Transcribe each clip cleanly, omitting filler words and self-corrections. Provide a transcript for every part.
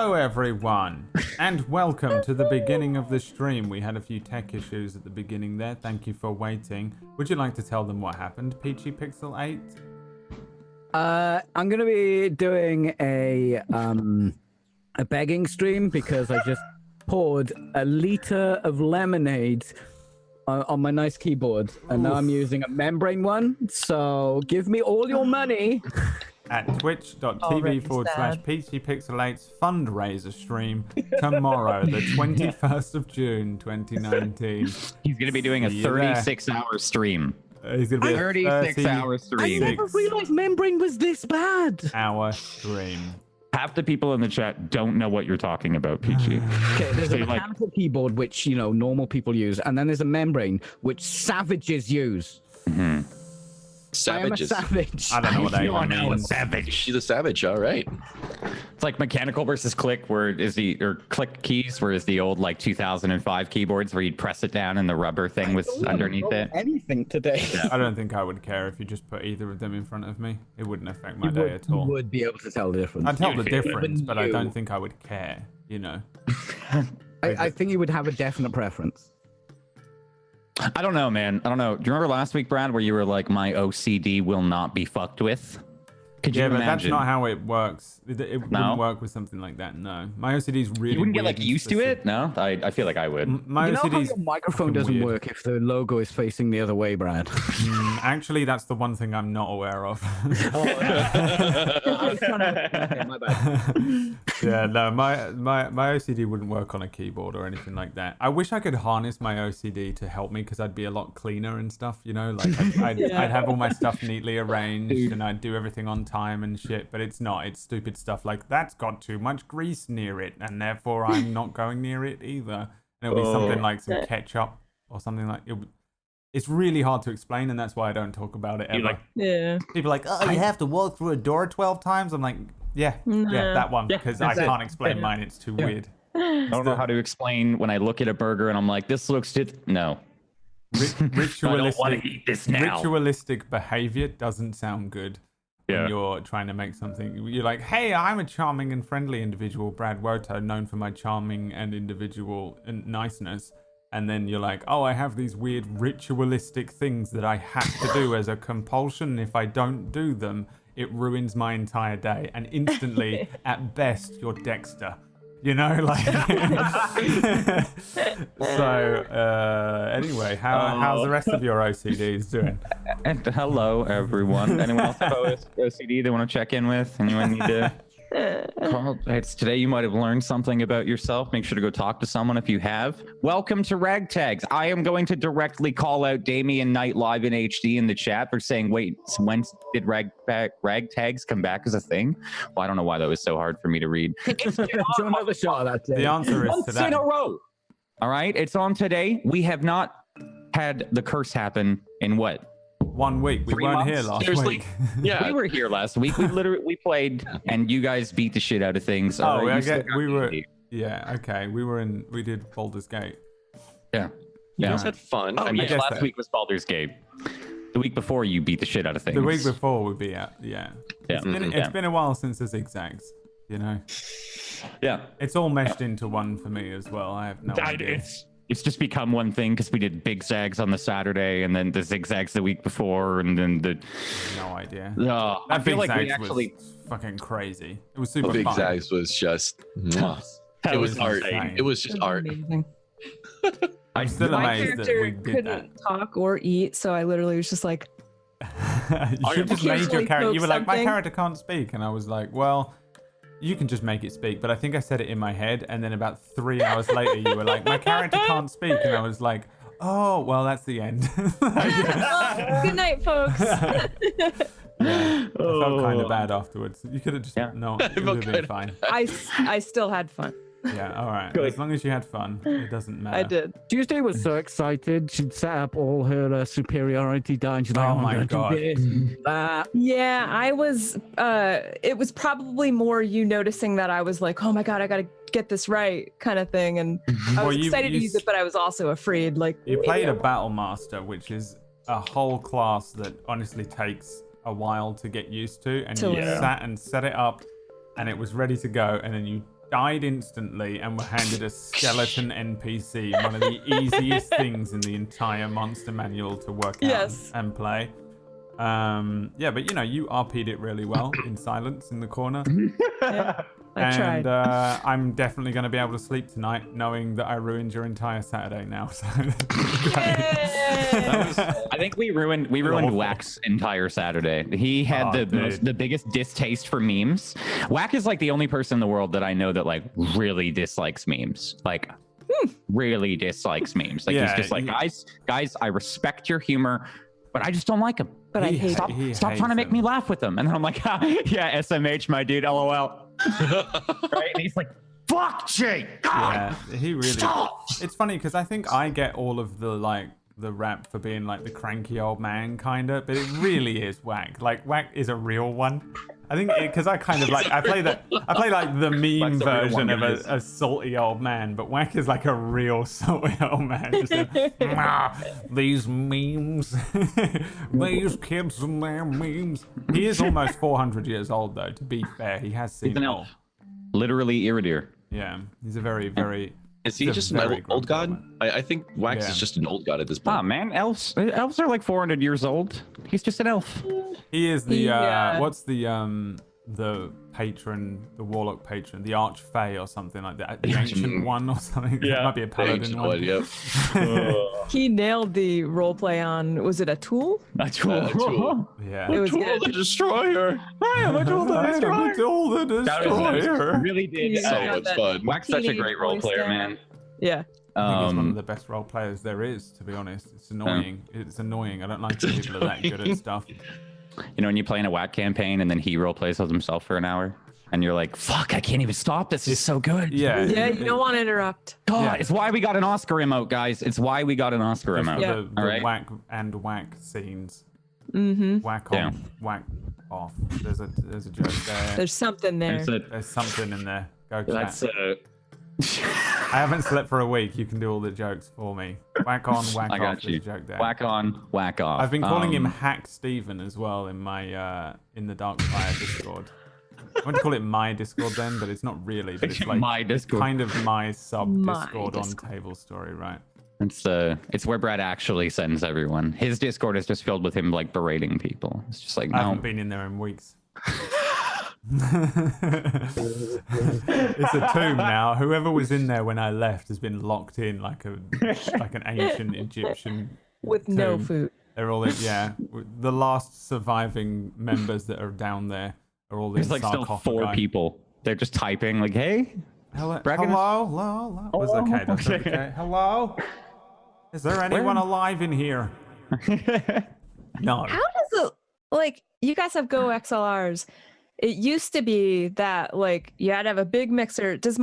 Hello everyone, and welcome to the beginning of the stream. We had a few tech issues at the beginning there. Thank you for waiting. Would you like to tell them what happened, Peachy Pixel 8? I'm gonna be doing a begging stream because I just poured a liter of lemonade on my nice keyboard, and now I'm using a membrane one. So give me all your money. At twitch.tv/PeachyPixel8's fundraiser stream tomorrow, the 21st of June, 2019. He's going to be doing a 36-hour stream. He's going to be a 36-hour stream. I never realized membrane was this bad. Hour stream. Half the people in the chat don't know what you're talking about, Peachy. Okay, there's a mechanical keyboard, which, normal people use, and then there's a membrane, which savages use. Mm-hmm. Savages. I am a savage. I don't know what that even means. A savage. She's a savage, all right. It's like mechanical versus click, or click keys, whereas the old 2005 keyboards where you'd press it down and the rubber thing was underneath it. Anything today. Yeah. I don't think I would care if you just put either of them in front of me. It wouldn't affect my day at all. You would be able to tell the difference. I'd tell the feel it. difference, but I don't think I would care, I think you would have a definite preference. I don't know, man. I don't know. Do you remember last week, Brad, where you were like, my OCD will not be fucked with? Could you but imagine? that's not how it works. It wouldn't work with something like that, no. My OCD's really You wouldn't get weird and used to specific. it? No? I feel like I would. My You know how OCD's your microphone fucking doesn't weird. work if the logo is facing the other way, Brad? Actually, that's the one thing I'm not aware of. Okay, my bad. Yeah, no, my OCD wouldn't work on a keyboard or anything like that. I wish I could harness my OCD to help me because I'd be a lot cleaner and stuff, I'd have all my stuff neitly arranged and I'd do everything on time and shit, but it's not. It's stupid stuff like that's got too much grease near it and therefore I'm not going near it either. And it'll be something like some ketchup or something like it. It's really hard to explain, and that's why I don't talk about it ever. People are like, oh, you have to walk through a door 12 times. I'm like, yeah, that one, because I can't explain mine. It's too weird. I don't know how to explain when I look at a burger and I'm like, this looks no. Ritualistic, I don't want to eat this now. Ritualistic behavior doesn't sound good when you're trying to make something. You're like, hey, I'm a charming and friendly individual, Brad Woto, known for my charming and individual and niceness. And then you're like, oh, I have these weird ritualistic things that I have to do as a compulsion. If I don't do them, it ruins my entire day. And instantly, at best, you're Dexter. So, anyway, how's the rest of your OCDs doing? And hello, everyone. Anyone else have OCD they want to check in with? Anyone need to call? It's today. You might have learned something about yourself. Make sure to go talk to someone if you have. Welcome to RagTags. I am going to directly call out Damien Knight live in HD in the chat for saying, wait, when did RagTags come back as a thing? Well, I don't know why that was so hard for me to read. Do another shot of that day. The answer is today. In a row. All right, it's on today. We have not had the curse happen in what? 1 week. We 3 weren't months? here last Seriously? week. Yeah. We were here last week. We played, and you guys beat the shit out of things. Oh, You I still get, got we were. me. Yeah, okay. We did Baldur's Gate. Yeah. You guys had fun. Oh, I mean, yeah, last week was Baldur's Gate. The week before, you beat the shit out of things. The week before would be out. Yeah. Yeah. It's been a while since the zigzags. Yeah. It's all meshed into one for me as well. I have no idea. It's just become one thing because we did big zags on the Saturday and then the zigzags the week before and then the. No idea. I feel like we Zags actually. was fucking crazy. It was super Big fun. Zags was just. Mwah. It was art. insane. It was just art. Amazing. I'm still My amazed that character we did that. couldn't talk or eat, so I literally was just like, You should just made your occasionally character. You poke were like, my something. character can't speak, and I was like, well, you can just make it speak. But I think I said it in my head, and then about 3 hours later, you were like, my character can't speak, and I was like, oh, well, that's the end. oh, good night, folks. I felt kind of bad afterwards. You could have just no, it felt would have been kinda- fine. I still had fun. Yeah, all right. Good. As long as you had fun, it doesn't matter. I did. Tuesday was so excited. She'd set up all her superiority die. And she's like, Oh I'm my gonna God. do this, that. Yeah, I was. It was probably more you noticing that I was like, oh my god, I gotta get this right, kind of thing, and I Well, was you- excited you to use it, but I was also afraid. Like, You played a battle master, which is a whole class that honestly takes a while to get used to, and To you learn. sat and set it up, and it was ready to go, and then you died instantly and were handed a skeleton NPC, one of the easiest things in the entire monster manual to work out and play. Yeah, but you RP'd it really well in silence in the corner. Yeah, I tried. I'm definitely going to be able to sleep tonight knowing that I ruined your entire Saturday now. So I think we ruined Wack's entire Saturday. He had the biggest distaste for memes. Wack is like the only person in the world that I know that like really dislikes memes. Like really dislikes memes. Like he's just like, guys, I respect your humor, but I just don't like him. But I hate Stop trying to make me laugh with them. And then I'm like, yeah, SMH, my dude, LOL. Right? And he's like, fuck Jake. God, yeah, he really. stop. It's funny because I think I get all of the rap for being like the cranky old man kind of, but it really is Wack. Like Wack is a real one. I think because I kind of like I play like the meme version of a salty old man, but Wack is like a real salty old man. Just these memes, these kids and their memes. He is almost 400 years old though. To be fair, he has seen He's an it all. elf. Literally Iridir. Yeah, he's a very, very. Is he just an old god? I think Wax is just an old god at this point. Ah, man, elves are like 400 years old. He's just an elf. He is the what's the patron, the warlock patron, the archfey or something like that, the ancient one or something. Yeah, it might be a paladin one. Yep. He nailed the roleplay on. Was it a tool? A tool. Yeah. It was Tool good. the Destroyer. I am a tool the destroyer. Tool the Destroyer. Really did. Yeah. So much fun. Wack's such a great role player, man. Yeah. I think he's one of the best role players there is, to be honest. It's annoying. It's annoying. I don't like when people are that good at stuff. You know, when you play in a Wack campaign and then he role plays with himself for an hour and you're like, fuck, I can't even stop. This is so good. Yeah. Yeah, you don't want to interrupt. God, it's why we got an Oscar emote, guys. It's why we got an Oscar emote. Yeah. The All right. Whack and Whack scenes. Mm-hmm. Whack on, Whack off. There's a joke there. There's something there. There's something in there. Go chat. That's I haven't slept for a week. You can do all the jokes for me. Whack on, whack I off. got you. There's a joke there. Whack on, whack off. I've been calling him Hack Steven as well in my in the Darkfire Discord. I want to call it my Discord then, but it's not really. But it's like My Discord. kind of my sub My Discord on Discord. Tablestory, right? It's where Brad actually sends everyone. His Discord is just filled with him like berating people. It's just like, I no. haven't been in there in weeks. It's a tomb now. Whoever was in there when I left has been locked in like an ancient Egyptian With no tomb. food. They're all in, the last surviving members that are down there are all in There's like still 4 people. They're just typing like, hey, Hello, Bragging- hello. That's okay. That's okay. Hello. Is there anyone alive in here? No. How does it, like, you guys have Go XLRs. It used to be that, like, you had to have a big mixer. Does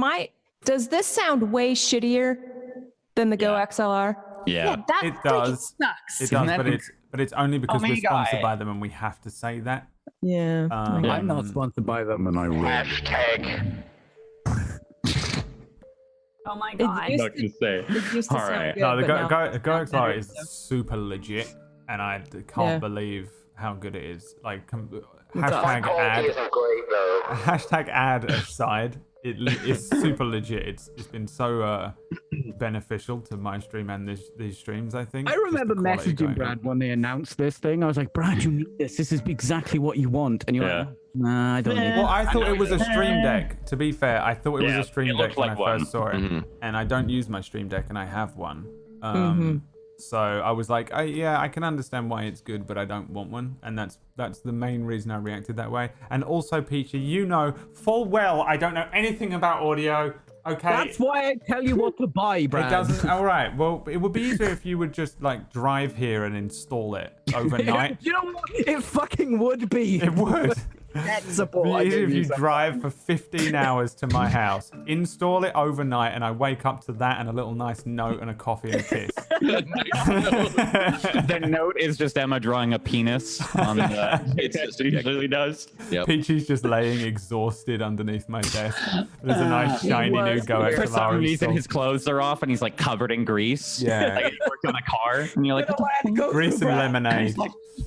this sound way shittier than the Go XLR? yeah. That It freaking does. sucks. It does, but it's only because we're Omega. sponsored by them and we have to say that. Yeah. I'm not sponsored by them, and I will. Oh my It god. used Not gonna say. It used to All sound right. good, No, the but now Go it's not XLR is better, so. super legit, and I can't Yeah. believe how good it is. Like, awesome. hashtag ad aside, it's super legit. It's been so beneficial to my stream and these streams. I think. I Just remember the quality messaging going Brad on. when they announced this thing. I was like, Brad, you need this. This is exactly what you want. And you're like, nah, I don't need Well, it. I thought it was a stream deck. To be fair, I thought it was a stream it deck looked when like I one. first saw it, Mhm. and I don't use my stream deck, and I have one. Mhm. So I was like, yeah, I can understand why it's good, but I don't want one, and that's the main reason I reacted that way. And also, Peachy, you know full well I don't know anything about audio. Okay. That's why I tell you what to buy, Brad. It doesn't. All right. Well, it would be easier if you would just like drive here and install it overnight. You know what? It fucking would be. It would. Net It'd support. be I easier gave if you some. drive for 15 hours to my house, install it overnight, and I wake up to that and a little nice note and a coffee and a kiss. The note is just Emma drawing a penis on the. It's just It usually does. Yep. Peachy's just laying exhausted underneath my desk. There's a nice He shiny new was Go weird. For some XLR reason, installed. his clothes are off and he's like covered in grease. Yeah. Like he worked on a car, and you're like, what the Grease and lemonade.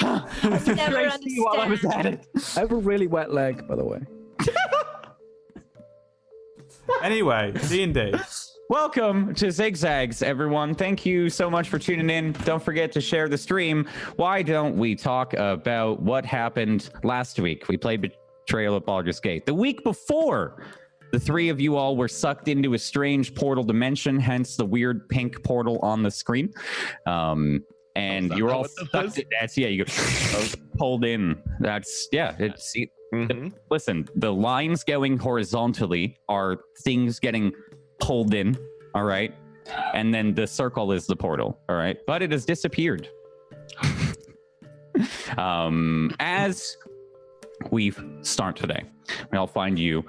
Never I see while I was at it. I have a really wet leg, by the way. Anyway, D&D. Welcome to Zigzags, everyone. Thank you so much for tuning in. Don't forget to share the stream. Why don't we talk about what happened last week? We played Betrayal at Baldur's Gate. The week before, the three of you all were sucked into a strange portal dimension, hence the weird pink portal on the screen. And you were all sucked. You pulled in. Listen, the lines going horizontally are things getting pulled in, all right? And then the circle is the portal, all right? But it has disappeared. As we start today, I'll find you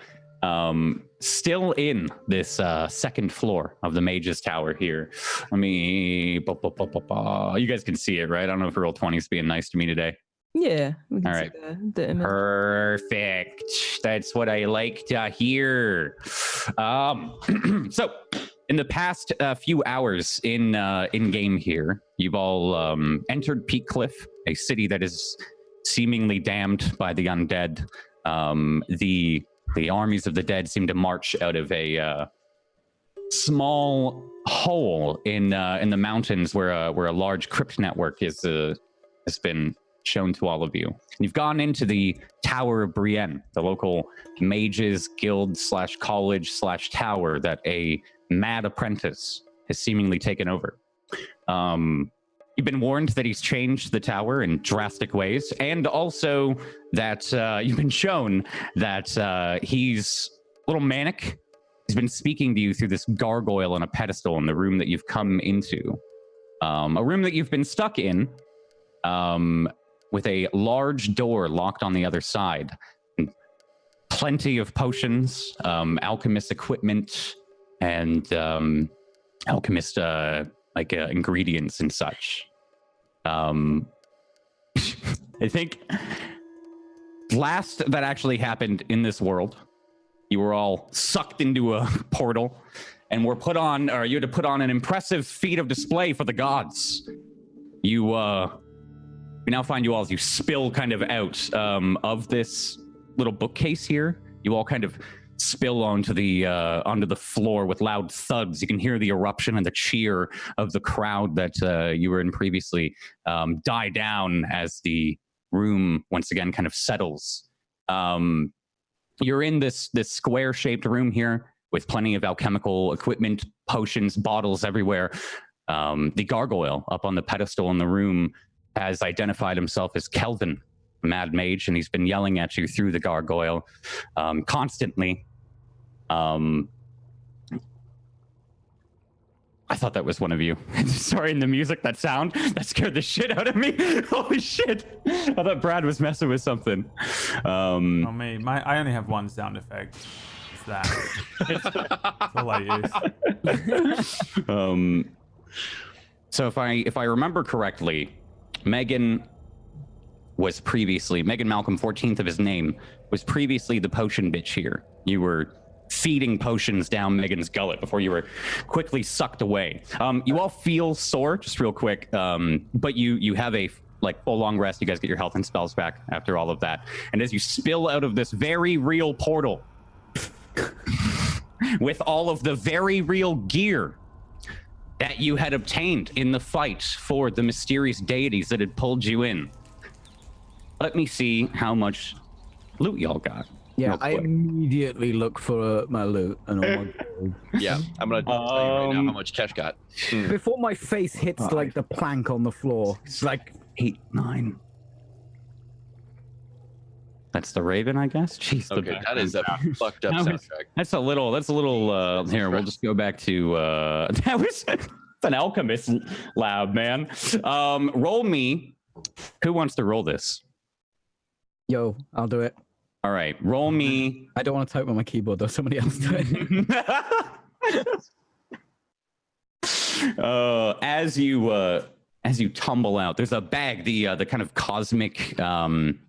still in this second floor of the Mage's Tower here. Let me... You guys can see it, right? I don't know if Roll 20 is being nice to me today. Yeah. We can All right. see the image. Perfect. That's what I like to hear. So, in the past few hours in game here, you've all entered Peak Cliff, a city that is seemingly damned by the undead. The armies of the dead seem to march out of a small hole in the mountains where a large crypt network has been shown to all of you. You've gone into the Tower of Brienne, the local mages guild / college / tower that a mad apprentice has seemingly taken over. You've been warned that he's changed the tower in drastic ways, and also that you've been shown that he's a little manic. He's been speaking to you through this gargoyle on a pedestal in the room that you've come into. A room that you've been stuck in, with a large door locked on the other side. Plenty of potions, alchemist equipment, and alchemist ingredients and such. I think last that actually happened in this world, you were all sucked into a portal and were put on, or you had to put on an impressive feat of display for the gods. We now find you all as you spill kind of out of this little bookcase here. You all kind of spill onto the floor with loud thuds. You can hear the eruption and the cheer of the crowd that you were in previously die down as the room once again kind of settles. You're in this square-shaped room here with plenty of alchemical equipment, potions, bottles everywhere. The gargoyle up on the pedestal in the room has identified himself as Kelvin, a mad mage, and he's been yelling at you through the gargoyle constantly. I thought that was one of you. Sorry, in the music, that sound, that scared the shit out of me. Holy shit. I thought Brad was messing with something. I only have one sound effect. It's that. That's all I use. So if I remember correctly, Megan Malcolm, 14th of his name, was previously the potion bitch here. You were feeding potions down Megan's gullet before you were quickly sucked away. You all feel sore, just real quick, but you have a full long rest. You guys get your health and spells back after all of that. And as you spill out of this very real portal with all of the very real gear that you had obtained in the fight for the mysterious deities that had pulled you in. Let me see how much loot y'all got. Yeah, I immediately look for my loot and all my gold. Yeah, I'm gonna tell you right now how much Kesh got. Before my face hits the plank on the floor, it's 8, 9. That's the Raven, I guess. Jeez, okay, that is a fucked up soundtrack. That's a little. Here, we'll just go back to. That was an alchemist lab, man. Roll me. Who wants to roll this? Yo, I'll do it. All right, roll me. I don't want to type on my keyboard though. Somebody else do it. As you tumble out, there's a bag, the kind of cosmic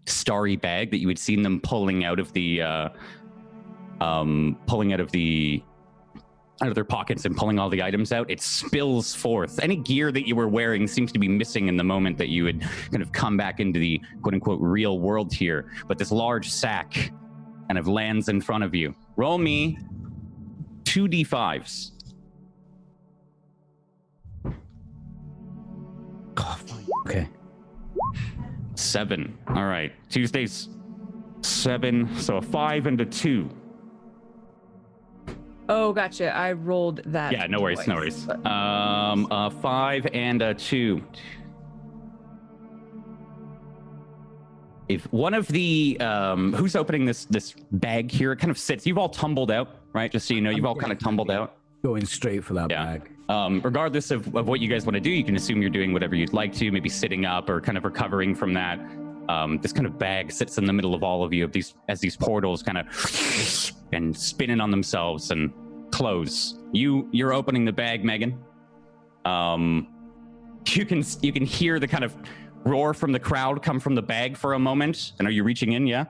starry bag that you had seen them pulling out of their pockets and pulling all the items out. It spills forth. Any gear that you were wearing seems to be missing in the moment that you had kind of come back into the quote unquote real world here. But this large sack kind of lands in front of you. Roll me 2d5s. Okay. 7. All right. Tuesday's 7. So a 5 and a 2. Oh, gotcha. I rolled that. Yeah, no worries, no worries. A 5 and a 2. If one of the who's opening this bag here, it kind of sits. You've all tumbled out, right? Just so you know, you've all kind of tumbled out. Going straight for that bag. Regardless of what you guys want to do, you can assume you're doing whatever you'd like to, maybe sitting up or kind of recovering from that. This kind of bag sits in the middle of all of you as these portals kind of and spinning on themselves and close. You're opening the bag, Megan. You can hear the kind of roar from the crowd come from the bag for a moment. And are you reaching in? Yeah.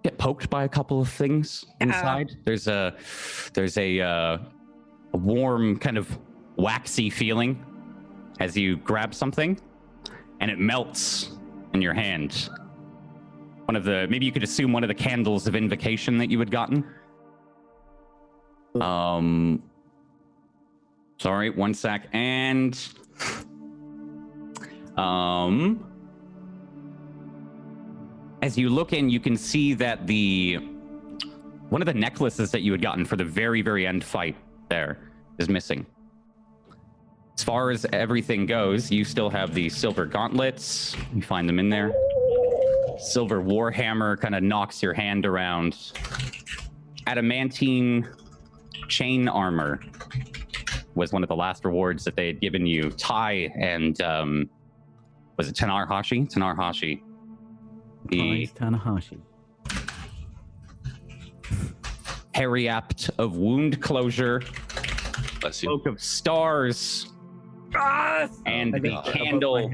Get poked by a couple of things inside. There's a warm kind of waxy feeling as you grab something, and it melts in your hand. Maybe you could assume one of the candles of invocation that you had gotten. Sorry, one sec. And as you look in, you can see that one of the necklaces that you had gotten for the very, very end fight there is missing. As far as everything goes, you still have the silver gauntlets. You find them in there. Silver warhammer kind of knocks your hand around. Adamantine chain armor was one of the last rewards that they had given you. Tai and was it Tanahashi? Tanahashi. Tanahashi. Periapt of wound closure. Bless you. Cloak of stars. And the candle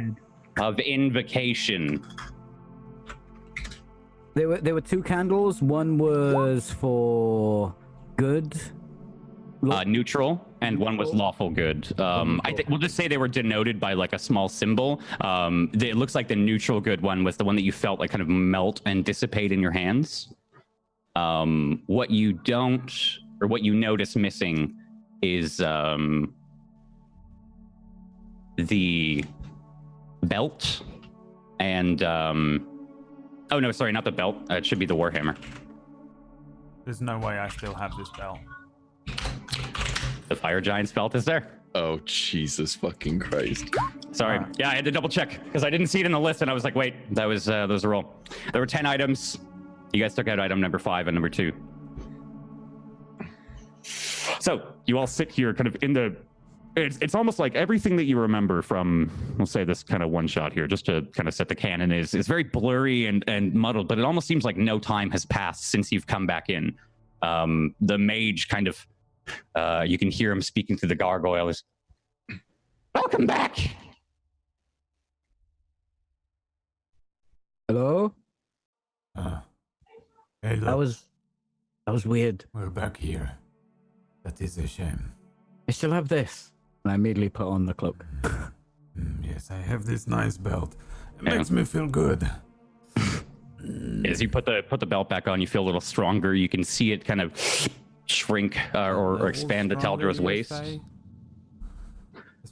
of invocation. There were 2 candles. One was for good, neutral, and one was lawful good. I think we'll just say they were denoted by like a small symbol. It looks like the neutral good one was the one that you felt like kind of melt and dissipate in your hands. What you don't, or what you notice missing, is the belt and oh no, sorry, not the belt. It should be the warhammer. There's no way I still have this belt. The fire giant's belt is there. Oh, Jesus fucking Christ. Sorry. Yeah, I had to double check because I didn't see it in the list and I was like, wait, that was a roll. There were 10 items. You guys took out item number 5 and number 2. So you all sit here kind of in the, it's almost like everything that you remember from, we'll say this kind of one shot here, just to kind of set the canon, is very blurry and muddled, but it almost seems like no time has passed since you've come back in. The mage kind of, you can hear him speaking through the gargoyles. Welcome back. Hello? Hey, That was weird. we're back here. That is a shame. I still have this. And I immediately put on the cloak. Yes, I have this nice belt. It makes me feel good. As you put the belt back on, you feel a little stronger. You can see it kind of shrink or expand to Taldra's waist.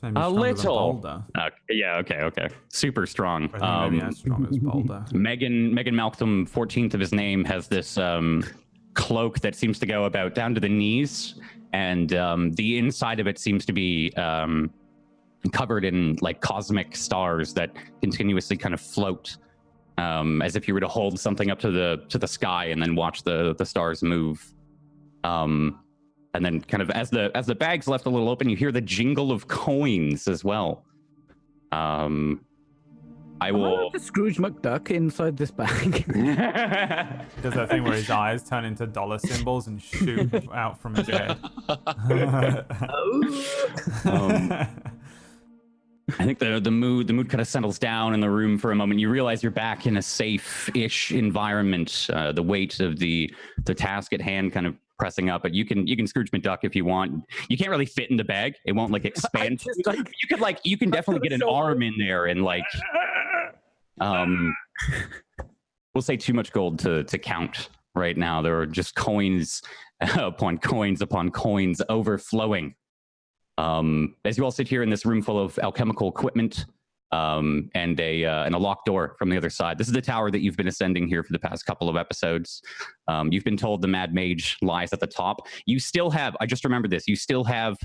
A little. Yeah, okay. Super strong. Maybe as strong as Boulder. Megan Malcolm, 14th of his name, has this cloak that seems to go about down to the knees, and the inside of it seems to be covered in like cosmic stars that continuously kind of float, as if you were to hold something up to the sky and then watch the stars move. And then kind of as the bag's left a little open, you hear the jingle of coins as well. I will. The Scrooge McDuck inside this bag. Does that thing where his eyes turn into dollar symbols and shoot out from his head? I think the mood kind of settles down in the room for a moment. You realize you're back in a safe-ish environment. The weight of the task at hand kind of pressing up, but you can Scrooge McDuck if you want. You can't really fit in the bag. It won't like expand. You can definitely get an arm in there and like we'll say too much gold to count right now. There are just coins upon coins overflowing. As you all sit here in this room full of alchemical equipment, and a locked door from the other side. This is the tower that you've been ascending here for the past couple of episodes. You've been told the Mad Mage lies at the top. You still have, I just remembered this, you still have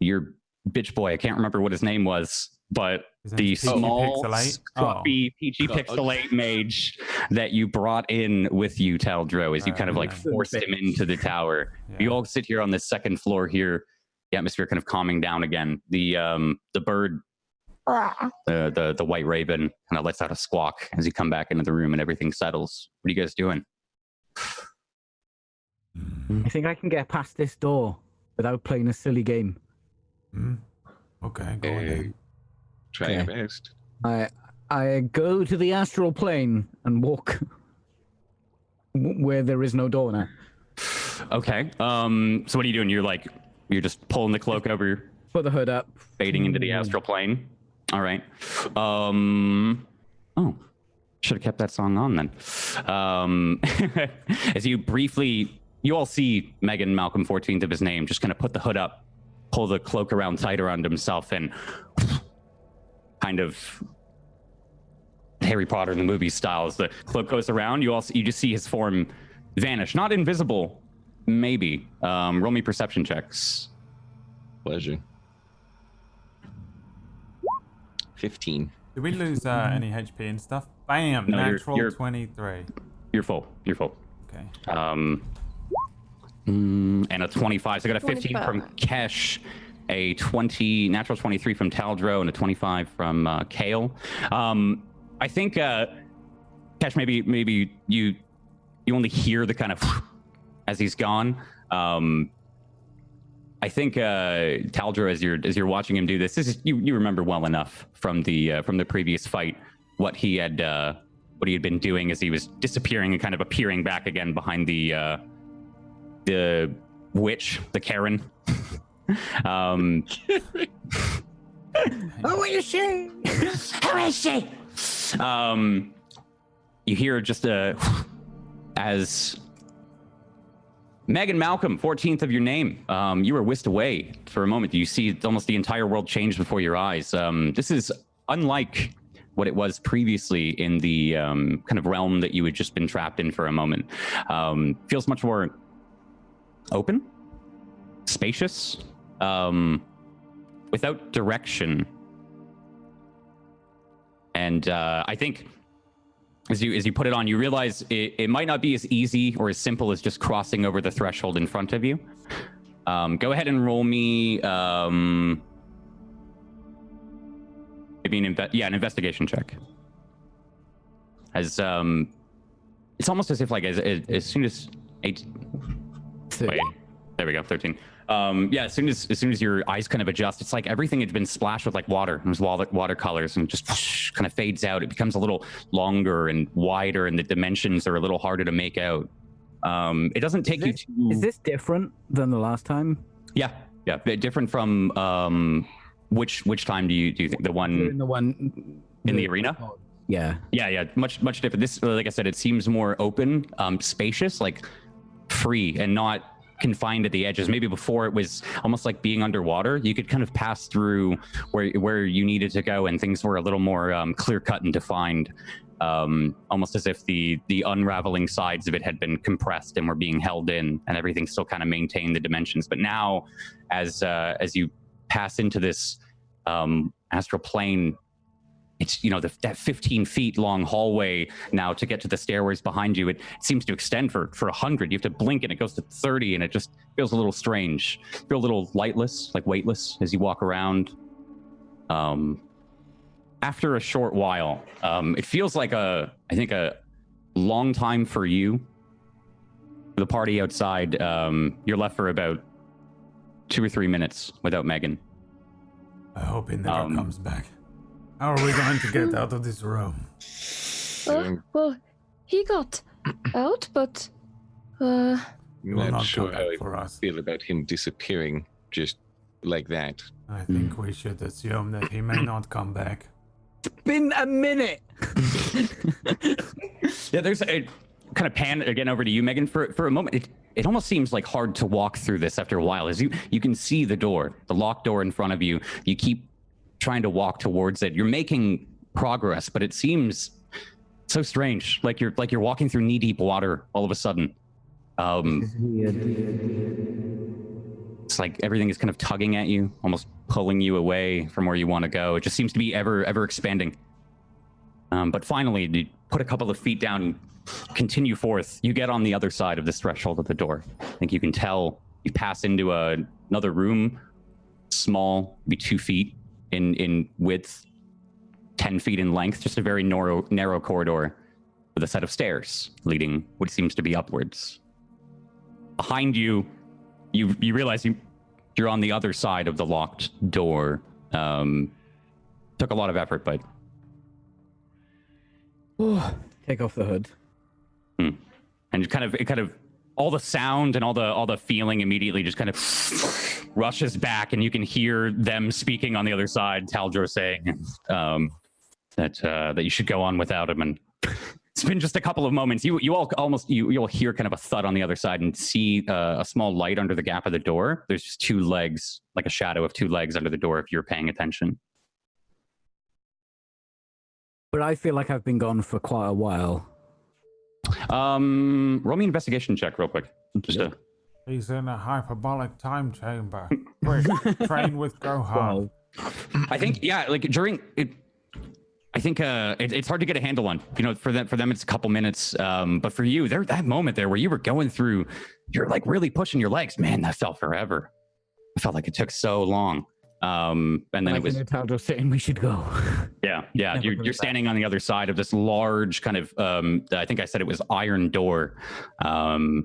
your bitch boy, I can't remember what his name was, but the small, scruffy, peachy pixelate mage that you brought in with you, Taldro, as you kind of like forced him into the tower. Yeah. You all sit here on this second floor here, the atmosphere kind of calming down again. The bird, the white raven, kind of lets out a squawk as you come back into the room and everything settles. What are you guys doing? I think I can get past this door without playing a silly game. Okay, go ahead. Try your best. I go to the astral plane and walk where there is no door now. Okay. So what are you doing? You're just pulling the cloak over. Put the hood up. Fading into the astral plane. All right. Should have kept that song on then. As you all see Megan Malcolm 14th of his name, just kind of put the hood up, pull the cloak around tight around himself, and kind of Harry Potter in the movie style. As the cloak goes around, you just see his form vanish. Not invisible, maybe. Roll me perception checks. Pleasure. 15. Did we lose any HP and stuff? Bam! No, natural 23. You're full. Okay. And a 25. So I got a 15 from Kesh, a natural 23 from Taldro, and a 25 from Kale. I think Kesh, maybe you only hear the kind of as he's gone. I think Taldro, as you're watching him do this, you remember well enough from the previous fight what he had been doing as he was disappearing and kind of appearing back again behind the witch, the Karen. Who is she? Who is she? You hear just as Megan Malcolm, 14th of your name. You were whisked away for a moment. You see almost the entire world change before your eyes. This is unlike what it was previously in the kind of realm that you had just been trapped in for a moment. Feels much more open, spacious, without direction. And I think as you put it on, you realize it might not be as easy or as simple as just crossing over the threshold in front of you. Go ahead and roll me maybe an investigation check. As it's almost as if as soon as 8. Wait, there we go, 13. As soon as your eyes kind of adjust, it's like everything had been splashed with water. There's watercolors and just whoosh, kind of fades out. It becomes a little longer and wider, and the dimensions are a little harder to make out. It doesn't take you to. Is this different than the last time? Yeah, different from which time do you think the one in the arena? Yeah, much different. This, like I said, it seems more open, spacious, free, and not confined at the edges. Maybe before it was almost like being underwater. You could kind of pass through where you needed to go, and things were a little more clear cut and defined, almost as if the unraveling sides of it had been compressed and were being held in, and everything still kind of maintained the dimensions. But now, as you pass into this astral plane, it's that 15 feet long hallway now to get to the stairways behind you. It seems to extend for 100. You have to blink and it goes to 30, and it just feels a little strange. You feel a little lightless, weightless as you walk around. After a short while, it feels like I think a long time for you. The party outside, you're left for about 2 or 3 minutes without Megan. I hope he never comes back. How are we going to get out of this room? Well, he got out, but I'm will not not sure come how back I for us. feel about him disappearing just like that. I think we should assume that he may not come back. Been a minute. Yeah, kind of pan again over to you, Megan, for a moment. It almost seems like hard to walk through this after a while. As you can see the door, the locked door in front of you. You keep trying to walk towards it. You're making progress, but it seems so strange. Like you're walking through knee-deep water all of a sudden. It's like everything is kind of tugging at you, almost pulling you away from where you want to go. It just seems to be ever expanding. But finally, you put a couple of feet down and continue forth. You get on the other side of this threshold of the door. I think you can tell you pass into another room, small, maybe 2 feet in width, 10 feet in length, just a very narrow corridor with a set of stairs leading what seems to be upwards. Behind you, you realize you're on the other side of the locked door. Took a lot of effort, but take off the hood. and it kind of all the sound and all the feeling immediately just kind of rushes back, and you can hear them speaking on the other side. Taldro saying that you should go on without him, and it's been just a couple of moments. You'll hear kind of a thud on the other side and see a small light under the gap of the door. There's just 2 legs, like a shadow of 2 legs under the door if you're paying attention. But I feel like I've been gone for quite a while. Roll me an investigation check real quick. He's in a hyperbolic time chamber. Quick, train with Gohan. I think, yeah, like during it, I think it's hard to get a handle on. You know, for them it's a couple minutes. But for you, that moment there where you were going through, you're like really pushing your legs. Man, that felt forever. I felt like it took so long. And then it was Taldro saying we should go. Yeah. You're standing on the other side of this large kind of I think I said it was iron door, and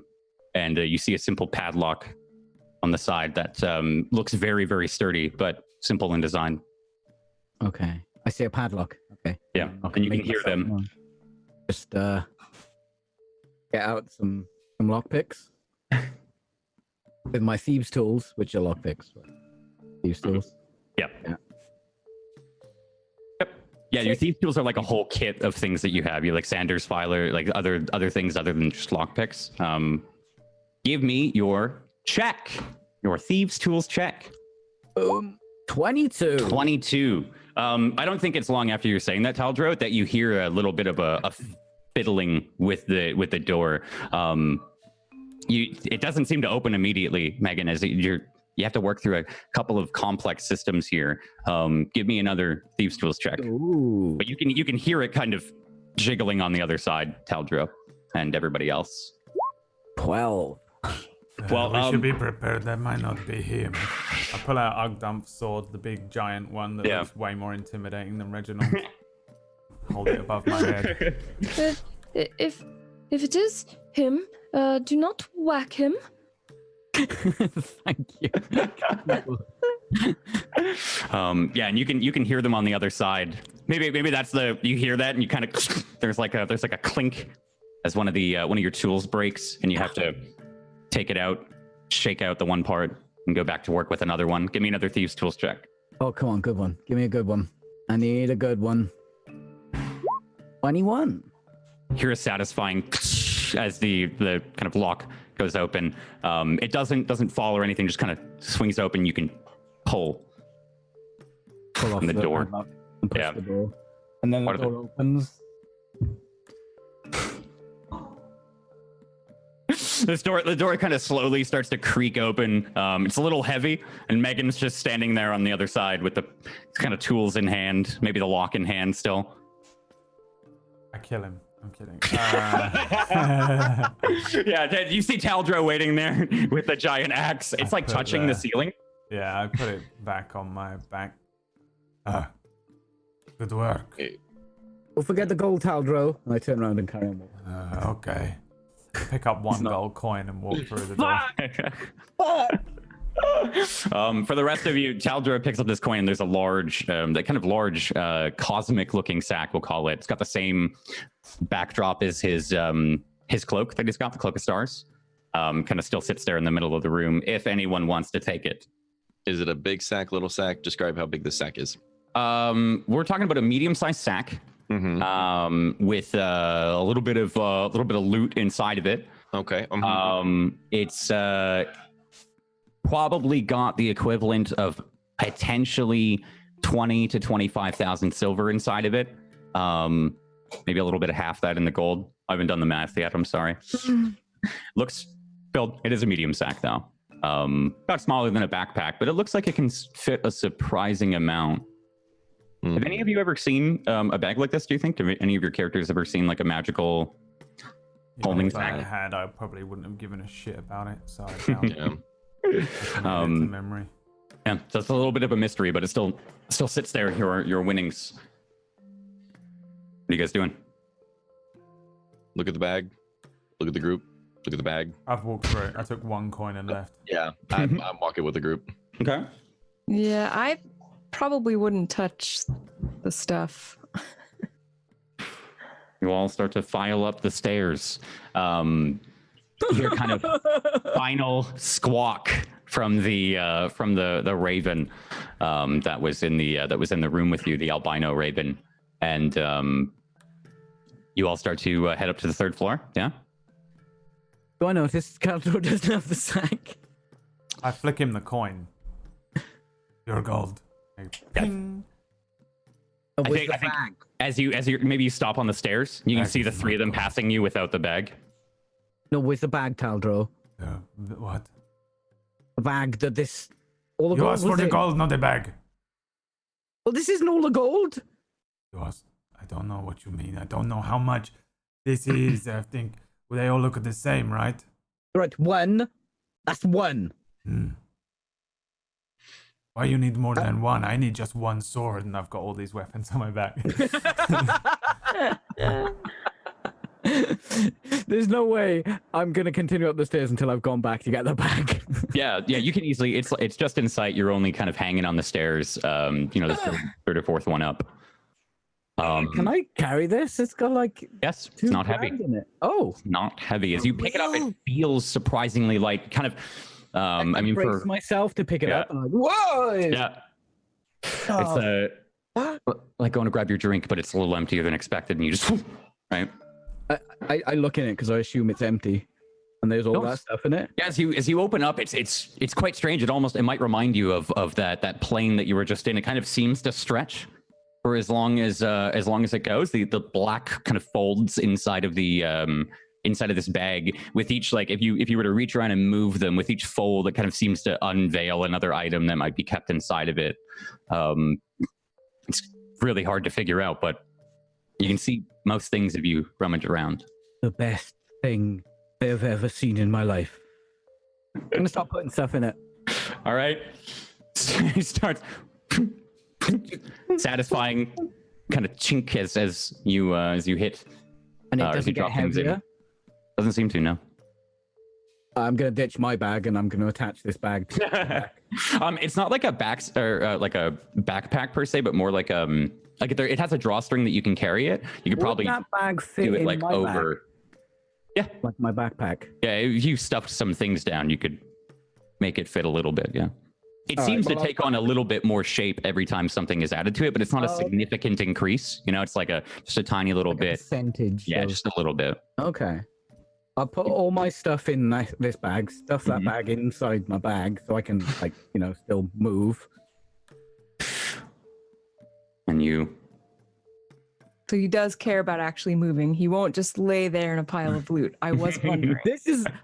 you see a simple padlock on the side that looks very, very sturdy but simple in design. Okay, I see a padlock. Okay. Yeah, and you can hear them. Just get out some lockpicks with my thieves' tools, which are lockpicks. Thieves' tools. Yep. Yeah, your thieves' tools are like a whole kit of things that you have. You like Sanders filer, like other things other than just lockpicks. Give me your check, your thieves' tools check. 22. 22. I don't think it's long after you're saying that, Taldro, that you hear a little bit of a fiddling with the door. It doesn't seem to open immediately, Megan, as you have to work through a couple of complex systems here. Give me another thieves' tools check. Ooh. But you can hear it kind of jiggling on the other side, Taldro, and everybody else. 12. Well, we should be prepared. That might not be him. I pull out Ogdump's sword, the big giant one that looks way more intimidating than Reginald. Hold it above my head. If it is him, do not whack him. Thank you. Yeah, and you can hear them on the other side. Maybe that's you hear that and you kind of there's like a clink as one of your tools breaks, and you have to take it out, shake out the one part, and go back to work with another one. Give me another thieves' tools check. Oh, come on, good one. Give me a good one. I need a good one. 21. Hear a satisfying as the kind of lock goes open. It doesn't fall or anything, just kind of swings open. You can pull off the door. And push the door. And then the door opens. The door kind of slowly starts to creak open. It's a little heavy, and Megan's just standing there on the other side with the kind of tools in hand, maybe the lock in hand still. I kill him. I'm kidding. Yeah, you see Taldro waiting there with the giant axe. It's like touching the ceiling. Yeah, I put it back on my back. Good work. Well, forget the gold, Taldro. And I turn around and carry on. Okay. Pick up one gold coin and walk through the door. For the rest of you, Taldro picks up this coin, and there's a large, cosmic-looking sack, we'll call it. It's got the same backdrop as his cloak that he's got, the Cloak of Stars. Kind of still sits there in the middle of the room, if anyone wants to take it. Is it a big sack, little sack? Describe how big this sack is. We're talking about a medium-sized sack. with a little bit of loot inside of it. Okay. It's probably got the equivalent of potentially 20 to 25,000 silver inside of it. Maybe a little bit of half that in the gold. I haven't done the math yet. I'm sorry. Looks filled. It is a medium sack though. About smaller than a backpack, but it looks like it can fit a surprising amount. Have any of you ever seen a bag like this, do you think? Have any of your characters ever seen like a magical holding If I sack? had, I probably wouldn't have given a shit about it. So I doubt it. Yeah. Memory. Yeah, so it's a little bit of a mystery, but it still sits there, your winnings. What are you guys doing? Look at the bag. Look at the group. Look at the bag. I've walked through it. I took 1 coin and left. Yeah, I'm walking with the group. Okay. Yeah, I probably wouldn't touch the stuff. You all start to file up the stairs. You hear kind of final squawk from the raven that was in the room with you, the albino raven, and you all start to head up to the 3rd floor. Yeah. Do I notice Caldor doesn't have the sack? I flick him the coin. Your gold. Ping. Oh, I think as you maybe you stop on the stairs, you can see the 3 of them passing you without the bag. No, with the bag, Taldro. What? The bag that this... All the You gold asked for was the in. gold, not the bag. Well, this isn't all the gold. You asked. I don't know what you mean. I don't know how much this is. I think they all look the same, right? Right, 1. That's 1. Why you need more than 1? I need just 1 sword, and I've got all these weapons on my back. There's no way I'm gonna continue up the stairs until I've gone back to get the bag. Yeah, you can easily. It's just in sight. You're only kind of hanging on the stairs. The 3rd or 4th one up. Can I carry this? It's got like Yes, 2 it's not heavy. grand in it. Oh, It's not heavy. As you pick it up, it feels surprisingly light. Kind of. I mean, brace for myself to pick it Yeah. up. I'm like, whoa! yeah, it's like going to grab your drink, but it's a little emptier than expected, and you just right. I look in it because I assume it's empty, and there's all that stuff in it. Yeah, as you open up, it's quite strange. It might remind you of that plane that you were just in. It kind of seems to stretch for as long as it goes. The black kind of folds inside of this bag with each, like, if you were to reach around and move them, with each fold, it kind of seems to unveil another item that might be kept inside of it. It's really hard to figure out, but you can see most things if you rummage around. The best thing I've ever seen in my life. I'm gonna start putting stuff in it. All right. He starts satisfying kind of chink as you hit. And it as you doesn't get drop things in. heavier. Doesn't seem to, no. I'm gonna ditch my bag and I'm gonna attach this bag to the back. It's not like a like a backpack per se, but more like it has a drawstring that you can carry it. You could probably Would that bag fit do it in like my over. bag? Yeah, Like my backpack. yeah. If you stuffed some things down, you could make it fit a little bit. Yeah. It All seems right, to take on a little bit more shape every time something is added to it, but it's not a significant increase. It's like just a tiny little Like a bit. percentage. Yeah, of- just a little bit. Okay. I'll put all my stuff in this bag, stuff that bag inside my bag so I can, still move. And you. So he does care about actually moving. He won't just lay there in a pile of loot. I was wondering.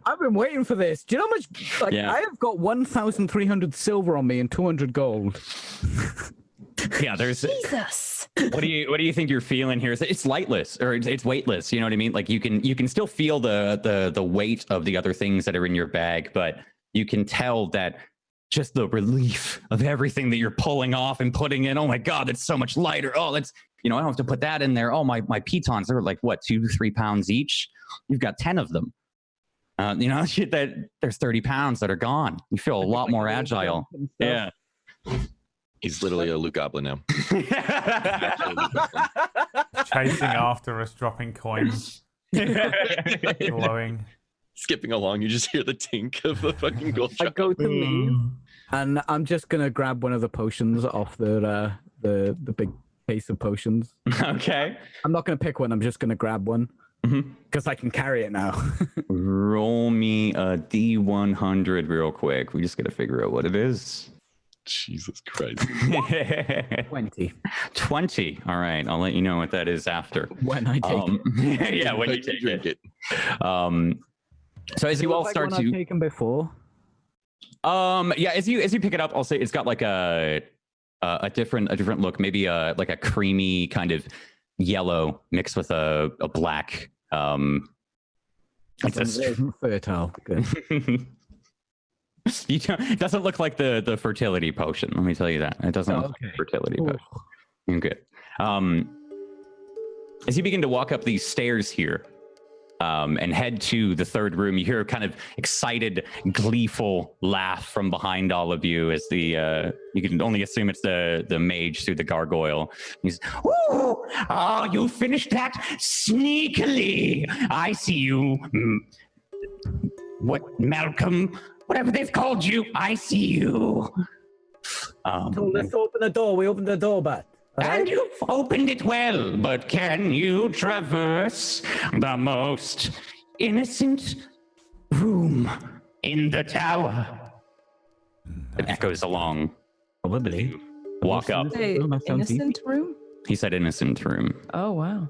I've been waiting for this. Do you know how much, Yeah. I have got 1,300 silver on me and 200 gold. Yeah, there's. Jesus. What do you think you're feeling here? It's lightless, or it's weightless. You know what I mean? Like you can still feel the weight of the other things that are in your bag, but you can tell that just the relief of everything that you're pulling off and putting in. Oh my God, it's so much lighter. Oh, that's I don't have to put that in there. Oh, my pitons, they're like what, 2-3 pounds each. You've got 10 of them. Shit that there's 30 pounds that are gone. You feel a lot more agile. Yeah. He's literally a loot goblin now. Chasing after us, dropping coins, glowing. Skipping along, you just hear the tink of the fucking gold I drop. go to leave, and I'm just gonna grab one of the potions off the big case of potions. Okay. I'm not going to pick one. I'm just going to grab one Mhm. because I can carry it now. Roll me a D100 real quick. We just got to figure out what it is. Jesus Christ. 20 20. All right. I'll let you know what that is after. when I take it. Yeah, when you take drink it. So as you all start one I've to taken before. yeah, as you pick it up, I'll say it's got like a different look, maybe like a creamy kind of yellow mixed with a black. It's fertile. Good. It doesn't look like the fertility potion. Let me tell you that. It doesn't look like a fertility potion. Okay. As you begin to walk up these stairs here, and head to the third room, you hear a kind of excited, gleeful laugh from behind all of you as the you can only assume it's the mage through the gargoyle. He's, "Ooh, oh, you finished that sneakily. I see you. What, Malcolm? Whatever they've called you, I see you." So let's open the door. We opened the door, but. And you've opened it well, but can you traverse the most innocent room in the tower? It echoes along. Probably. Walk up. Say, innocent room? He said innocent room. Oh, wow.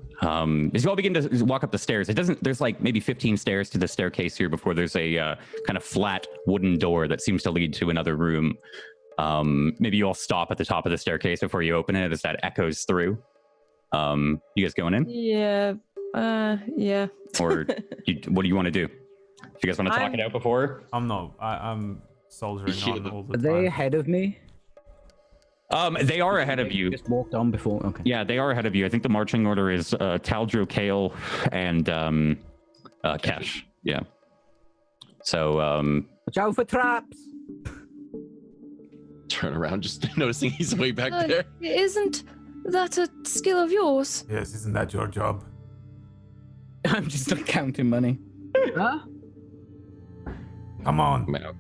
As you all begin to walk up the stairs, there's like maybe 15 stairs to the staircase here before there's a kind of flat wooden door that seems to lead to another room. Maybe you all stop at the top of the staircase before you open it as that echoes through. You guys going in? Yeah. Yeah. Or what do you want to do? If you guys want to talk it out before? I'm not. I'm soldiering on all the Are time. they ahead of me? They are ahead of you. Just walked on before. Okay. Yeah, they are ahead of you. I think the marching order is Taldro, Kale, and Kesh. Yeah. So Watch out for traps. Turn around, just noticing he's way back there. Isn't that a skill of yours? Yes, isn't that your job? I'm just like counting money. Huh? Come on. Mal-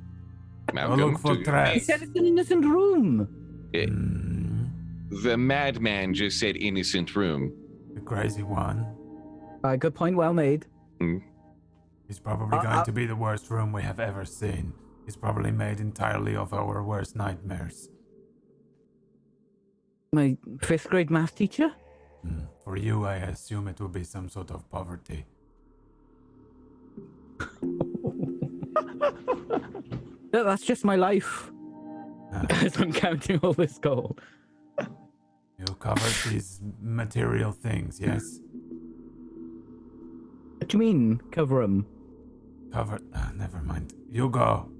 Go Malcolm, look for He traps. said it's an innocent room. the madman just said innocent room. The crazy one. Good point. Well made. He's probably going to be the worst room we have ever seen. He's probably made entirely of our worst nightmares. My 5th grade math teacher? For you, I assume it will be some sort of poverty. No, that's just my life. As I'm counting all this gold. You covered these material things, yes? What do you mean, cover them? Covered. Never mind. You go.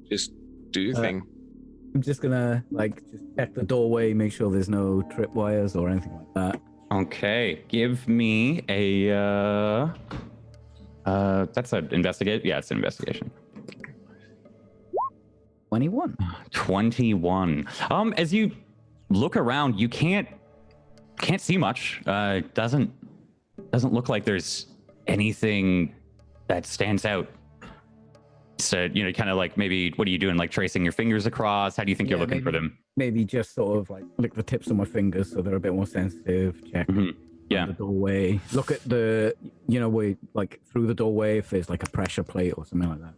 Just do your thing. I'm just gonna, just check the doorway, make sure there's no tripwires or anything like that. okay, give me a that's an investigate. Yeah, it's an investigation. 21. 21. As you look around, you can't see much. Doesn't look like there's anything that stands out. So, kind of like maybe, what are you doing? Like tracing your fingers across? How do you think you're looking for them? Maybe just sort of lick the tips of my fingers so they're a bit more sensitive. Check Yeah. the doorway. Look at the, way through the doorway if there's a pressure plate or something like that.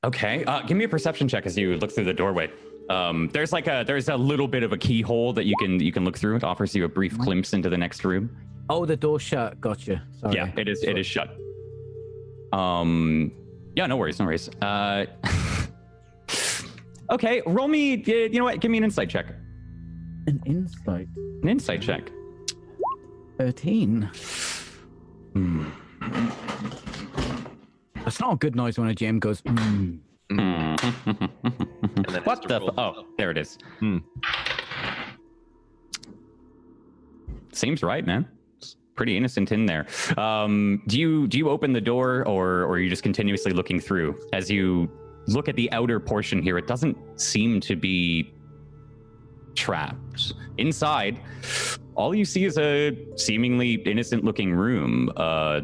Okay. Give me a perception check as you look through the doorway. There's a little bit of a keyhole that you can look through. It offers you a brief glimpse into the next room. Oh, the door's shut. Gotcha. Sorry. Yeah, it is shut. Yeah, no worries. Okay, roll me. You know what? Give me an insight check. An insight. An insight check. 13. That's not a good noise when a GM goes. What the? Oh, there it is. Seems right, man. It's pretty innocent in there. Do you open the door, or are you just continuously looking through? As you look at the outer portion here, it doesn't seem to be trapped. Inside, all you see is a seemingly innocent-looking room.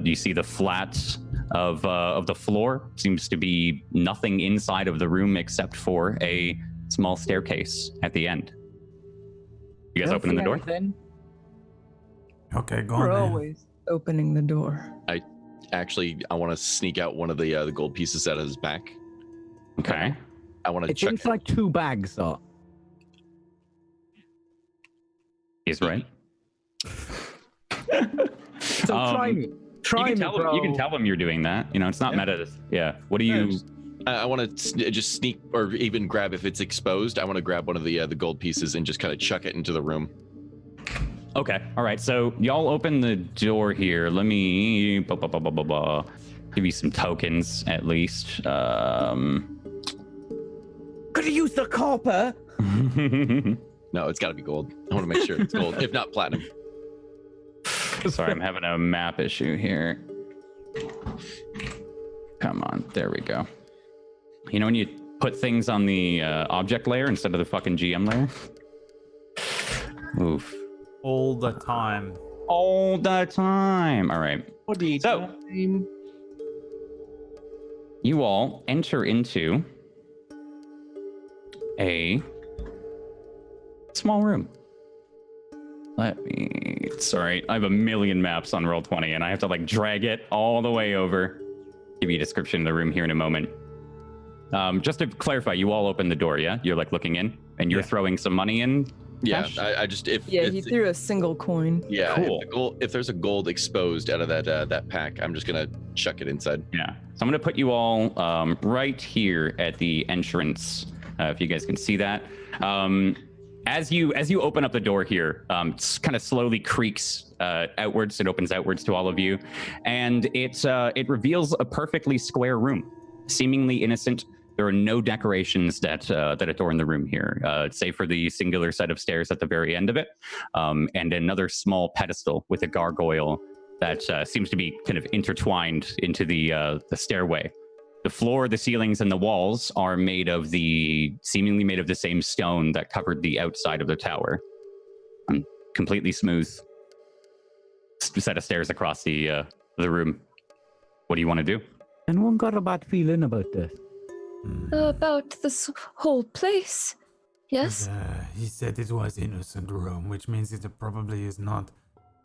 You see the flat of the floor. Seems to be nothing inside of the room except for a small staircase at the end. You guys opening the door? Okay, go on. We're then. always opening the door. Actually, I want to sneak out one of the gold pieces out of his back. Okay. I want to It's check. inside 2 bags, though. He's right. So try me. Try you me, can tell bro. him, you can tell him you're doing that. You know, it's not Yeah. meta. Yeah. What do you? I want to just sneak, or even grab if it's exposed. I want to grab one of the gold pieces and just kind of chuck it into the room. Okay. All right. So y'all open the door here. Let me give you some tokens at least. Could have used the copper. No, it's got to be gold. I want to make sure it's gold, if not platinum. Sorry, I'm having a map issue here. Come on. There we go. You know when you put things on the object layer instead of the fucking GM layer? Oof. All the time. All the time. All right. So, you all enter into a small room. Sorry, I have a million maps on Roll20 and I have to like drag it all the way over. Give you a description of the room here in a moment. Just to clarify, you all open the door, yeah? You're like looking in and you're throwing some money in? Yeah, Cash? I just if Yeah, if, he threw a single coin. yeah, Cool. if there's a gold exposed out of that pack, I'm just gonna chuck it inside. Yeah. So I'm going to put you all right here at the entrance, if you guys can see that. As you open up the door here, it kind of slowly creaks outwards. It opens outwards to all of you, and it reveals a perfectly square room, seemingly innocent. There are no decorations that adorn the room here, save for the singular set of stairs at the very end of it, and another small pedestal with a gargoyle that seems to be kind of intertwined into the stairway. The floor, the ceilings, and the walls are seemingly made of the same stone that covered the outside of the tower. Completely smooth set of stairs across the room. What do you want to do? Anyone got a bad feeling about this? About this whole place. Yes? He said it was innocent room, which means it probably is not.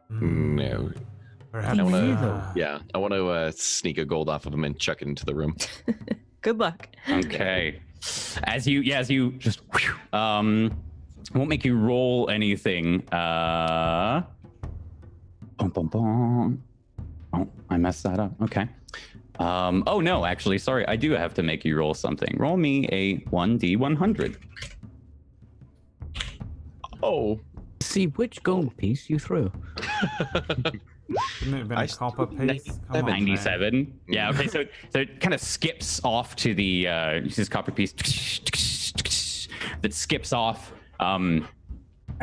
No. Perhaps. I want to sneak a gold off of him and chuck it into the room. Good luck. Okay. As you just won't make you roll anything. Bum, bum, bum. Oh, I messed that up. Okay. Oh no, actually, sorry, I do have to make you roll something. Roll me a 1d100. Oh. See which gold piece you threw. Couldn't it have been a copper piece? Come on, 97. man. Yeah. Okay. So it kind of skips off to the this copper piece that skips off. I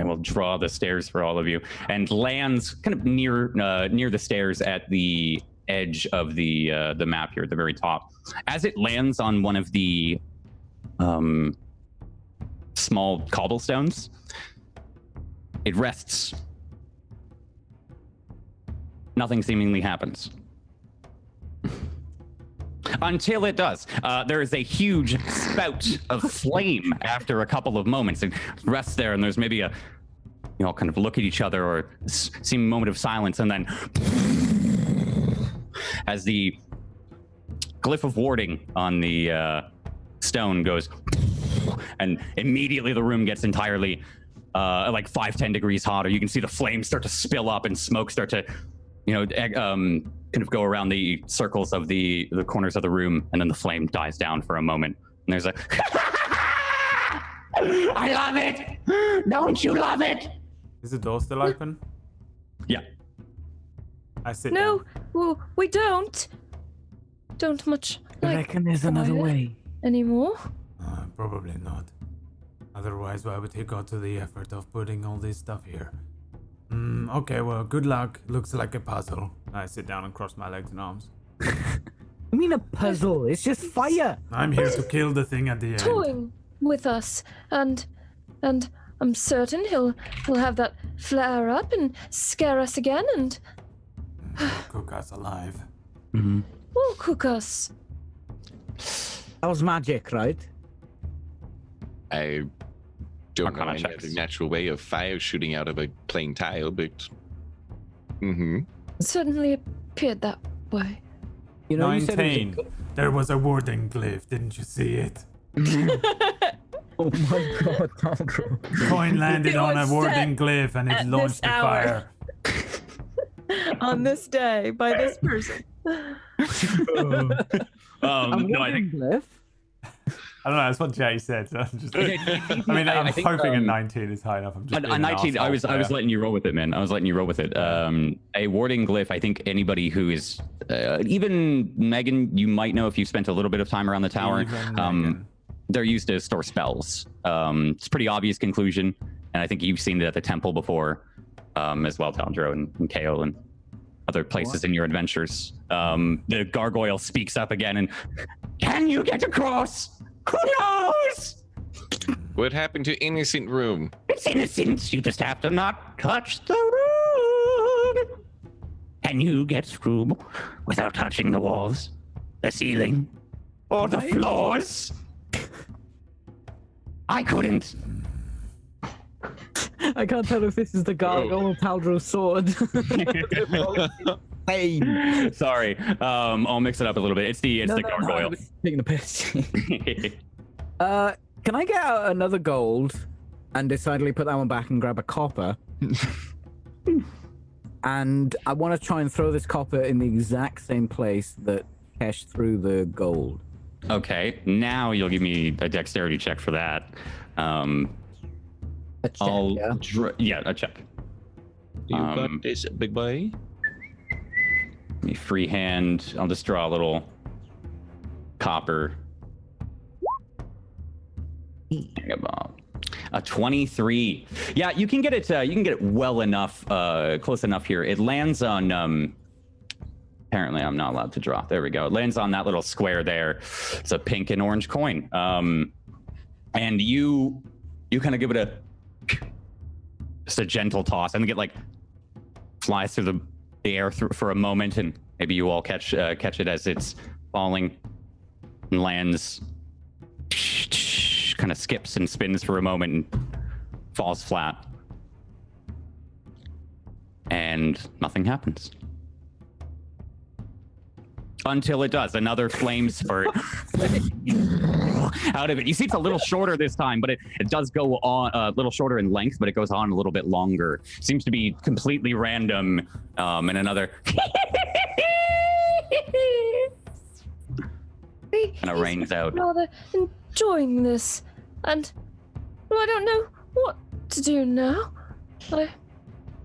will draw the stairs for all of you and lands kind of near the stairs at the edge of the map here at the very top. As it lands on one of the small cobblestones, it rests. Nothing seemingly happens. Until it does. There is a huge spout of flame after a couple of moments. It rests there, and there's maybe kind of look at each other or seem a moment of silence, and then as the glyph of warding on the stone goes, and immediately the room gets entirely like 5-10 degrees hotter. You can see the flames start to spill up and smoke start to kind of go around the circles of the corners of the room, and then the flame dies down for a moment. And there's a I love it! Don't you love it? Is the door still open? Yeah. I sit No, down. well, we don't much I like reckon there's another quiet way. anymore. Probably not. Otherwise, why would he go to the effort of putting all this stuff here? Okay, well, good luck. Looks like a puzzle. I sit down and cross my legs and arms. I mean a puzzle. It's just fire. I'm here to kill the thing at the end. Toying with us, and I'm certain he'll have that flare up and scare us again, and Cook us alive. we'll cook us. That was magic, right? I don't know Arcana any checks. other natural way of fire shooting out of a plain tile, but Mm-hmm. Certainly appeared that way. You know, you said it was a 19. There was a warding glyph. Didn't you see it? Oh my god, Taldro. Coin landed It on a was warding set glyph and it at launched this a hour. fire. On this day, by this person. No, I I think glyph. I don't know. That's what Jay said. So I'm just, I mean, I'm think, hoping a 19 is high enough. I'm just a being an 19. I was arsehole letting you roll with it, man. I was letting you roll with it. A warding glyph. I think anybody who is even Megan, you might know if you spent a little bit of time around the tower. Even Megan. They're used to store spells. It's a pretty obvious conclusion, and I think you've seen it at the temple before, as well, Taldro and Kale and other places in your adventures. The gargoyle speaks up again and, can you get across? Who knows? What happened to innocent room? It's innocent. You just have to not touch the room. Can you get through without touching the walls, the ceiling, or the floors? I couldn't. I can't tell if this is the gargoyle or Taldro's sword. Same. Sorry, I'll mix it up a little bit. It's the gargoyle. I was taking a piss. Can I get out another gold and decidedly put that one back and grab a copper? And I want to try and throw this copper in the exact same place that Kesh threw the gold. Okay, now you'll give me a dexterity check for that. A check, yeah? A check. You got this, big boy. Let me freehand. I'll just draw a little copper. A 23. Yeah, you can get it. You can get it well enough, close enough here. It lands on. Apparently, I'm not allowed to draw. There we go. It lands on that little square there. It's a pink and orange coin. And you kind of give it just a gentle toss, and get like flies through the air for a moment, and maybe you all catch it as it's falling and lands. Kind of skips and spins for a moment and falls flat, and nothing happens until it does. Another flame spurt out of it. You see it's a little shorter this time, but it does go on a little shorter in length, but it goes on a little bit longer. Seems to be completely random. And another kind of rains out. Rather enjoying this, and well, I don't know what to do now. You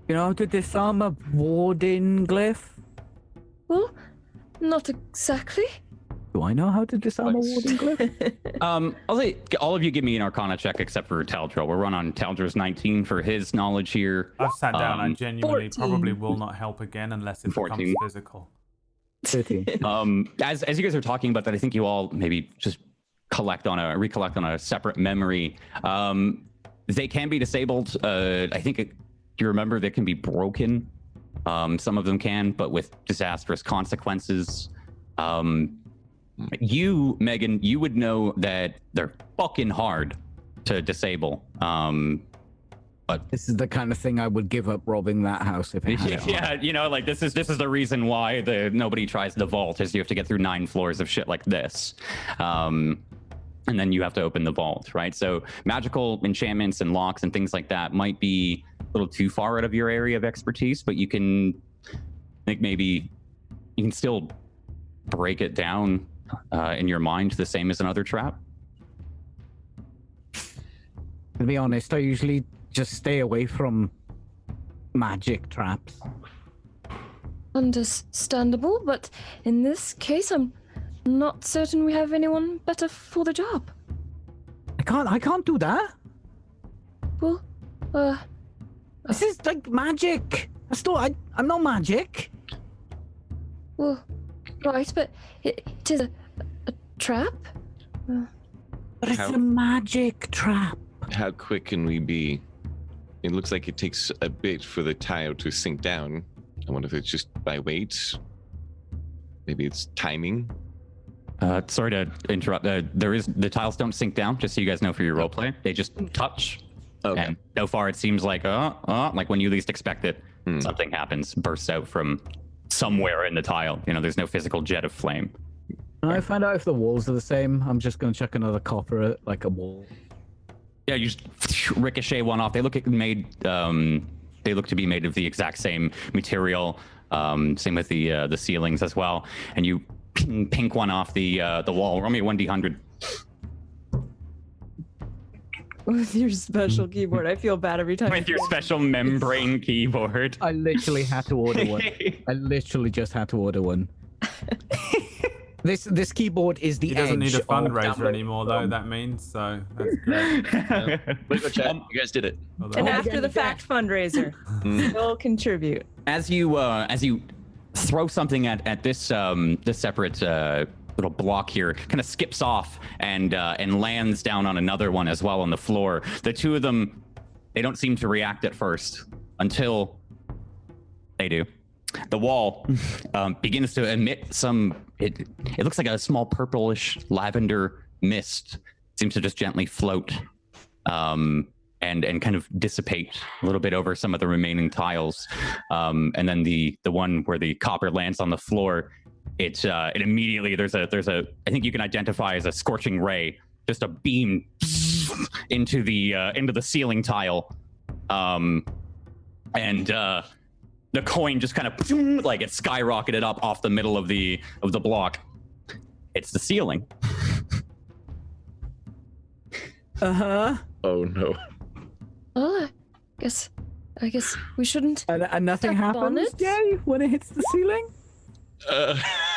know how to disarm a warding glyph? Well, not exactly. Do I know how to disarm a warding glyph? I'll say all of you give me an Arcana check except for Taldro. We'll run on Taldro's 19 for his knowledge here. I've sat down. I genuinely 14. probably will not help again unless it 14. becomes physical. 13. As you guys are talking about that, I think you all maybe just recollect on a separate memory. They can be disabled. I think you remember they can be broken. Some of them can, but with disastrous consequences. You, Megan, you would know that they're fucking hard to disable. But This is the kind of thing I would give up robbing that house if it had it on. yeah, you know, like this is the reason why nobody tries the vault, is you have to get through 9 floors of shit like this. And then you have to open the vault, right? So magical enchantments and locks and things like that might be a little too far out of your area of expertise, but you can, I think maybe you can still break it down in your mind the same as another trap. To be honest, I usually just stay away from magic traps. Understandable, but in this case, I'm not certain we have anyone better for the job. I can't do that. Well, This is like magic. I'm not magic. well, right, but it is a trap. But it's How- a magic trap. How quick can we be? It looks like it takes a bit for the tile to sink down. I wonder if it's just by weight. Maybe it's timing. Sorry to interrupt. The tiles don't sink down, just so you guys know for your roleplay. They just touch. Okay. And so far it seems like when you least expect it, something happens, bursts out from somewhere in the tile. You know, there's no physical jet of flame. Can I find out if the walls are the same? I'm just going to chuck another copper at like a wall. Yeah, you just ricochet one off. They look made. They look to be made of the exact same material. Same with the ceilings as well. And you pink one off the wall. Roll me a 1d100. With your special keyboard, I feel bad every time. With your special membrane keyboard. I literally had to order one. I literally just had to order one. This keyboard is the He doesn't need a edge of fundraiser download anymore, though, from- that means, so that's great. Wait, go chat. You guys did it. Well, And that- after the fact fundraiser, still contribute. As you throw something at this this separate little block here, kind of skips off and lands down on another one as well on the floor. The two of them, they don't seem to react at first until they do. The wall begins to emit some. It looks like a small purplish lavender mist. Seems to just gently float and kind of dissipate a little bit over some of the remaining tiles. And then the one where the copper lands on the floor, it immediately there's a I think you can identify as a scorching ray, just a beam into the ceiling tile, and the coin just kind of like it skyrocketed up off the middle of the block. It's the ceiling. Oh no. Oh, I guess we shouldn't. And nothing Step on happens, it? Jay, when it hits the ceiling?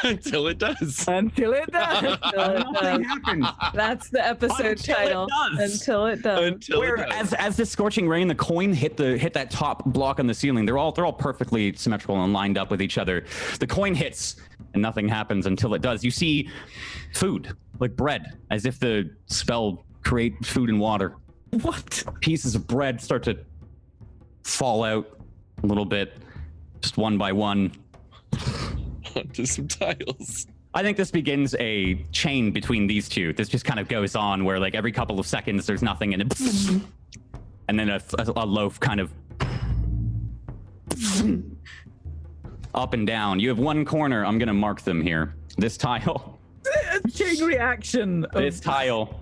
Until it does. Until it does. Nothing happens. That's the episode Until it title. does. Until it does. Until Where it does. as the scorching rain, the coin hit that top block on the ceiling. They're all perfectly symmetrical and lined up with each other. The coin hits and nothing happens until it does. You see food, like bread, as if the spell create food and water. What? Pieces of bread start to fall out a little bit, just one by one. Onto some tiles. I think this begins a chain between these two. This just kind of goes on where like every couple of seconds there's nothing and it and then a loaf kind of up and down. You have one corner. I'm gonna mark them here. This tile. Chain reaction. This tile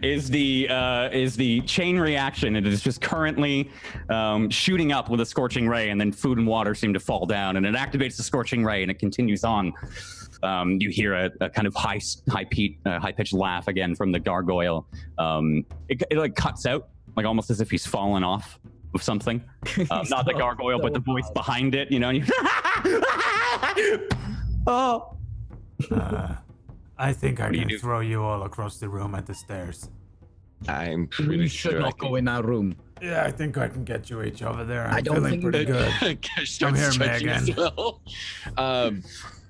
is the chain reaction. It is just currently shooting up with a scorching ray, and then food and water seem to fall down, and it activates the scorching ray, and it continues on. You hear a kind of high pitched laugh again from the gargoyle. It like cuts out, like almost as if he's fallen off of something. Not the gargoyle, but the voice behind it. You know. And you oh. I think I do you can do? throw you all across the room at the stairs. I'm pretty We should sure not go in our room. Yeah, I think I can get you each over there. I'm I don't feeling think pretty good. I'm here, stretching Megan. as well. Yeah,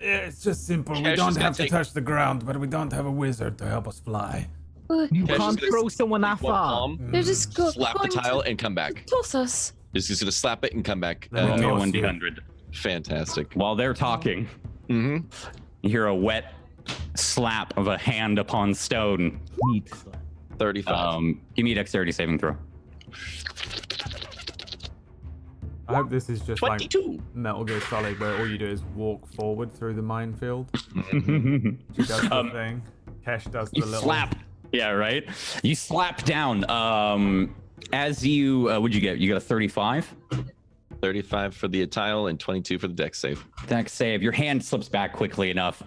it's just simple. We Cash is don't gonna have to take- touch the ground, but we don't have a wizard to help us fly. You Cash is can't gonna throw someone that one far. palm, You're just slap the going to tile and come back. toss us. Just gonna slap it and come back. Let Roll me a toss you. 1d100. Fantastic. While they're talking, Mm-hmm. you hear a wet slap of a hand upon stone. 35. Give me a dexterity saving throw. I hope this is just 22. like Metal Gear Solid, where all you do is walk forward through the minefield. you She does the thing. Kesh does the little slap. Yeah, right. You slap down. As you, what'd you get? You got a 35. 35 for the tile and 22 for the dex save. Dex save. Your hand slips back quickly enough.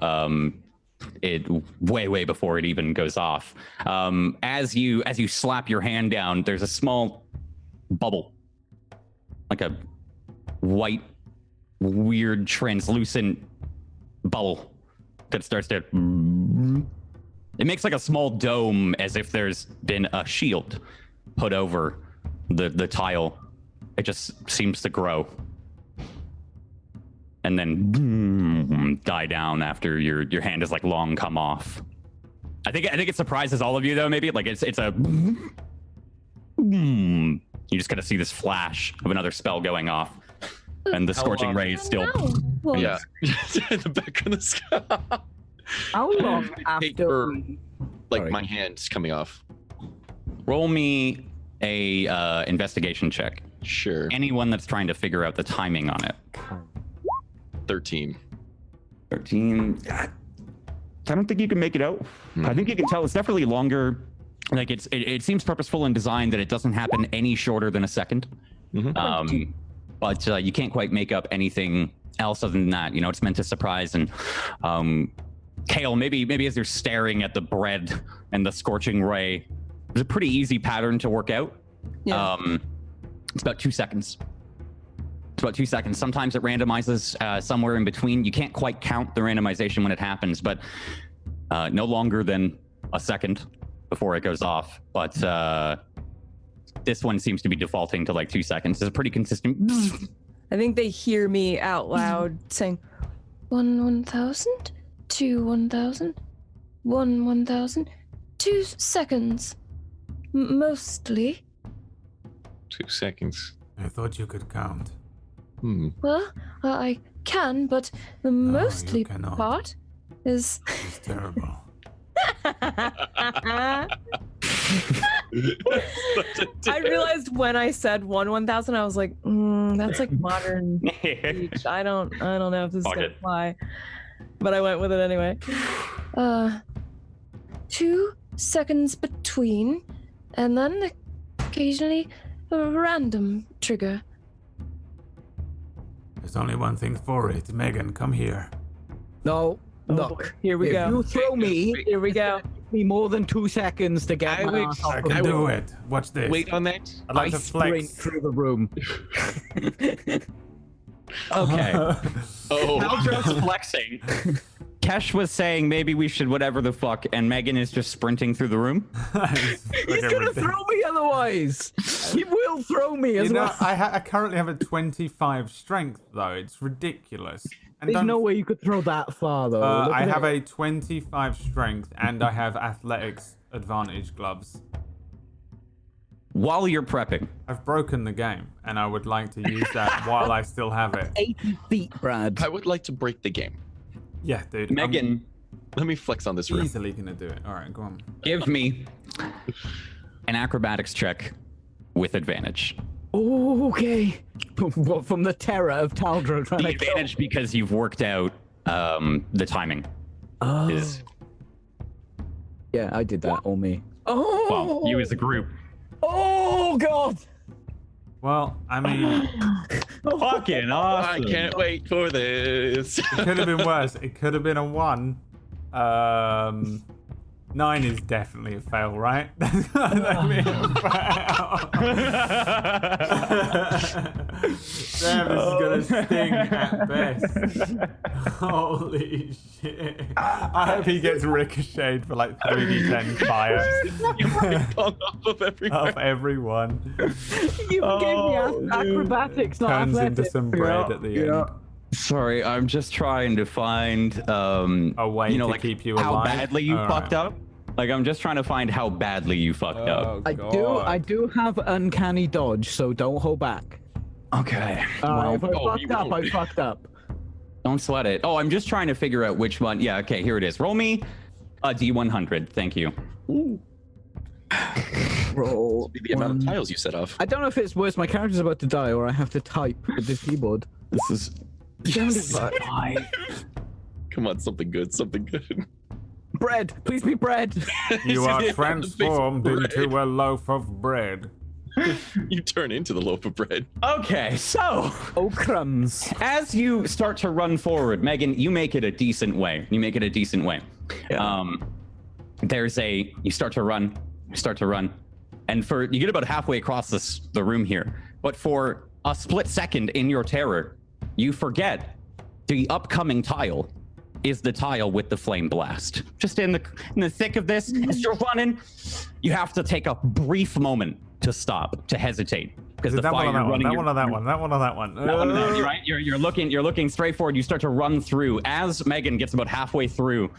It way before it even goes off. As you slap your hand down, there's a small bubble, like a white, weird, translucent bubble that starts to. It makes like a small dome, as if there's been a shield put over the tile. It just seems to grow. And then die down after your hand is like long come off. I think it surprises all of you though. Maybe like it's a. You just kind of see this flash of another spell going off, and the scorching ray is still. No. Well, Yeah. The back of the sky. How long after? Paper. Like Sorry. my hand's coming off. Roll me a investigation check. Sure. anyone that's trying to figure out the timing on it. 13. 13. I don't think you can make it out. I think you can tell it's definitely longer. Like it seems purposeful in design that it doesn't happen any shorter than a second. But you can't quite make up anything else other than that. You know, it's meant to surprise. And Kale, maybe as you're staring at the bread and the scorching ray, it's a pretty easy pattern to work out. Yeah. It's about 2 seconds. It's about 2 seconds. Sometimes it randomizes somewhere in between. You can't quite count the randomization when it happens, but no longer than a second before it goes off. But this one seems to be defaulting to like 2 seconds. It's a pretty consistent. I think they hear me out loud saying 1,000, 2 1,000, 1,000, 2 seconds. Mostly. 2 seconds. I thought you could count. Well, I can, but the mostly cannot. part is. It's terrible. I realized when I said 1,000, I was like, that's like modern speech. I don't know if this is gonna fly, but I went with it anyway. 2 seconds between, and then occasionally a random trigger. There's only one thing for it. Megan, come here. No, look. Here we If go. you throw me, Here we go. me more than 2 seconds to get my ass off I the can floor. do it. Watch this. Wait on that. I'd like I to sprint flex. through the room. Okay. Oh. Aldro's flexing. Kesh was saying maybe we should whatever the fuck, and Megan is just sprinting through the room. He's gonna throw me otherwise. He will throw me as You know, well. I currently have a 25 strength though. It's ridiculous. And There's no way you could throw that far though. Look I at have it. a 25 strength and I have athletics advantage gloves. While you're prepping, I've broken the game and I would like to use that while I still have it. 80 feet, Brad. I would like to break the game. Yeah, dude. Megan, Let me flex on this I'm room. easily gonna do it. All right, go on. give me an acrobatics check with advantage. Oh, okay. What, from the terror of Taldro trying The to kill. advantage because you've worked out the timing. Oh. Is Yeah, I did that. All me. Oh. well, you as a group. Oh God. Well, I mean, Fucking awesome. I can't wait for this. it could have been worse. It could have been a 1. 9 is definitely a fail, right? That's gotta be a fail. Damn, this is gonna sting at best. Holy shit. I hope he gets ricocheted for like 3d10 fire On top of everywhere. of everyone. You gave me acrobatics, not Turns into athletics. some bread at the end. Sorry, I'm just trying to find A way you know, to like keep you how alive. badly you All fucked right. up. Like I'm just trying to find how badly you fucked up. I do have uncanny dodge, so don't hold back. Okay. If I fucked up, I fucked up. Don't sweat it. Oh, I'm just trying to figure out which one. Yeah, okay, here it is. Roll me a D100. Thank you. Roll. The amount of tiles you set off. I don't know if it's worse. My character's about to die, or I have to type with the keyboard. This is 75. Come on, something good, something good. Bread, please be bread. You are Yeah, transformed bread. into a loaf of bread. You turn into the loaf of bread. okay. So Oh crumbs. as you start to run forward, Megan, you make it a decent way. You start to run, and you get about halfway across the room here. But for a split second in your terror, you forget the upcoming tile is the tile with the flame blast. Just in the thick of this, as you're running, you have to take a brief moment to stop, to hesitate, because the That one fire or that you're one? running. That one or that one? That one or that one? That one, you're right. You're looking straight forward. You start to run through. As Megan gets about halfway through,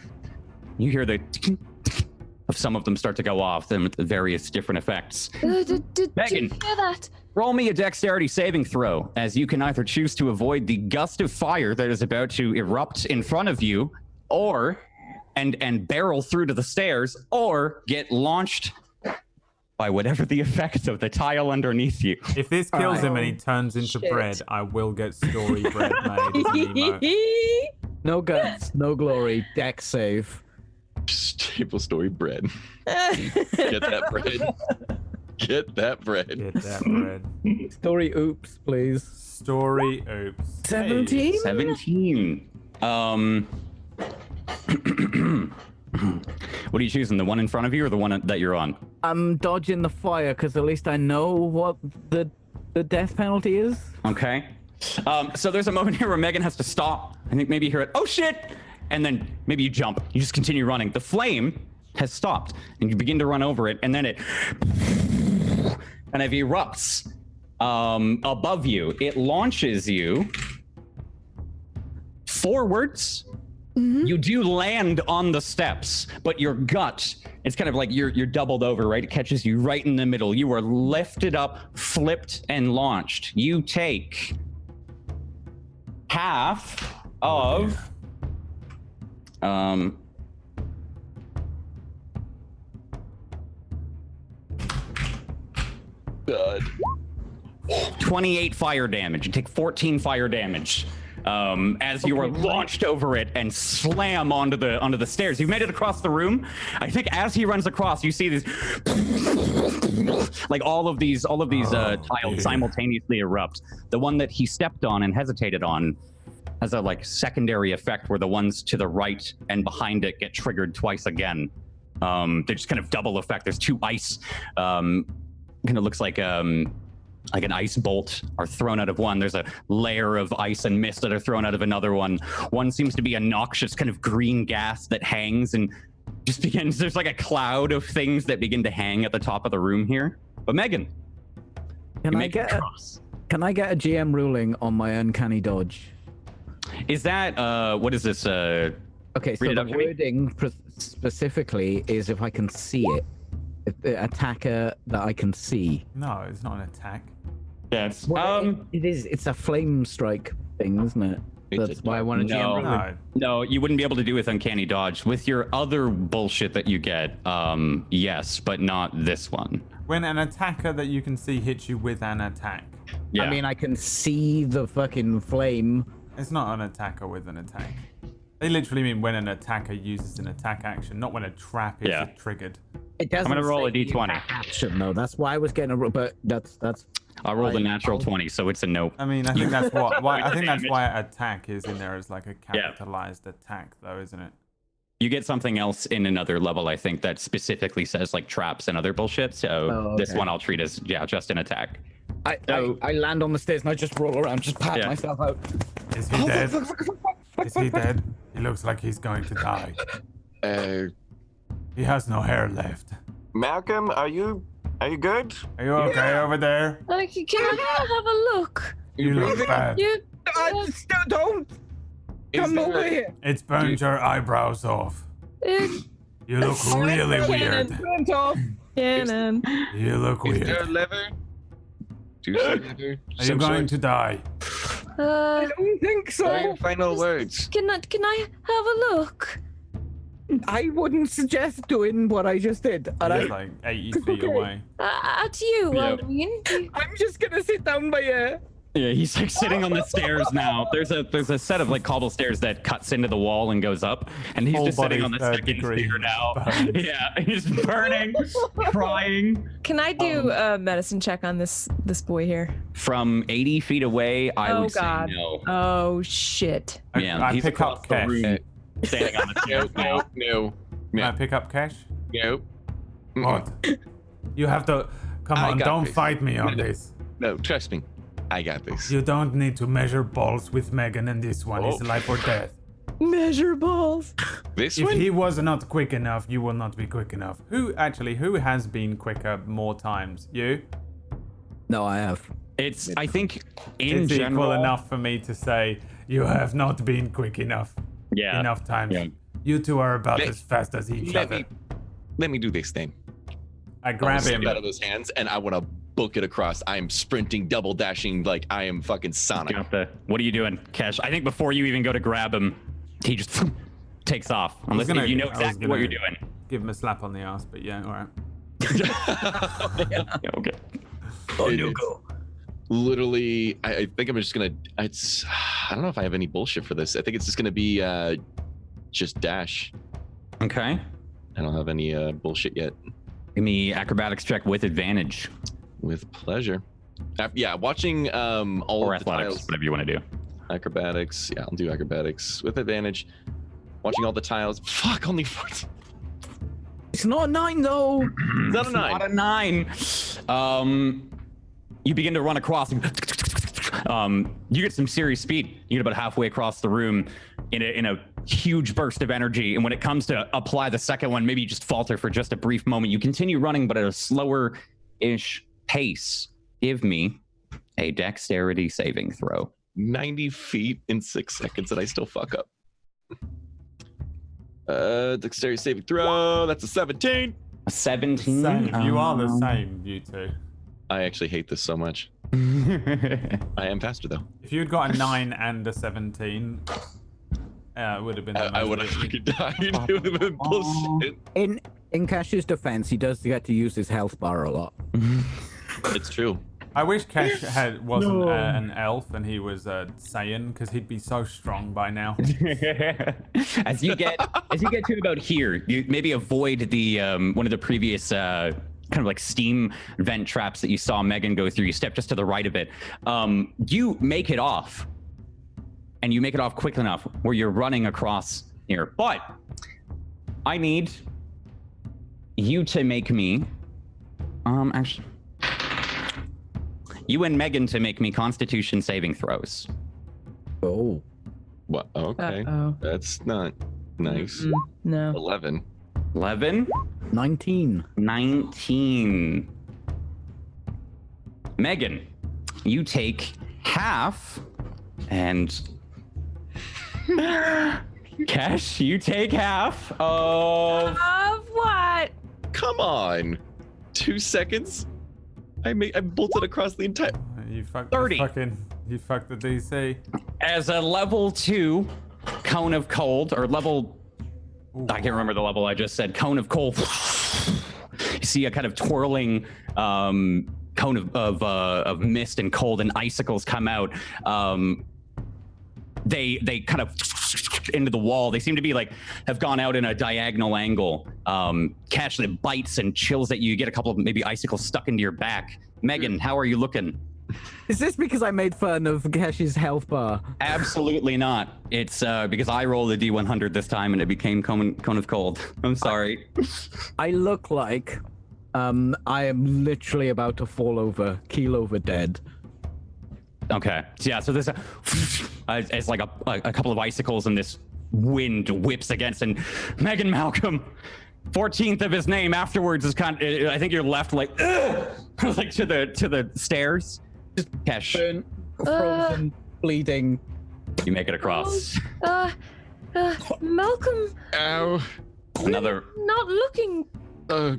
you hear the of some of them start to go off, them with the various different effects. Did you Megan. hear that? Roll me a dexterity saving throw, as you can either choose to avoid the gust of fire that is about to erupt in front of you, or and barrel through to the stairs, or get launched by whatever the effect of the tile underneath you. If this kills him and he Oh, turns into shit. bread, I will get story bread made as an emote. No guts, no glory. Deck save. Staple story bread. Get that bread. Get that bread. Get that bread. Story oops, please. Story oops. 17? 17. What are you choosing? The one in front of you or the one that you're on? I'm dodging the fire because at least I know what the death penalty is. Okay. So there's a moment here where Megan has to stop. I think maybe you hear it. Oh shit! And then maybe you jump. You just continue running. The flame has stopped, and you begin to run over it, and then it kind of erupts above you. It launches you forwards. You do land on the steps, but your gut, it's kind of like you're doubled over, right? It catches you right in the middle. You are lifted up, flipped, and launched. You take half of God. 28 fire damage. You take 14 fire damage as you are launched over it and slam onto the stairs. You've made it across the room. I think as he runs across, you see these like all of these tiles simultaneously erupt. The one that he stepped on and hesitated on has a like secondary effect where the ones to the right and behind it get triggered twice again. They just kind of double effect. There's two ice kind of looks like an ice bolt are thrown out of one. There's a layer of ice and mist that are thrown out of another one. One seems to be a noxious kind of green gas that hangs and just begins. There's like a cloud of things that begin to hang at the top of the room here. But Megan, Can I get a GM ruling on my uncanny dodge? Is that what is this? Okay, so read it the up to me. wording specifically is if I can see it. If the attacker that I can see. No, it's not an attack. Yes. It is. It's a flame strike thing, isn't it? It's That's a why I wanted to. No. No, you wouldn't be able to do with uncanny dodge. With your other bullshit that you get, yes, but not this one. When an attacker that you can see hits you with an attack. Yeah. I mean, I can see the fucking flame. It's not an attacker with an attack. They literally mean when an attacker uses an attack action, not when a trap is triggered. It doesn't. I'm gonna roll say a d20. attack action though. That's why I was getting but that's. I rolled a natural 20, so it's a nope. I mean, I think that's why I think that's why attack is in there as like a capitalized attack, though, isn't it? You get something else in another level, I think, that specifically says like traps and other bullshit. So this one I'll treat as just an attack. I land on the stairs and I just roll around, just pat myself out. Is he dead? Is he dead? He looks like he's going to die. He has no hair left. Malcolm, are you good? Are you okay over there? Like, can I have a look? You look bad. Don't come there- over here. It's burned your eyebrows off. You look really weird. Burnt off. Cannon. You look Is there a weird. lever? Do you see a lever? Are you going to die? I don't think so. Final words. Can I have a look? I wouldn't suggest doing what I just did. And He's like 80 feet away. At you, Yeah. Alwyn. I'm just gonna sit down by you. Yeah, he's like sitting on the stairs now. There's a set of like cobble stairs that cuts into the wall and goes up, and he's Whole just sitting body on the third second degree stair now. burns. Yeah, he's burning, crying. Can I do a medicine check on this boy here? From 80 feet away, I Oh, would God. say no. Oh shit. Yeah, I he's pick across up the cash. room, standing on the stairs now. No. Can I pick up cash? No. What? You have to. Come I on, got don't this. fight me on this. No, trust me. I got this. You don't need to measure balls with Megan and this one. It's life or death. Measure balls. This If one? he was not quick enough, you will not be quick enough. Who has been quicker more times? You? No, I have. I think in It's general, equal enough for me to say you have not been quick enough. Yeah. Enough times. Yeah. You two are about Let- as fast as each Let other. me do this then. I grab him. Out of those hands, and I want to book it across. I am sprinting, double dashing like I am fucking Sonic. What are you doing, Kesh? I think before you even go to grab him, he just takes off. Unless gonna- you know I was exactly what gonna- you're doing. Give him a slap on the ass, but yeah, all right. Yeah, okay. Oh, no go. Literally, I think I'm just gonna. I don't know if I have any bullshit for this. I think it's just gonna be just dash. Okay. I don't have any bullshit yet. Give me acrobatics check with advantage. With pleasure. Yeah, watching all Or of the athletics, tiles. whatever you want to do. Acrobatics. Yeah, I'll do acrobatics with advantage. Watching all the tiles. Fuck, only 14. It's not a 9 though. Is that a 9? Not a 9. You begin to run across. You get some serious speed. You get about halfway across the room in a huge burst of energy. And when it comes to apply the second one, maybe you just falter for just a brief moment. You continue running, but at a slower-ish pace. Give me a dexterity saving throw. 90 feet in 6 seconds, and I still fuck up. Dexterity saving throw. That's a 17. A 17. Same. You are the same, you two. I actually hate this so much. I am faster though. If you'd got a 9 and a 17, it would have been. I would have fucking died. It would have been bullshit. In Cash's defense, he does get to use his health bar a lot. It's true. I wish Cash wasn't an elf and he was a Saiyan, because he'd be so strong by now. As you get to about here, you maybe avoid the one of the previous kind of like steam vent traps that you saw Megan go through. You step just to the right of it. You make it off, and you make it off quick enough where you're running across here. But I need you to make me actually. You and Megan to make me Constitution saving throws. Oh. What? Okay. Uh-oh. That's not nice. No. 11. 11? 19. 19. Megan, you take half, and Cash, you take half of... Of what? Come on. 2 seconds? I bolted across the entire. You fucked 30. You fucked the DC. As a level 2 cone of cold, or level... I can't remember the level I just said. Cone of cold. You see a kind of twirling cone of mist and cold, and icicles come out. They kind of into the wall. They seem to be like have gone out in a diagonal angle. Cash that bites and chills at you. You get a couple of maybe icicles stuck into your back. Megan, how are you looking? Is this because I made fun of Cash's health bar? Absolutely not. It's because I rolled a D100 this time and it became cone of cold. I'm sorry. I look like I am literally about to fall over, keel over dead. Okay. Yeah, so there's it's like a couple of icicles, and this wind whips against, and Megan Malcolm, 14th of his name afterwards is kind of, I think you're left like like to the stairs. Just Cash. Burn, frozen, bleeding. You make it across. Malcolm, Ow. Another not looking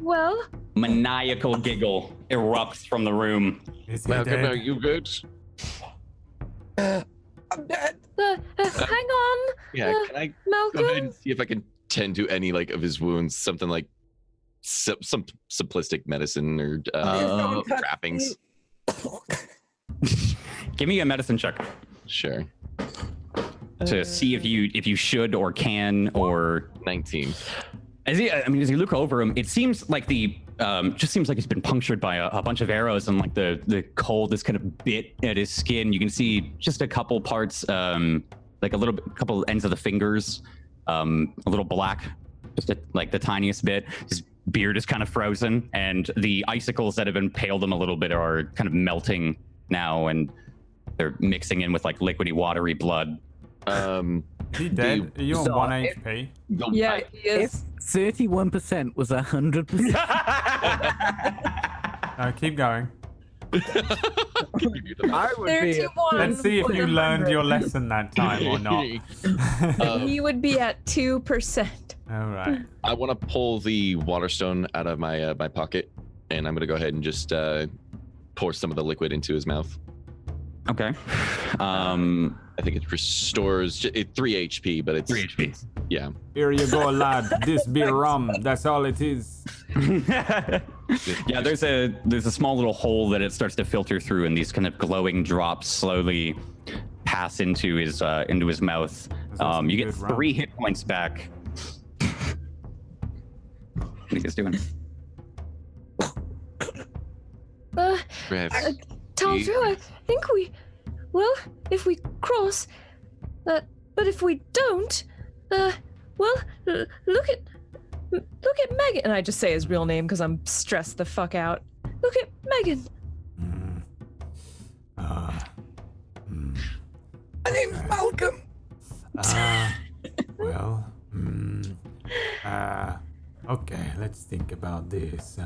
well. maniacal giggle erupts from the room. Is he Malcolm, dead? are you good? I'm dead. Hang on, Yeah, can I go Malcolm. ahead and see if I can tend to any like of his wounds? Something like some simplistic medicine or wrappings. Give me a medicine check Sure. to see if you should or can or 19. as you look over him, it seems like just seems like he's been punctured by a bunch of arrows, and like the cold is kind of bit at his skin. You can see just a couple parts, like couple ends of the fingers, a little black, just like the tiniest bit. His beard is kind of frozen, and the icicles that have impaled him a little bit are kind of melting now, and they're mixing in with like liquidy, watery blood. Is he dead? Are you on So 1 if- HP? Yeah, he If is. 31% was 100%. Keep going. I would be. 31. Let's see if you learned your lesson that time or not. He would be at 2%. All right. I want to pull the waterstone out of my my pocket, and I'm gonna go ahead and just pour some of the liquid into his mouth. Okay. I think it restores 3 HP, but it's 3 HP. Yeah. Here you go, lad. This be rum. That's all it is. Yeah, there's a small little hole that it starts to filter through, and these kind of glowing drops slowly pass into his mouth. You get 3 hit points back. What are you guys doing? Taldro, I think if we cross, but if we don't, look at Megan. And I just say his real name because I'm stressed the fuck out. Look at Megan. My name's Malcolm. Okay, let's think about this.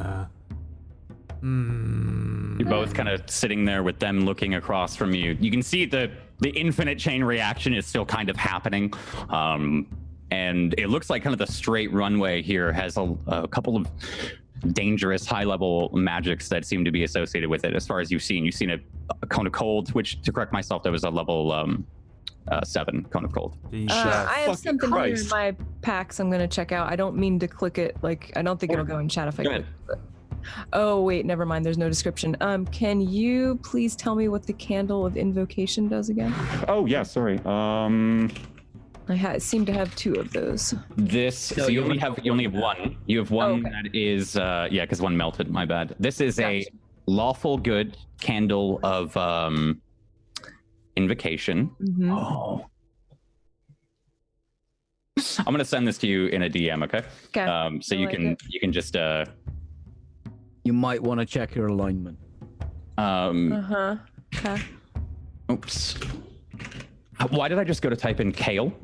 You're both kind of sitting there with them looking across from you. You can see the infinite chain reaction is still kind of happening. And it looks like kind of the straight runway here has a couple of dangerous high-level magics that seem to be associated with it. As far as you've seen a cone of cold, which, to correct myself, that was a level 7 cone of cold. I have something here in my pack, so I'm going to check out. I don't mean to click it. Like, I don't think it'll go in chat if I click it. Oh, wait, never mind. There's no description. Can you please tell me what the Candle of Invocation does again? Oh, yeah, sorry. I seem to have 2 of those. So you only have one. You have one that is because one melted. My bad. This is a lawful good candle of invocation. Mm-hmm. Oh. I'm gonna send this to you in a DM, okay? Okay. So you can just You might want to check your alignment. Okay. Oops. Why did I just go to type in kale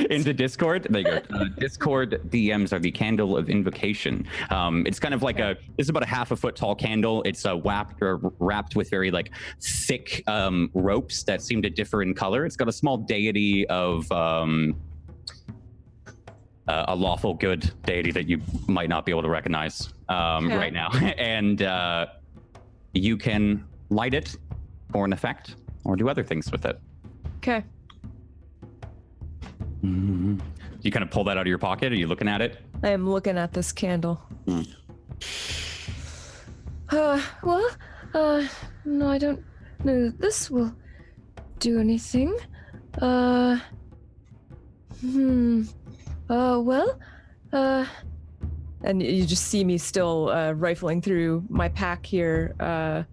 into Discord? There you go. Discord DMs are the Candle of Invocation. It's kind of like it's about a half a foot tall candle. It's wrapped with very like thick ropes that seem to differ in color. It's got a small deity of a lawful good deity that you might not be able to recognize right now. And you can light it for an effect or do other things with it. Okay. Mm-hmm. You kind of pull that out of your pocket? Are you looking at it? I am looking at this candle. No, I don't know this will do anything. And you just see me still rifling through my pack here,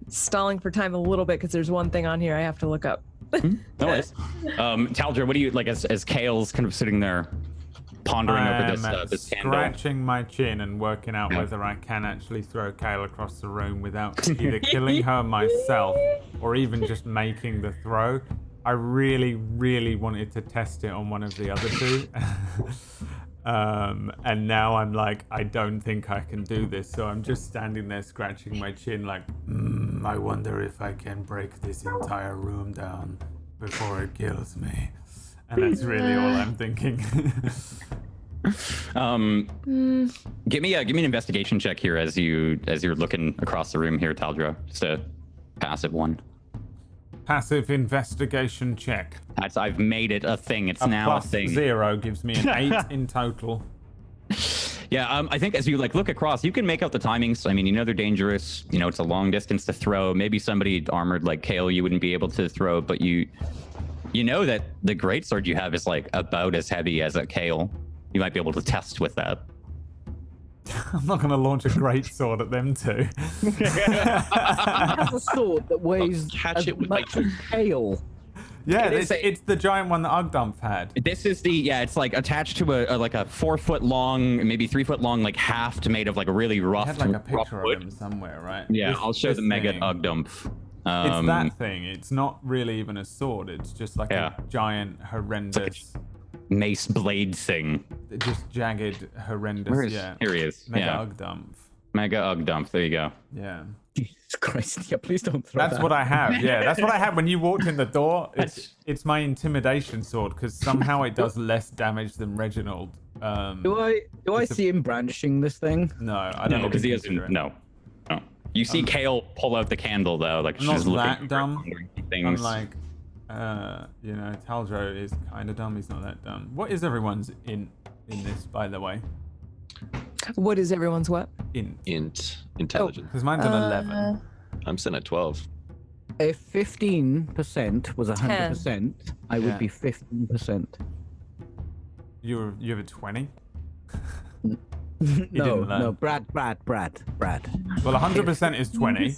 stalling for time a little bit because there's one thing on here I have to look up. No worries. Taldra, what do you like as Kale's kind of sitting there pondering over this candle? Scratching my chin and working out whether I can actually throw Kale across the room without either killing her myself or even just making the throw. I really, really wanted to test it on one of the other 2. And now I'm like, I don't think I can do this. So I'm just standing there scratching my chin like, I wonder if I can break this entire room down before it kills me. And that's really all I'm thinking. Give me an investigation check here as you're looking across the room here, Taldra. Just a passive one. Passive investigation check. I've made it a thing. It's now a thing. +0 gives me an 8 in total. Yeah, I think as you look across, you can make out the timings. I mean, they're dangerous. It's a long distance to throw. Maybe somebody armored like Kale, you wouldn't be able to throw, but you know that the greatsword you have is about as heavy as a Kale. You might be able to test with that. I'm not going to launch a great sword at them 2. He has a sword that weighs catch it with much as Kale. Yeah, it's the giant one that Ugdumph had. This is it's attached to a 4 foot long, maybe 3 foot long, haft made of a really rough. I had a picture of him somewhere, right? Yeah, I'll show the Mega Ugdumph. It's that thing. It's not really even a sword. It's just a giant, horrendous mace blade thing. Just jagged, horrendous. Here he is. Mega Ugdumph. Mega Ugdumph. There you go. Yeah. Jesus Christ! Yeah, please don't throw That's that. what I have. Yeah, that's what I had when you walked in the door. It's my intimidation sword because somehow it does less damage than Reginald. Do I see him brandishing this thing? No, I don't. Because he hasn't. No. You see Kale pull out the candle though, I'm not that dumb. Things. I'm like, Taldro is kind of dumb. He's not that dumb. What is everyone's in this, by the way? What is everyone's what? Int intelligence. Because mine's an 11. I'm sitting at 12. If 15% was 100%, I would be 15%. You have a 20? No, Brad. Well, 100% is 20.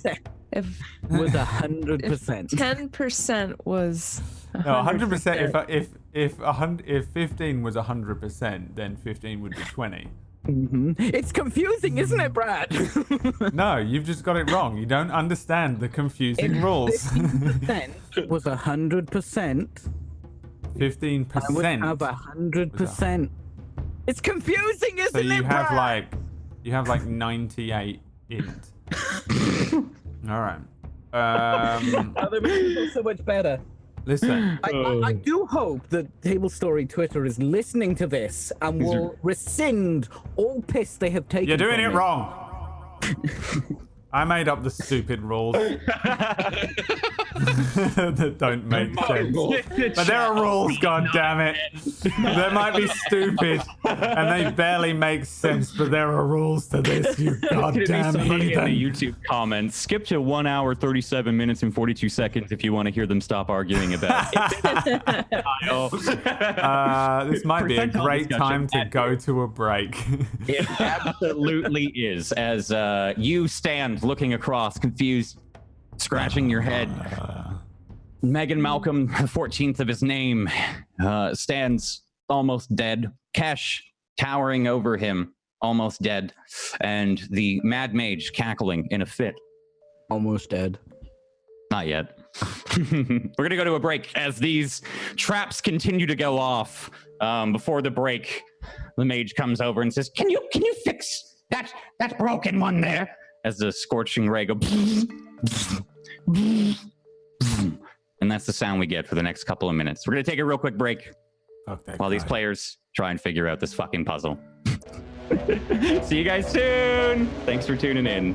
If Was 100%. 10% was. No, 100%. If 15 was 100%, then 15 would be 20. It's confusing, isn't it, Brad? No, you've just got it wrong. You don't understand the confusing rules. 15% was 100%. 15%. I would have 100%. It's confusing, isn't So you it, have Brad? you have like 98 int. All right. Oh, that makes me feel so much better. Listen. I do hope that Tablestory Twitter is listening to this and will rescind all piss they have taken. You're doing from it me. wrong. I made up the stupid rules that don't make sense. But there are rules, god damn it. They might be stupid and they barely make sense, but there are rules to this, you goddamn Somebody in the heathen. YouTube comments, skip to 1 hour, 37 minutes, and 42 seconds if you want to hear them stop arguing about it. This might be a Percentile great discussion. time to go to a break. It absolutely is. As you stand looking across, confused, scratching your head. Megan Malcolm, the 14th of his name, stands almost dead. Kesh towering over him, almost dead. And the mad mage cackling in a fit. Almost dead. Not yet. We're going to go to a break as these traps continue to go off. Before the break, the mage comes over and says, Can you fix that broken one there? As the scorching ray goes. And that's the sound we get for the next couple of minutes. We're going to take a real quick break while these players try and figure out this fucking puzzle. See you guys soon. Thanks for tuning in.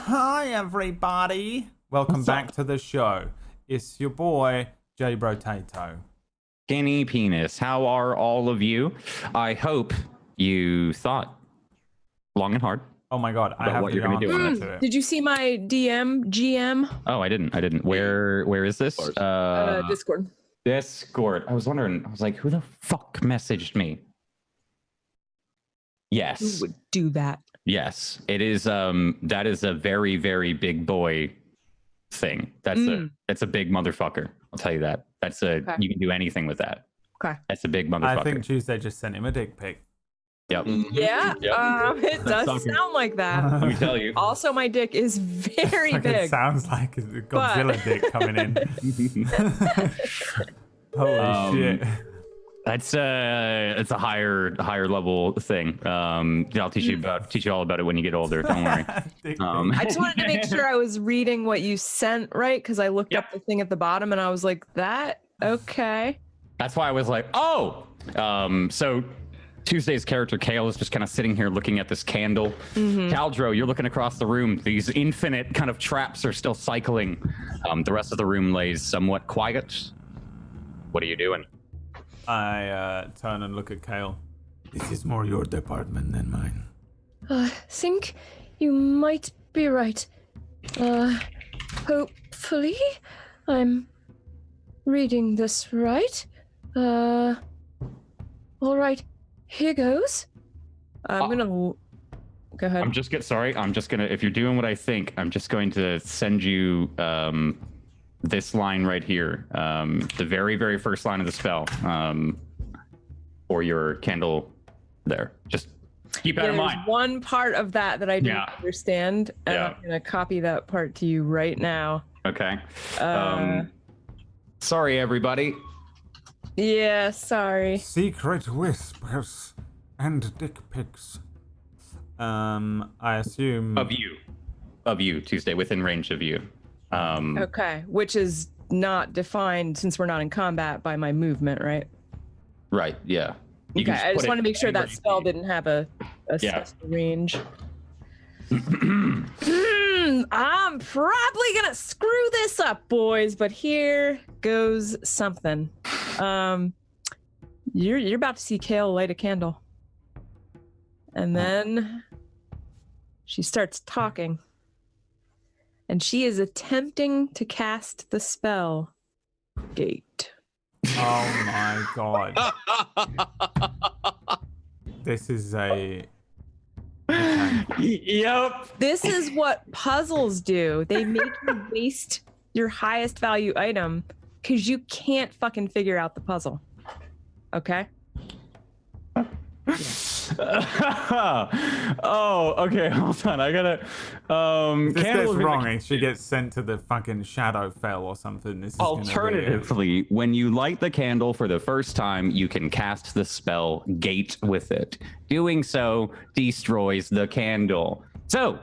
Hi, everybody. Welcome back to the show. It's your boy, Brotatoe. Skinny penis. How are all of you? I hope you thought long and hard. Oh my god, I About have what the you're gonna do on answer to it. Did you see my GM? Oh, I didn't. Where is this? Discord. Discord. I was wondering. I was like, who the fuck messaged me? Yes. Who would do that? Yes. It is. That is a very, very big boy thing. That's a big motherfucker. I'll tell you that. You can do anything with that. Okay. That's a big motherfucker. I think Tuesday just sent him a dick pic. Yep. Yeah. Yep. It does sound like that. Let me tell you. Also, my dick is very Like, it big. sounds like a Godzilla dick coming in. Holy shit. It's a higher level thing. I'll teach you all about it when you get older. Don't worry. I just wanted to make sure I was reading what you sent right, because I looked up the thing at the bottom and I was like, that okay. That's why I was like, oh. So Tuesday's character Kale is just kind of sitting here looking at this candle. Caldro, you're looking across the room. These infinite kind of traps are still cycling. The rest of the room lays somewhat quiet. What are you doing? I turn and look at Kale. This is more your department than mine. I think you might be right. Hopefully I'm reading this right. All right, here goes. I'm gonna go ahead. I'm just gonna, if you're doing what I think, I'm just going to send you this line right here, the very, very first line of the spell, for your candle there. Just keep that in mind. There's one part of that I didn't understand, and I'm gonna copy that part to you right now. Okay. Sorry, everybody. Yeah, sorry. Secret whispers and dick pics. I assume Of you, Tuesday, within range of you. Okay, which is not defined, since we're not in combat, by my movement, right? Right. Yeah. You Okay, can I just put want it to make sure that anywhere you spell need. didn't have a special range. I'm probably gonna screw this up, boys, but here goes something. You're about to see Kale light a candle, and then she starts talking, and she is attempting to cast the spell Gate. Oh my god. This is a... Yep. This is what puzzles do. They make you waste your highest value item because you can't fucking figure out the puzzle. Okay? Oh, okay. Hold on. I gotta. If this Candle gets is wrong, and she gets sent to the fucking shadow fell or something. This is Alternatively, when you light the candle for the first time, you can cast the spell Gate with it. Doing so destroys the candle. So,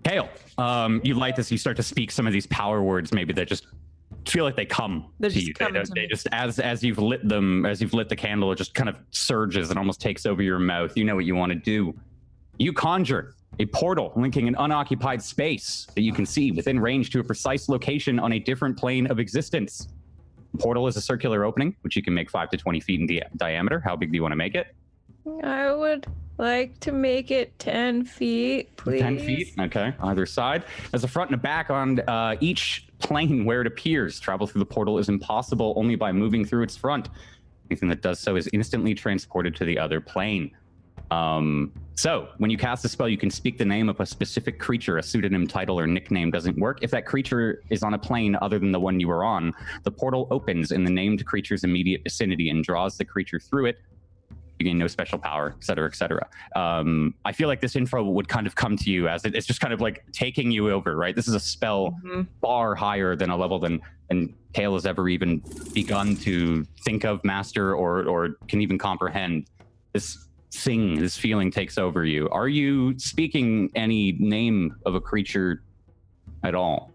Kale, you light this, you start to speak some of these power words, maybe that just feel like they come They're to just you. coming to They me. just, as you've lit them, as you've lit the candle, it just kind of surges and almost takes over your mouth. You know what you want to do. You conjure A portal linking an unoccupied space that you can see within range to a precise location on a different plane of existence. The portal is a circular opening, which you can make 5 to 20 feet in diameter. How big do you want to make it? I would like to make it 10 feet, please. 10 feet, okay, either side. There's a front and a back on each plane where it appears. Travel through the portal is impossible only by moving through its front. Anything that does so is instantly transported to the other plane. So when you cast a spell, you can speak the name of a specific creature. A pseudonym, title, or nickname doesn't work. If that creature is on a plane other than the one you were on, the portal opens in the named creature's immediate vicinity and draws the creature through it. You gain no special power, et cetera, et cetera. I feel like this info would kind of come to you as it's just kind of like taking you over, right? This is a spell far higher than a level than Kale has ever even begun to think of, master, or can even comprehend. This feeling takes over you. Are you speaking any name of a creature at all?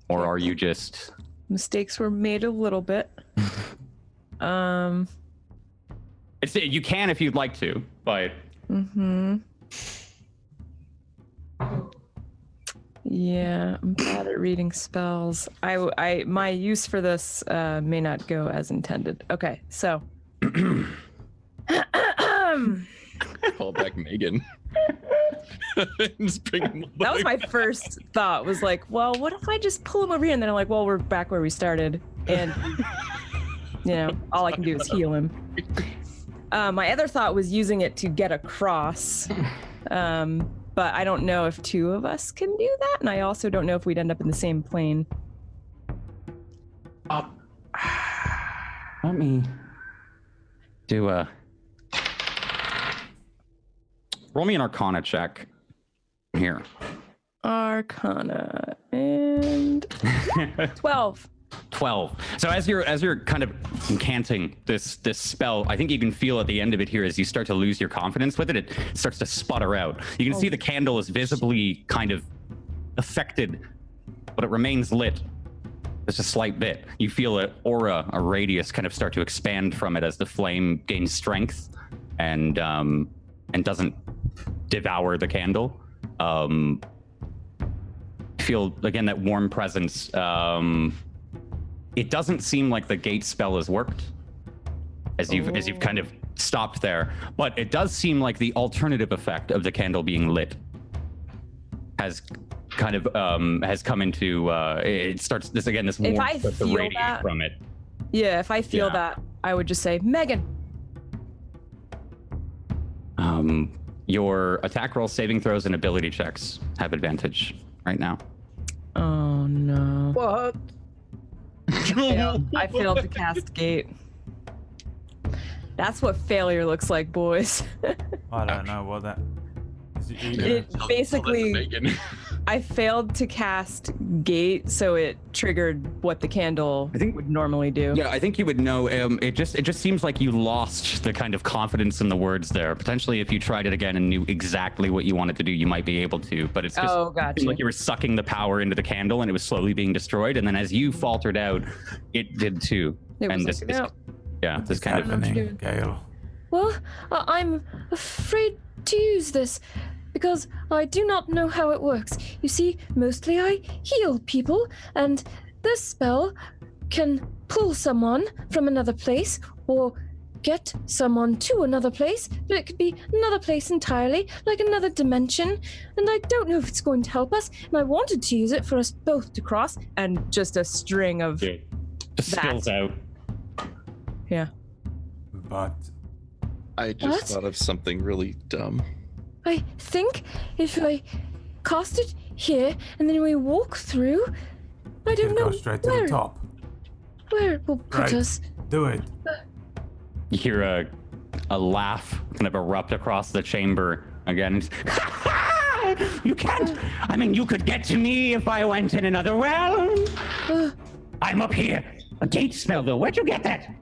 Or are you just... Mistakes were made a little bit. You can if you'd like to, but... Yeah, I'm bad at reading spells. My use for this may not go as intended. Okay, so... Call back Megan. Just bring him That was my first thought, was like, well, what if I just pull him over here? And then I'm like, well, we're back where we started. And, all I can do is heal him. My other thought was using it to get across. But I don't know if two of us can do that. And I also don't know if we'd end up in the same plane. Let me do a... Roll me an Arcana check here. Arcana and 12. 12. So as you're kind of incanting this spell, I think you can feel at the end of it here as you start to lose your confidence with it, it starts to sputter out. You can see the candle is visibly kind of affected, but it remains lit. Just a slight bit. You feel an aura, a radius kind of start to expand from it as the flame gains strength and doesn't devour the candle. Feel again that warm presence. It doesn't seem like the gate spell has worked as you've kind of stopped there, but it does seem like the alternative effect of the candle being lit has kind of has come into it starts this again, this warmth starts to radiate from it. Yeah, if I feel that, I would just say, Megan. Your attack roll, saving throws, and ability checks have advantage right now. Oh no. What? I failed to cast gate. That's what failure looks like, boys. I don't know what that is. It basically, I failed to cast gate, so it triggered what the candle would normally do. Yeah, I think you would know. It just seems like you lost the kind of confidence in the words there. Potentially, if you tried it again and knew exactly what you wanted to do, you might be able to. But it's just gotcha. like you were sucking the power into the candle, and it was slowly being destroyed. And then as you faltered out, it did too. It was this What's kind of happening, Gale? Well, I'm afraid to use this because I do not know how it works. You see, mostly I heal people, and this spell can pull someone from another place or get someone to another place, but it could be another place entirely, like another dimension, and I don't know if it's going to help us, and I wanted to use it for us both to cross. And just a string of just spills out. Yeah. But I just thought of something really dumb. I think if I cast it here and then we walk through, I don't know go straight to the top. where it will put us. Do it. You hear a laugh kind of erupt across the chamber again. You can't. I mean, you could get to me if I went in another realm. I'm up here. A gate spell, though. Where'd you get that?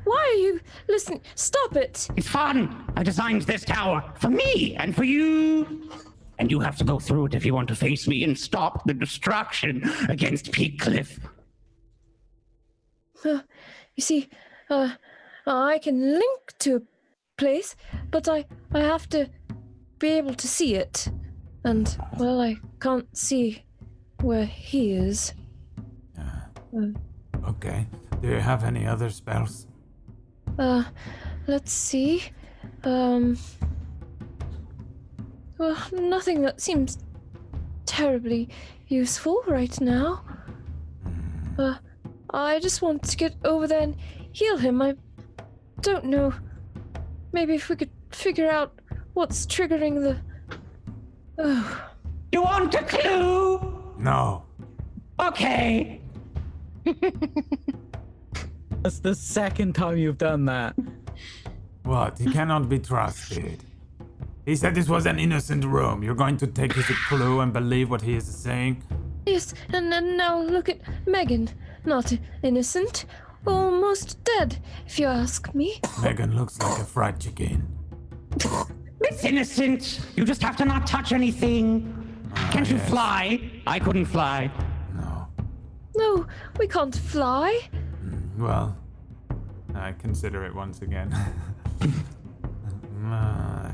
Why are you listening? Stop it! It's fun. I designed this tower for me and for you. And you have to go through it if you want to face me and stop the destruction against Peak Cliff. You see, I can link to a place, but I have to be able to see it. And, well, I can't see where he is. Okay. Do you have any other spells? Let's see. Well, nothing that seems terribly useful right now. I just want to get over there and heal him. I don't know. Maybe if we could figure out what's triggering the... You want a clue? No. Okay. That's the second time you've done that. What? He cannot be trusted. He said this was an innocent room. You're going to take his clue and believe what he is saying? Yes, and then now look at Megan. Not innocent. Almost dead, if you ask me. Megan looks like a fried chicken. It's innocent. You just have to not touch anything. Can't you fly? I couldn't fly. No. No, we can't fly. Well, I consider it once again. No.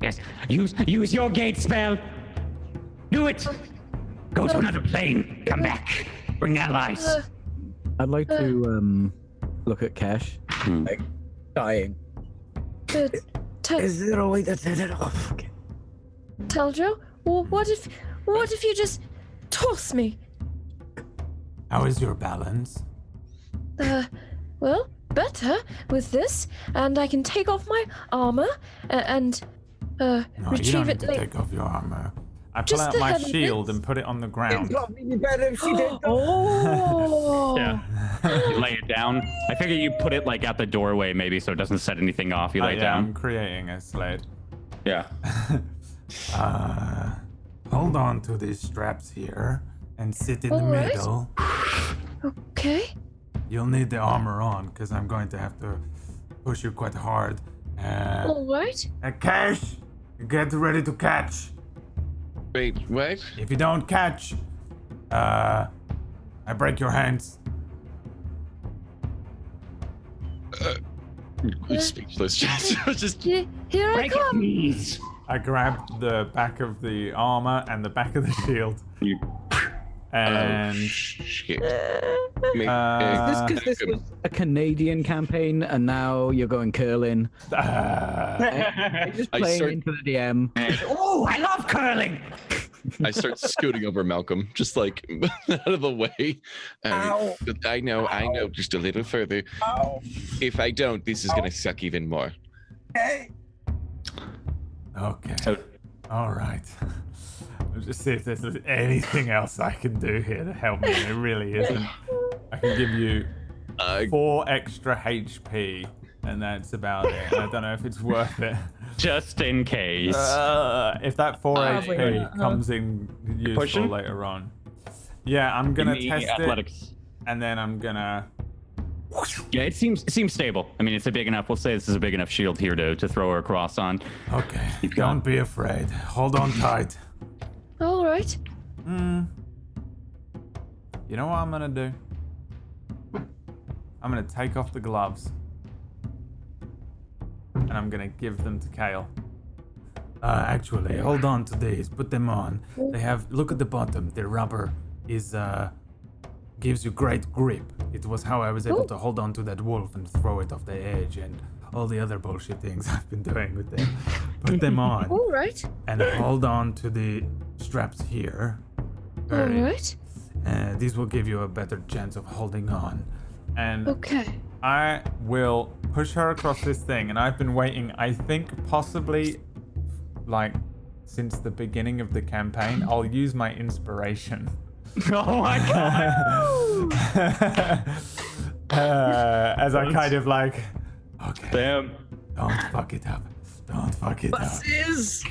Yes, use your gate spell. Do it. Go to another plane. Come back. Bring allies. I'd like to look at Cash, like dying. Is there a way to turn it off? Teljo, well, what if you just toss me? How is your balance? Well, better with this, and I can take off my armor and No, you don't retrieve need it to later. take off your armor. I pull Just out the my heavy shield bits. and put it on the ground. Probably be better if she did. Oh. Yeah. You lay it down. I figure you put it like at the doorway maybe so it doesn't set anything off. You lay it Yeah, I'm down. creating a sled. Yeah. Hold on to these straps here and sit in the All right. middle. Okay. You'll need the armor on because I'm going to have to push you quite hard. All right. Cash, get ready to catch. Wait, what? If you don't catch, I break your hands. I'm speechless. Just Here I come. Knees. I grab the back of the armor and the back of the shield. You And shit. Because this was a Canadian campaign, and now you're going curling. You're just I playing start- into the DM. Oh, I love curling. I start scooting over Malcolm, just like out of the way. But I know, just a little further. If I don't, this is gonna suck even more. okay. All right. I'll just see if there's anything else I can do here to help me. It really isn't. I can give you 4 extra HP, and that's about it. I don't know if it's worth it. Just in case. If that 4 Probably HP not, huh? comes in useful Pushing? later on. Yeah, I'm Give gonna me test athletics. it, and then I'm gonna. Yeah, it seems stable. I mean, it's a big enough. We'll say this is a big enough shield here to throw her across on. Okay. You've Don't got- be afraid. Hold on tight. All right. You know what I'm gonna do? I'm gonna take off the gloves, and I'm gonna give them to Kale. Actually, hold on to these. Put them on. They have. Look at the bottom. The rubber is gives you great grip. It was how I was able to hold on to that wolf and throw it off the edge, and all the other bullshit things I've been doing with them. Put them on All right. and hold on to the straps here. All Very- right. These will give you a better chance of holding on. And Okay. I will push her across this thing, and I've been waiting, I think possibly like since the beginning of the campaign. I'll use my inspiration. Oh my god! As I kind of like, okay, Damn. don't fuck it up. Don't fuck it up. Buses!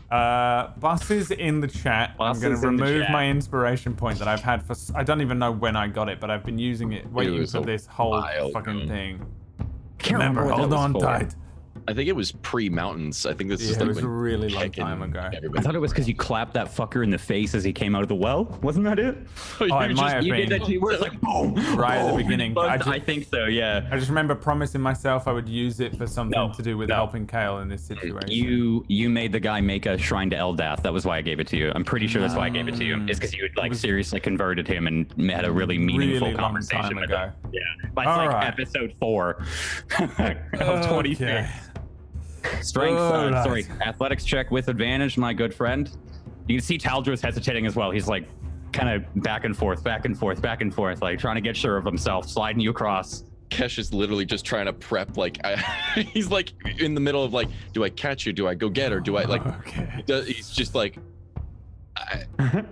Buses in the chat. Buses I'm going in to the remove chat. my inspiration point that I've had for. I don't even know when I got it, but I've been using it, waiting was for a this whole while fucking ago. thing. Can't Remember, what that hold was on for. tight. I think it was pre-mountains. I think this is Yeah, like it was when a really long Tekken time ago. I thought it was because you clapped that fucker in the face as he came out of the well. Wasn't that it? Oh, it might have You did been that where it's like boom, right at the boom. beginning. I think so. Yeah. I just remember promising myself I would use it for something to do with helping Kale in this situation. You made the guy make a shrine to Eldath. That was why I gave it to you. I'm pretty sure that's why I gave it to you. Is because you had like seriously converted him and had a really meaningful really long conversation time with ago. him. Yeah. That's All like right. episode 4 of 26. Okay. Strength, All sorry, right. athletics check with advantage, my good friend. You can see Taldro's hesitating as well. He's like kind of back and forth, like trying to get sure of himself, sliding you across. Kesh is literally just trying to prep. Like he's like in the middle of like, do I catch you? Do I go get her? Do I like? Okay. He's just like. Well,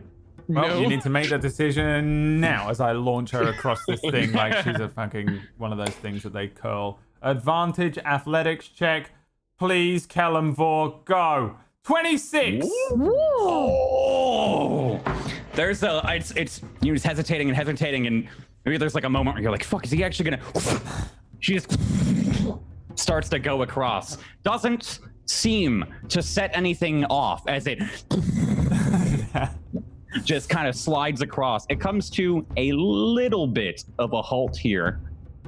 No. you need to make that decision now as I launch her across this thing like she's a fucking one of those things that they curl. Advantage, athletics check. Please, Kellum Vor, go. 26! Oh! There's a, it's you're just hesitating and maybe there's like a moment where you're like, fuck, is he actually gonna? She just starts to go across. Doesn't seem to set anything off as it just kind of slides across. It comes to a little bit of a halt here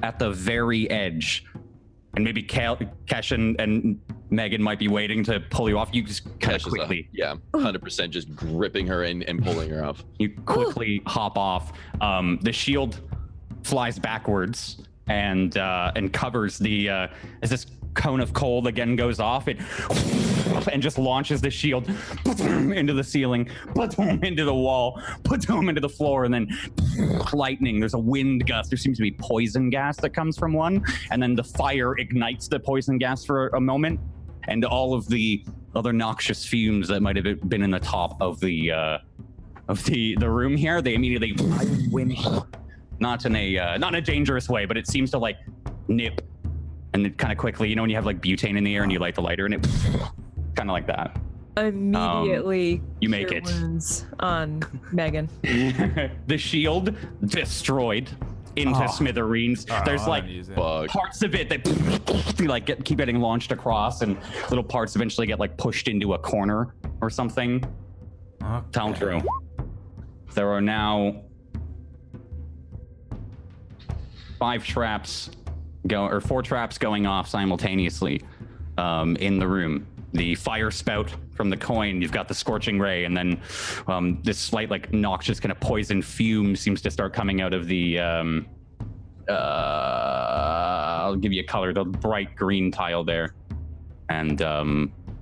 at the very edge. And maybe Kesh and Megan might be waiting to pull you off. You just kind of Kesh is quickly. 100% just gripping her and pulling her off. You quickly hop off. The shield flies backwards and covers the as this cone of cold again goes off. It and just launches the shield into the ceiling, into the wall, into the floor, and then lightning. There's a wind gust. There seems to be poison gas that comes from one, and then the fire ignites the poison gas for a moment, and all of the other noxious fumes that might have been in the top of the room here, they immediately not in a dangerous way, but it seems to like nip. And it kind of quickly, you know, when you have like butane in the air and you light the lighter and it kind of like that. Immediately you make cure it. wounds on Megan. The shield destroyed into smithereens. There's like parts of it that like keep getting launched across, and little parts eventually get like pushed into a corner or something. Down through. There are now 4 traps going off simultaneously in the room. The fire spout from the coin, you've got the scorching ray, and then this slight like noxious kind of poison fume seems to start coming out of the I'll give you a color, the bright green tile there, and a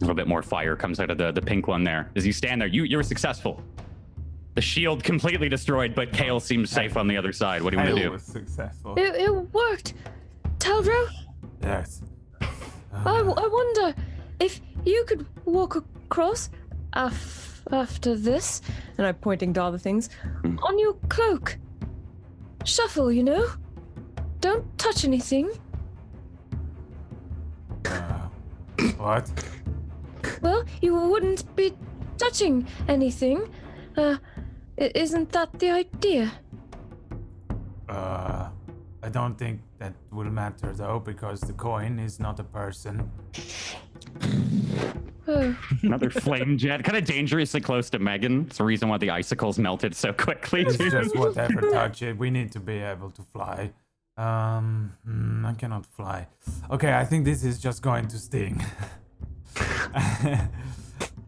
little bit more fire comes out of the pink one there. As you stand there, you're successful. The shield completely destroyed, but Kale seems safe on the other side. What do you want to do? Was successful. It worked. Taldro, Yes. I wonder if you could walk across after this, And I'm pointing to all the things. on your cloak. Shuffle, you know? Don't touch anything. What? Well, you wouldn't be touching anything. Isn't that the idea? I don't think that will matter though, because the coin is not a person. Oh. Another flame jet, kind of dangerously close to Megan. It's the reason why the icicles melted so quickly. It's just whatever touch it. We need to be able to fly. I cannot fly. Okay, I think this is just going to sting.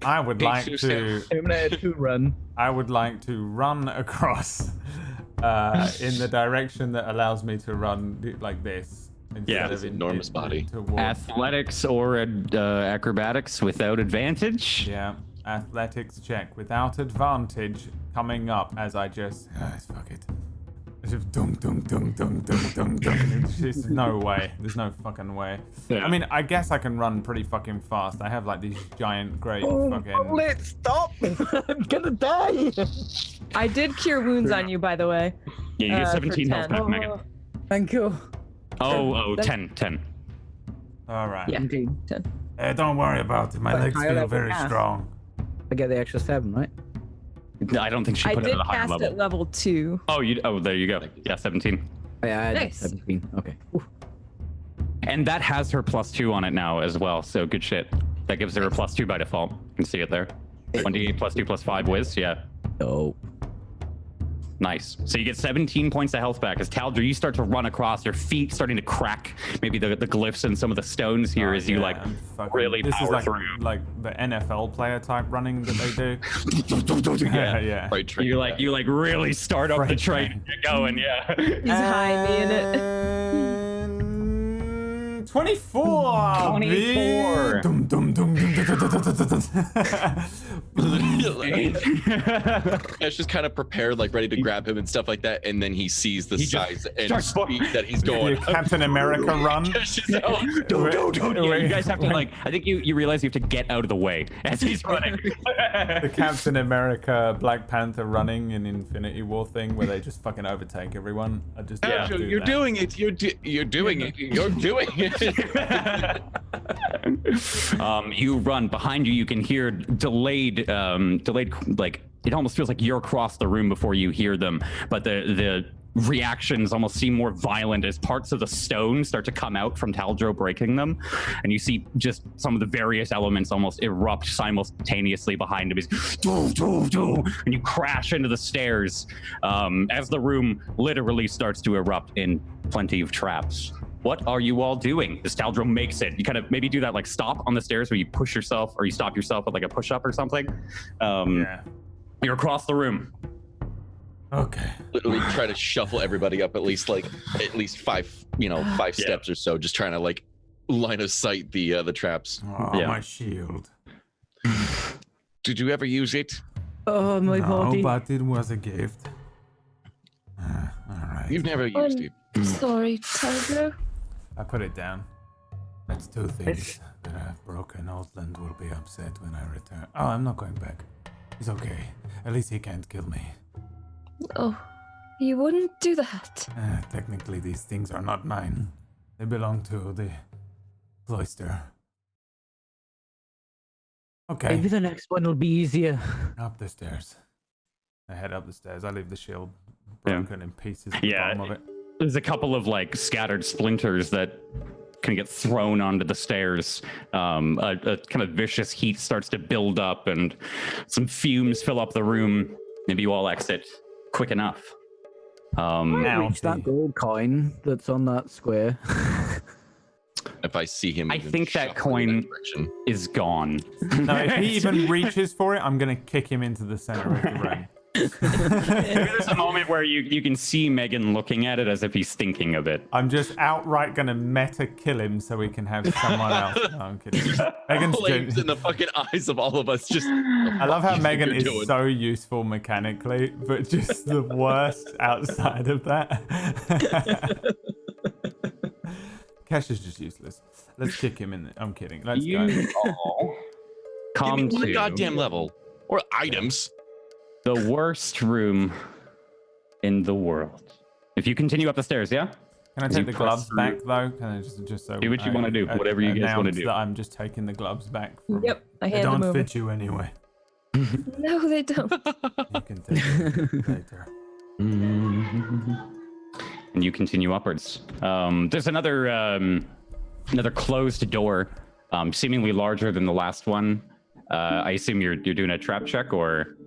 I would like to. Terminator 2 run. I would like to run across in the direction that allows me to run like this. Instead of enormous body. Athletics or acrobatics without advantage. Yeah, athletics check without advantage coming up as I just fuck it. Just dung dung dung dung dung dung dung. There's no way. There's no fucking way. Yeah. I mean, I guess I can run pretty fucking fast. I have like these giant, great fucking. Let's stop! I'm gonna die! I did cure wounds on you, by the way. Yeah, you get for 17 health 10. back, Megan. Thank you. Oh, That's- 10. All right. Yeah. 17. 10. Don't worry about it. My But legs higher feel level very cast. strong. I get the extra 7, right? I don't think she I put it did at a higher cast level. at level 2. Oh, there you go. Yeah, 17. Oh, yeah, I did Nice. 17. Okay. Oof. And that has her +2 on it now as well, so good shit. That gives her a +2 by default. You can see it there. 1d8 +2 +5 whiz, yeah. Oh. Nice. So you get 17 points of health back as Taldra, you start to run across, your feet starting to crack maybe the glyphs and some of the stones here as you really this power is through. like the NFL player type running that they do. Yeah. Right train. You really start up the train and get going, yeah. He's high being it. 24. 24. Dum, dum, dum, dum, dum, dum, dum, dum, dum. Ash just kind of prepared, like ready to grab him and stuff like that, and then he sees the size and speed that he's going. Captain America run. You guys have to I think you realize you have to get out of the way as he's running. The Captain America Black Panther running in Infinity War thing where they just fucking overtake everyone. I just You're doing it. You're doing it. You're doing it. You run behind you. You can hear delayed, like it almost feels like you're across the room before you hear them, but the reactions almost seem more violent as parts of the stone start to come out from Taldro breaking them, and you see just some of the various elements almost erupt simultaneously behind him. He's and you crash into the stairs as the room literally starts to erupt in plenty of traps. What are you all doing? As Taldro makes it, you kind of maybe do that like stop on the stairs where you push yourself or you stop yourself with like a push-up or something. You're across the room. Okay. Literally try to shuffle everybody up at least five steps or so, just trying to like line of sight the traps. Oh, my shield. Did you ever use it? Oh, my body. But it was a gift. All right. You've never used it. Sorry, Taldro. I put it down. That's two things that I've broken. Outland will be upset when I return. Oh, I'm not going back. He's okay. At least he can't kill me. Oh, you wouldn't do that. Technically, these things are not mine. They belong to the cloister. Okay. Maybe the next one will be easier. Up the stairs. I head up the stairs. I leave the shield broken in pieces at the bottom of it. There's a couple of like scattered splinters that kind of get thrown onto the stairs. A kind of vicious heat starts to build up and some fumes fill up the room. Maybe you all exit quick enough. Reach that gold coin that's on that square. If I see him, I think that coin is gone. No, if he even reaches for it, I'm going to kick him into the center of the room. There's a moment where you can see Megan looking at it as if he's thinking of it. I'm just outright gonna meta kill him so we can have someone else. No, I'm kidding. Megan's flames in the fucking eyes of all of us. Just I love how Megan is so useful mechanically, but just the worst outside of that. Kesh is just useless. Let's kick him in. I'm kidding. Let's go. All come Give me to goddamn level or items. The worst room in the world. If you continue up the stairs, yeah? Can I take the gloves back though? Can I just so do what you want to do, whatever you guys want to do. That I'm just taking the gloves back. Yep, I they hand them don't over. fit you anyway. No, they don't. You can take them later. And you continue upwards. There's another closed door, seemingly larger than the last one. I assume you're doing a trap check, or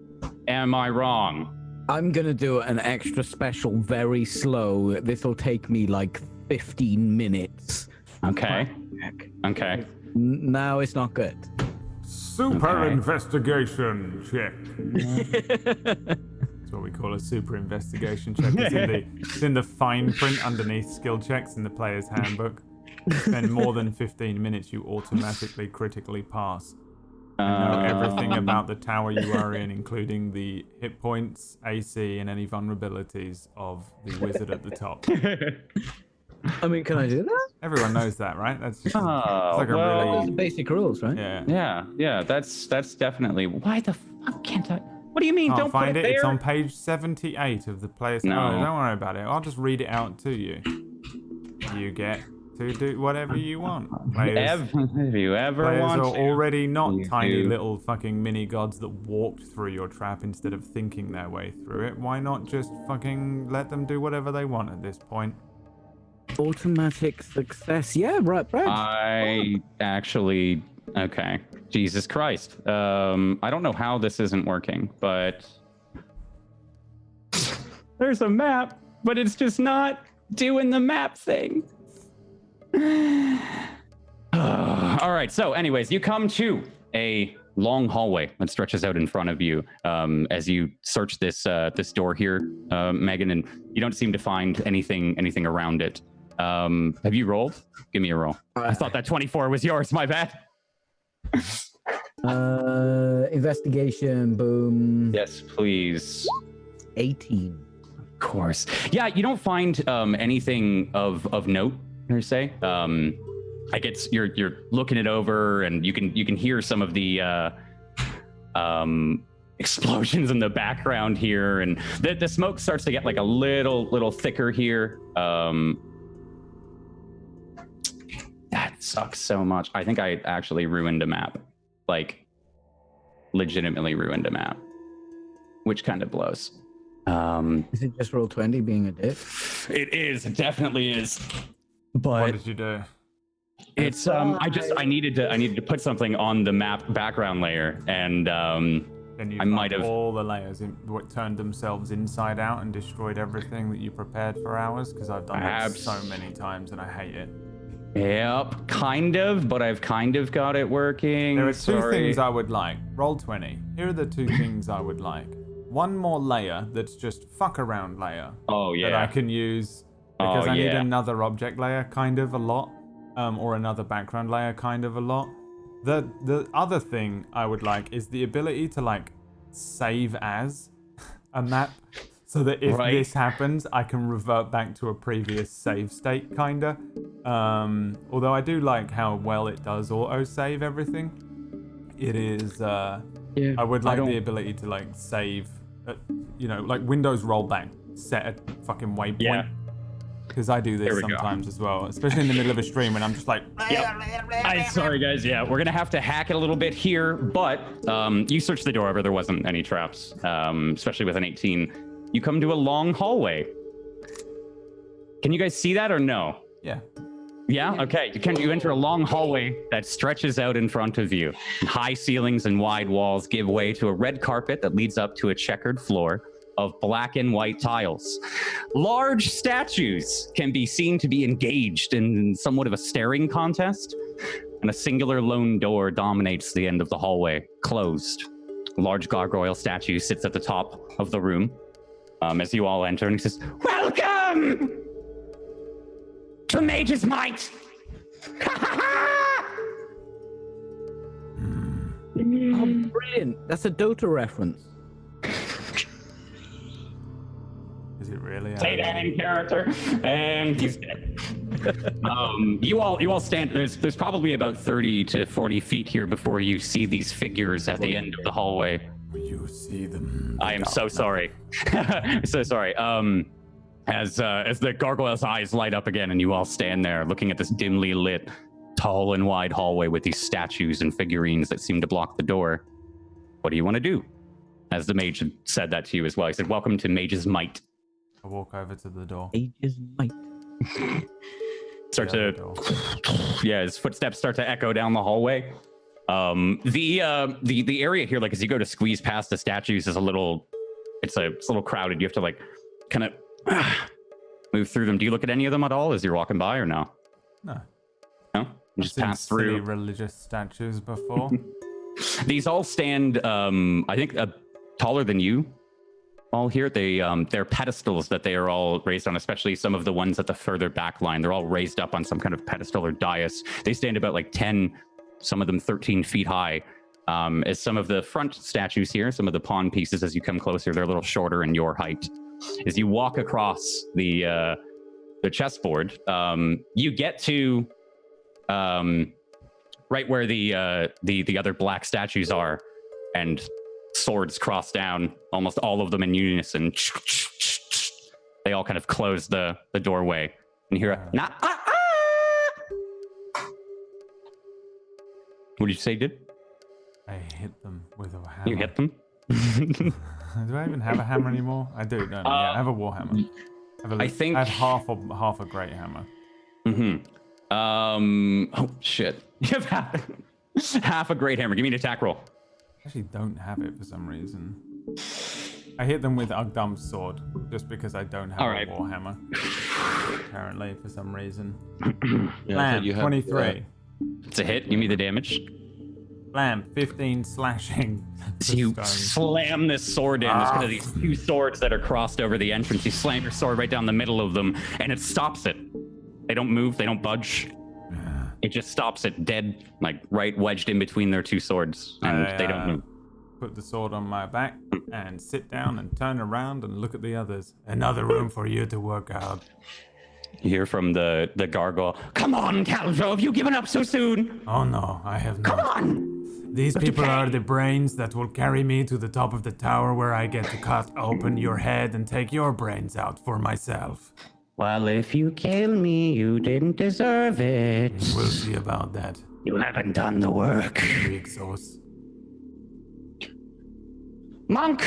am I wrong? I'm gonna do an extra special, very slow. This will take me like 15 minutes. Okay. Okay. Now it's not good. Super investigation check. That's what we call a super investigation check. It's in the fine print underneath skill checks in the player's handbook. If you spend more than 15 minutes, you automatically critically pass. Know everything about the tower you are in, including the hit points, AC, and any vulnerabilities of the wizard at the top. I mean, can I do that? Everyone knows that, right? That's just it's like a really basic rules, right? Yeah. That's definitely. Why the fuck can't I? What do you mean? Don't find put it. there? It's on page 78 of the player's. No. Oh, don't worry about it. I'll just read it out to you. You get to do whatever you want. If you ever players want are to. already not You tiny do. little fucking mini gods that walked through your trap instead of thinking their way through it. Why not just fucking let them do whatever they want at this point? Automatic success. Yeah, right, Brad. I actually, okay. Jesus Christ. I don't know how this isn't working, but there's a map, but it's just not doing the map thing. All right. So anyways, you come to a long hallway that stretches out in front of you as you search this door here, Megan, and you don't seem to find anything around it. Have you rolled? Give me a roll. I thought that 24 was yours. My bad. Investigation. Boom. Yes, please. 18. Of course. Yeah, you don't find anything of note, per se. I guess you're looking it over, and you can hear some of the explosions in the background here, and the smoke starts to get like a little thicker here. That sucks so much. I think I actually ruined a map, like legitimately ruined a map, which kind of blows. Is it just roll 20 being a dick? It is. It definitely is. But what did you do? It's I needed to put something on the map background layer, and I might have all the layers turned themselves inside out and destroyed everything that you prepared for hours, because I've done that so many times and I hate it. Yep, kind of, but I've kind of got it working. There are two things I would like. Roll 20. Here are the two things I would like. One more layer that's just fuck around layer. Oh yeah. That I can use because I need another object layer kind of a lot, or another background layer kind of a lot. The other thing I would like is the ability to like save as a map, so that if this happens, I can revert back to a previous save state, kinda. Although I do like how well it does auto-save everything. It is, I would like the ability to like save, like Windows rollback, set a fucking waypoint. Yeah. Because I do this sometimes as well, especially in the middle of a stream when I'm just like... Sorry, guys. Yeah, we're going to have to hack it a little bit here, but you searched the door over. There wasn't any traps, especially with an 18. You come to a long hallway. Can you guys see that or no? Yeah. Yeah? Okay. You enter a long hallway that stretches out in front of you. High ceilings and wide walls give way to a red carpet that leads up to a checkered floor of black and white tiles. Large statues can be seen to be engaged in somewhat of a staring contest, and a singular lone door dominates the end of the hallway, closed. A large gargoyle statue sits at the top of the room as you all enter, and he says, "Welcome to Mage's Might!" Oh, brilliant. That's a Dota reference. Is it really? Say that in character, and he's dead. You all stand. There's probably about 30 to 40 feet here before you see these figures at the end of the hallway. You see them. I am so sorry. So sorry. As the gargoyle's eyes light up again, and you all stand there looking at this dimly lit, tall and wide hallway with these statues and figurines that seem to block the door. What do you want to do? As the mage had said that to you as well. He said, "Welcome to Mage's Might." I walk over to the door. Mage's Might. His footsteps start to echo down the hallway. The area here, like as you go to squeeze past the statues, is a little crowded. You have to like kind of move through them. Do you look at any of them at all as you're walking by, or no? No. No? You just pass through. Silly religious statues before. These all stand, I think, taller than you. All here, they're pedestals that they are all raised on, especially some of the ones at the further back line. They're all raised up on some kind of pedestal or dais. They stand about like 10, some of them 13 feet high. As some of the front statues here, some of the pawn pieces, as you come closer, they're a little shorter in your height. As you walk across the chessboard, you get to right where the other black statues are, and swords cross down, almost all of them in unison. They all kind of close the doorway, and you hear a What did you say, dude? I hit them with a hammer. You hit them? Do I even have a hammer anymore? I do, don't I? Yeah, I have a warhammer. I have half a great hammer. Oh shit! You have half a great hammer. Give me an attack roll. I actually don't have it for some reason. I hit them with Ugdum's sword just because I don't have a warhammer. Apparently, for some reason. Lamb, 23. It's a hit. Give me the damage. Lamb, 15 slashing. So you slam this sword in. There's kind of these two swords that are crossed over the entrance. You slam your sword right down the middle of them, and it stops it. They don't move. They don't budge. It just stops it dead, like right wedged in between their two swords, and they don't move. Put the sword on my back and sit down and turn around and look at the others. Another room for you to work out. You hear from the gargoyle, "Come on, Caldro, have you given up so soon?" Oh no, I have not. Come on! These people are the brains that will carry me to the top of the tower where I get to cut open your head and take your brains out for myself. Well, if you kill me, you didn't deserve it. We'll see about that. You haven't done the work. Weak sauce. Monk!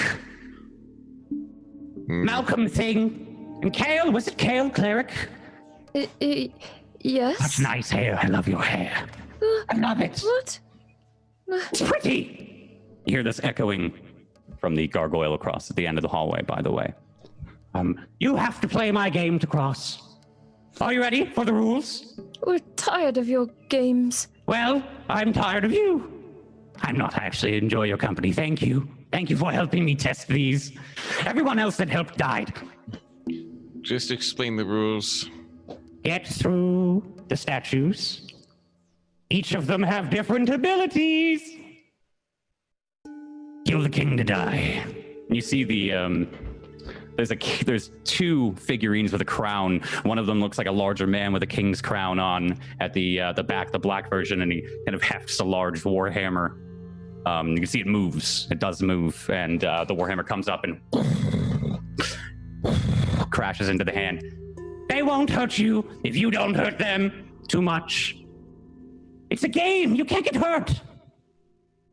Malcolm Thing! And Kale, was it Kale, cleric? Yes. Such nice hair. I love your hair. I love it. What? It's pretty. You hear this echoing from the gargoyle across at the end of the hallway, by the way. You have to play my game to cross. Are you ready for the rules? We're tired of your games. Well, I'm tired of you. I'm not actually enjoy your company. Thank you. Thank you for helping me test these. Everyone else that helped died. Just explain the rules. Get through the statues. Each of them have different abilities. Kill the king to die. You see the there's two figurines with a crown. One of them looks like a larger man with a king's crown on at the back, the black version, and he kind of hefts a large warhammer. You can see it moves. It does move, and the warhammer comes up and crashes into the hand. They won't hurt you if you don't hurt them too much. It's a game. You can't get hurt.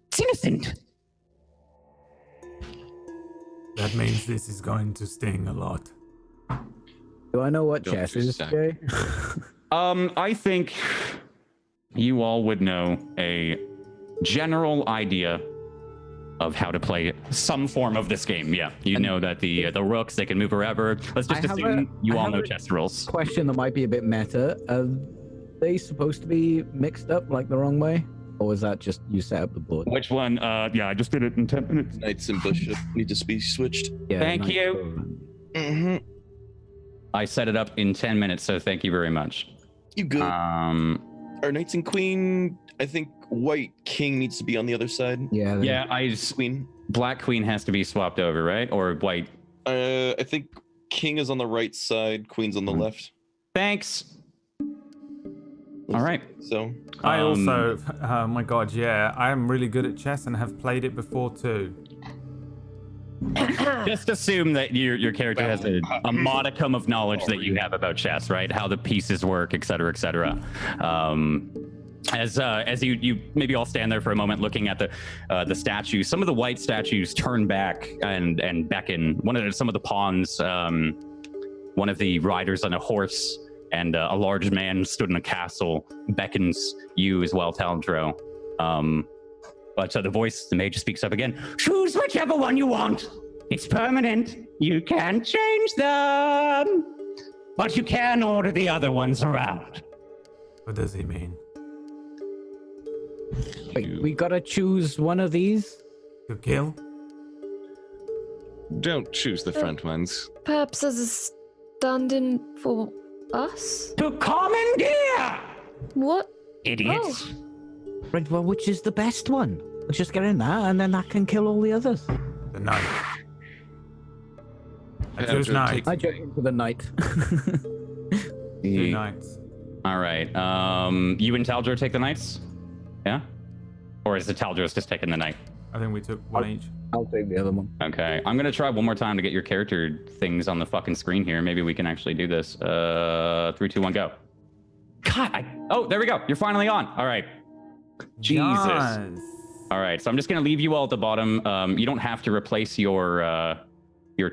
It's innocent. That means this is going to sting a lot. Do I know what chess is, Jay? I think you all would know a general idea of how to play some form of this game. Yeah, you know that the rooks, they can move wherever. Let's just assume you all know chess rules. Question that might be a bit meta. Are they supposed to be mixed up like the wrong way? Or is that just you set up the board? Which one? Yeah, I just did it in 10 minutes. Knights and bishop need to be switched. Yeah, thank you. Mm-hmm. I set it up in 10 minutes, so thank you very much. You good. Our knights and queen, I think white king needs to be on the other side. Yeah. Yeah, queen. Black queen has to be swapped over, right? Or white? I think king is on the right side, queen's on the left. Thanks. All right. So I also, oh my god, yeah, I am really good at chess and have played it before too. Just assume that your character has a modicum of knowledge that you have about chess, right? How the pieces work, et cetera, et cetera. As you maybe all stand there for a moment looking at the statues. Some of the white statues turn back and beckon. Some of the pawns, one of the riders on a horse and a large man stood in a castle beckons you as well, Taldro. But the mage speaks up again. Choose whichever one you want. It's permanent. You can't change them. But you can order the other ones around. What does he mean? Wait, we gotta choose one of these? To kill? Don't choose the front ones. Perhaps as a stand-in for us? To commandeer! What? Idiots. Oh. Right, well, which is the best one? Let's just get in that, and then that can kill all the others. The knight. I choose knight. I jump into the knight. Two knights. All right. You and Taldro take the knights? Yeah? Or is it Taldro's just taking the knight? I think we took one each. I'll take the other one. Okay. I'm going to try one more time to get your character things on the fucking screen here. Maybe we can actually do this. 3, 2, 1, go. God. Oh, there we go. You're finally on. All right. Jesus. Yes. All right. So I'm just going to leave you all at the bottom. You don't have to replace your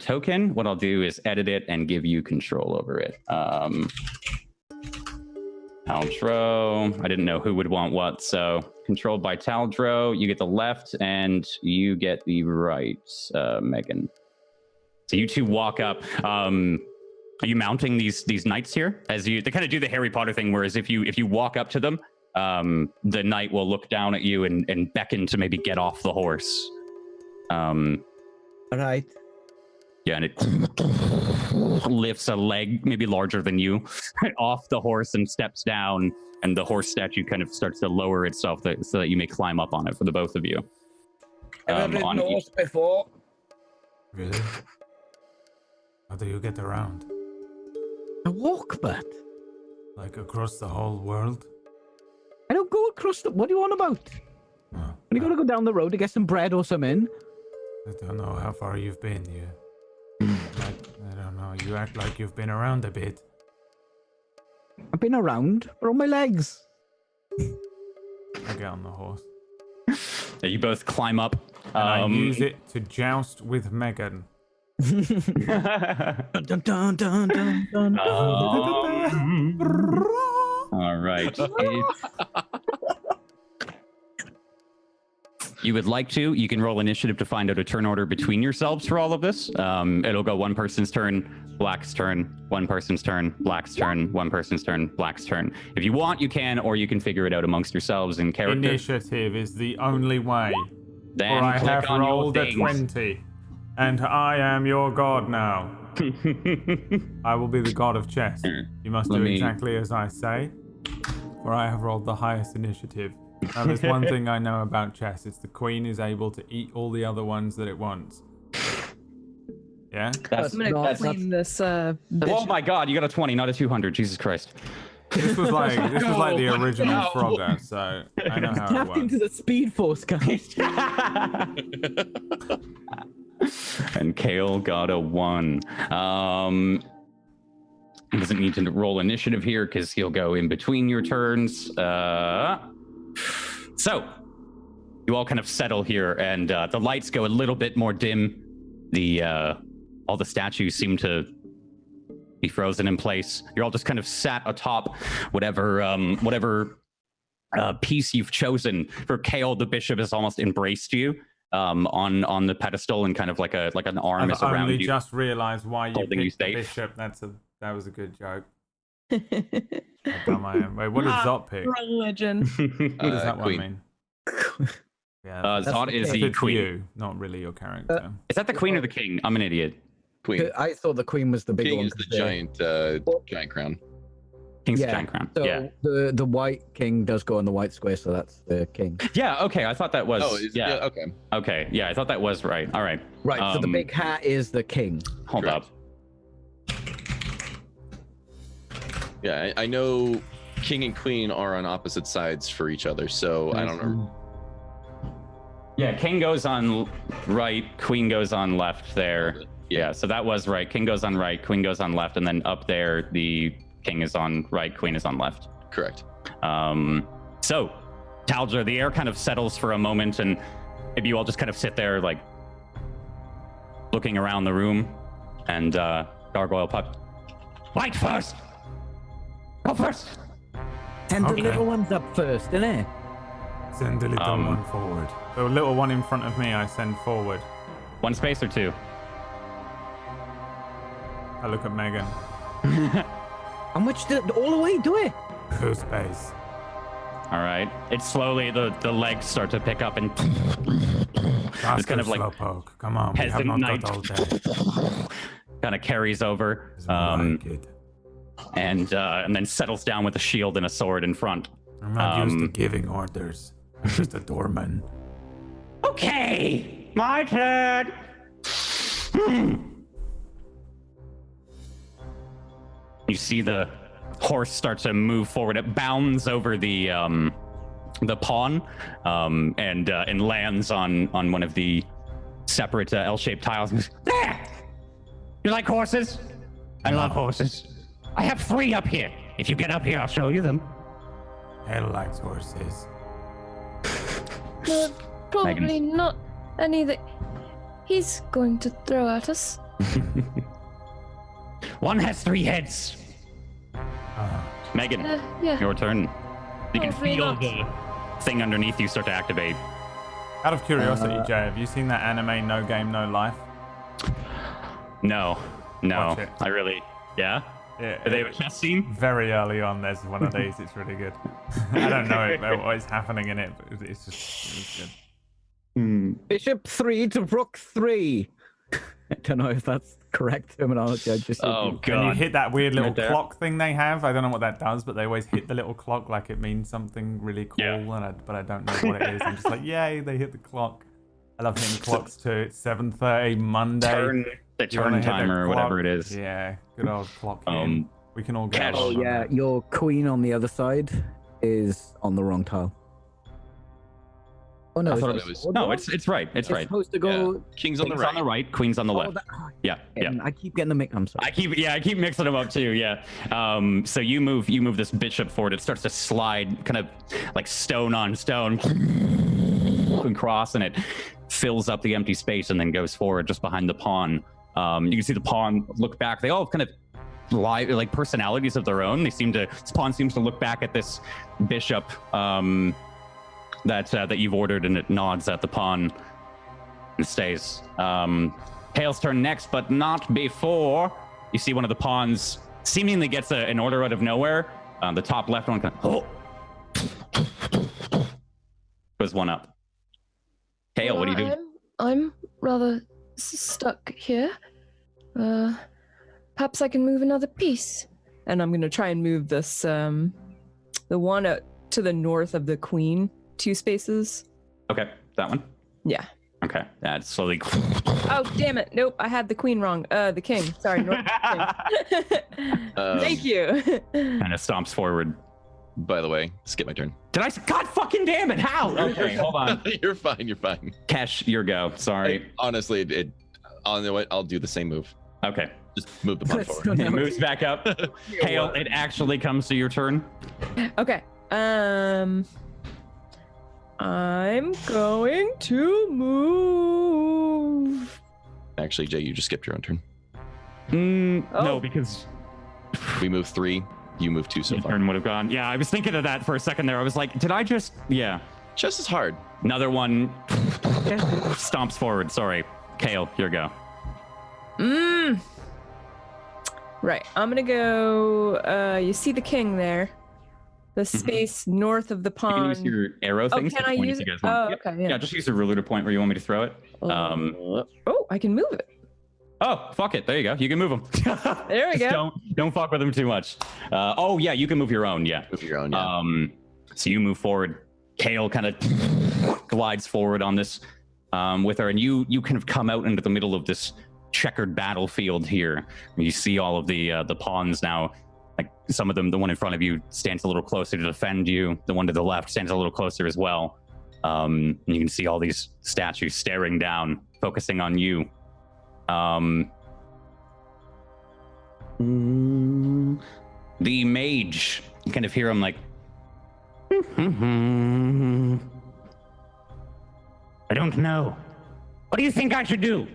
token. What I'll do is edit it and give you control over it. Taldro. I didn't know who would want what, so controlled by Taldro. You get the left, and you get the right, Megan. So you two walk up. Are you mounting these knights here? They kind of do the Harry Potter thing, whereas if you walk up to them, the knight will look down at you and beckon to maybe get off the horse. All right. Yeah, and it lifts a leg maybe larger than you off the horse and steps down, and the horse statue kind of starts to lower itself so that you may climb up on it for the both of you. Ever ridden a horse before? Really? How do you get around? A walkbat. Like across the whole world? I don't go across the... What are you on about? Oh, You gotta go down the road to get some bread or something. I don't know how far you've been. I don't know. You act like you've been around a bit. I've been around. We're on my legs. I get on the horse. You both climb up. And I use it to joust with Megan. Dun, dun, dun, dun, dun, dun. All right. You would like to, you can roll initiative to find out a turn order between yourselves for all of this. It'll go one person's turn, Black's turn, one person's turn, Black's turn, one person's turn, Black's turn. If you want, you can, or you can figure it out amongst yourselves in character. Initiative is the only way. Then For I click have on your rolled a things. 20, and I am your god now. I will be the god of chess. You must do exactly as I say, for I have rolled the highest initiative. Now, there's one thing I know about chess. It's the queen is able to eat all the other ones that it wants. Yeah? I'm gonna clean this. Oh my god, you got a 20, not a 200. Jesus Christ. This was like the original Frogger, so I know how it Tap works. into the speed force, guys. And Kale got a 1. He doesn't need to roll initiative here because he'll go in between your turns. So you all kind of settle here, and the lights go a little bit more dim. All the statues seem to be frozen in place. You're all just kind of sat atop whatever piece you've chosen. For Kale, the bishop has almost embraced you on the pedestal, and kind of like an arm is around you. I've only just realized why you holding you picked the safe. bishop. That was a good joke. I've done my own. Wait, what did Zot pick? Religion. What does that one Queen. mean? Yeah, Zot is the it's queen. you, not really your character. Is that the queen or the king? I'm an idiot. Queen. I thought the queen was the big King one. is the 'cause giant crown. King's Yeah, giant crown. So Yeah. the white king does go on the white square, so that's the king. Yeah. Okay. I thought that was. Oh, yeah. okay. Okay. Yeah. I thought that was right. All right. Right. So the big hat is the king. Hold Correct. up. Yeah, I know king and queen are on opposite sides for each other, so I don't know. Yeah. King goes on right. Queen goes on left there. Yeah. So that was right. King goes on right. Queen goes on left, and then up there the king is on right. Queen is on left. Correct. So, Talger, the air kind of settles for a moment, and maybe you all just kind of sit there, like, looking around the room, and Gargoyle pops. White first! Go first! Send Okay. the little ones up first, innit? Send the little one forward. The little one in front of me, I send forward. 1 space or 2? I look at Megan. How much all the way do it? 2 space. All right. It's slowly, the legs start to pick up, and That's kind of like slowpoke. Come on, we have peasant not knight got all day. kind of carries over, It's like it. and then settles down with a shield and a sword in front. I'm not used to giving orders. I'm just a doorman. Okay, my turn. You see the horse start to move forward. It bounds over the pawn and lands on one of the separate L-shaped tiles. There! You like horses? I love horses. I have 3 up here. If you get up here, I'll show you them. Hell likes horses. Probably not any that he's going to throw at us. One has 3 heads. Megan, Yeah. your turn. You can Hopefully feel not. the thing underneath you start to activate. Out of curiosity, Jay, have you seen that anime No Game No Life? No. Watch it. I really. Yeah. Yeah, Do they have a chess scene? very early on. There's one of these. It's really good. I don't know what is happening in it, but it's good. Bishop 3 to Rook 3. I don't know if that's correct terminology. I just Oh And you god. hit that weird little Right there. clock thing they have. I don't know what that does, but they always hit the little clock like it means something really cool. Yeah. But I don't know what it is. I'm just like, yay, they hit the clock. I love hitting clocks too. It's 7:30 Monday. The You wanna turn hit the timer or clock? whatever it is. Yeah, good old clock. In. We can all get Cash. along Oh on yeah, that. your queen on the other side is on the wrong tile. Oh no, I is thought it it was- sword No, wall? it's right. It's right. supposed to go. King's on the King's on the right. right, queen's on the Oh, left. that- Yeah, yeah. I keep getting the mix. I'm sorry. I keep mixing them up too. Yeah. So you move this bishop forward. It starts to slide, kind of like stone on stone, and cross, and it fills up the empty space, and then goes forward just behind the pawn. You can see the pawn look back. They all have kind of like personalities of their own. This pawn seems to look back at this bishop that you've ordered, and it nods at the pawn and stays. Kale's turn next, but not before you see one of the pawns seemingly gets an order out of nowhere. The top left one kind of, goes one up. Kale, what do you do? I'm rather stuck here. Perhaps I can move another piece. And I'm gonna try and move this the one to the north of the queen 2 spaces. Okay, that one. Yeah. Okay, that's slowly. Oh damn it! Nope, I had the queen wrong. The king. Sorry, north of the king. Thank you. Kind of stomps forward. By the way, skip my turn. Did I? God fucking damn it! How? Okay, hold on. You're fine. You're fine. Cash, your go. Sorry. Honestly, I'll do the same move. Okay. Just move the pawn Let's forward. go It now. moves back up. Kale, it actually comes to your turn. Okay. I'm going to move. Actually, Jay, you just skipped your own turn. Oh. No, because We move 3. You move 2 so your far. turn would have gone. Yeah, I was thinking of that for a second there. I was like, did I just? Yeah. Just as hard. Another one stomps forward. Sorry. Kale, your go. Right. I'm gonna go. You see the king there? The space north of the You can pond. use your arrow things can to I point use if you it? guys want. Oh, Yep. okay, yeah. Just use the ruler to point where you want me to throw it. Oh, I can move it. Oh, fuck it. There you go. You can move them. There we go. Don't fuck with them too much. Oh yeah, you can move your own. Yeah. Move your own, yeah. So you move forward. Kale kind of glides forward on this with her, and you kind of come out into the middle of this checkered battlefield here. You see all of the pawns now. Like some of them, the one in front of you stands a little closer to defend you. The one to the left stands a little closer as well. And you can see all these statues staring down, focusing on you. The mage, you kind of hear him like, I don't know. What do you think I should do?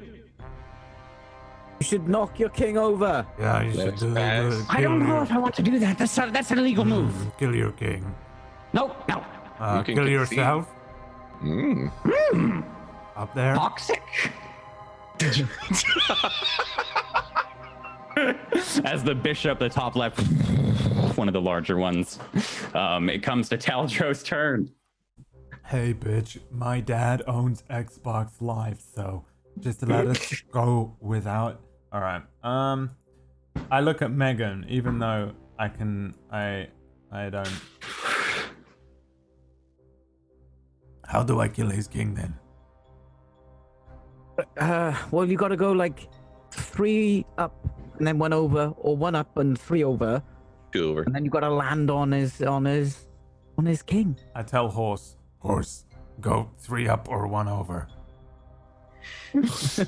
You should knock your king over. Yeah, you should do that. I don't know if I want to do that. That's an illegal move. Kill your king. No. You can Kill concede. yourself Mm. up there. Toxic. As the bishop, the top left, one of the larger ones, it comes to Taldro's turn. Hey, bitch, my dad owns Xbox Live, so just let us go without. All right. I look at Megan, even though I don't. How do I kill his king then? Well, you got to go like 3 up and then 1 over, or 1 up and 3 over, 2 over. and then you got to land on his king. I tell horse, go 3 up or 1 over. It's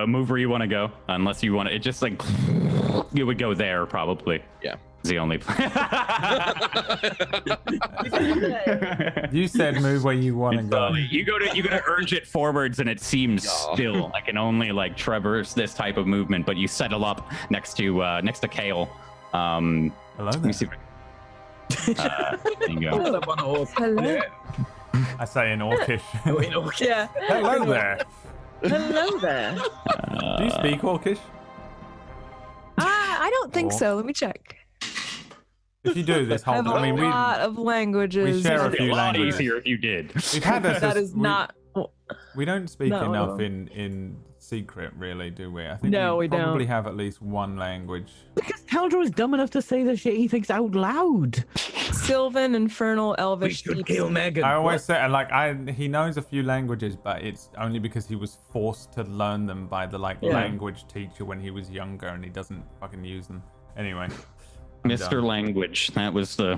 move where you want to go, unless you want to. It just like you would go there probably. Yeah. It's the only. You said move where you want to go. You go to urge it forwards, and it seems still. I can only like traverse this type of movement, but you settle up next to Kale. Hello Let me there. see. There you go. Hello. I say in Orcish. Yeah. Hello there. Hello there. Do you speak Orcish? I don't think so. Let me check. If you do, this I whole have I mean, a lot of languages. we share a It'd be few a lot languages. easier if you did. We've had this. That is not. We don't speak No. enough in secret, really, do we? I think No, we probably don't. have at least one language. Because Taldro is dumb enough to say the shit he thinks out loud. Sylvan, Infernal, Elvish. Deep Sea. Megan. I always say, like, he knows a few languages, but it's only because he was forced to learn them by the language teacher when he was younger, and he doesn't fucking use them. Anyway, I'm Mr. done. Language. That was the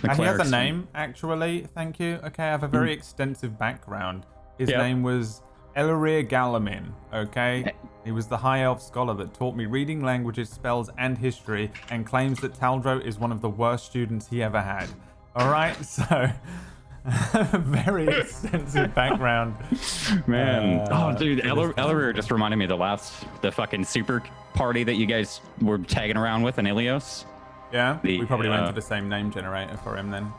And he has a cleric's name, actually. Thank you. Okay, I have a very extensive background. His Yep. name was Ellerir Galamin. Okay, he was the high elf scholar that taught me reading, languages, spells, and history, and claims that Taldro is one of the worst students he ever had. All right, so very extensive background. Man. Oh, dude, Ellerir just reminded me of the fucking super party that you guys were tagging around with in Ilios. Yeah, The, we probably went to the same name generator for him then.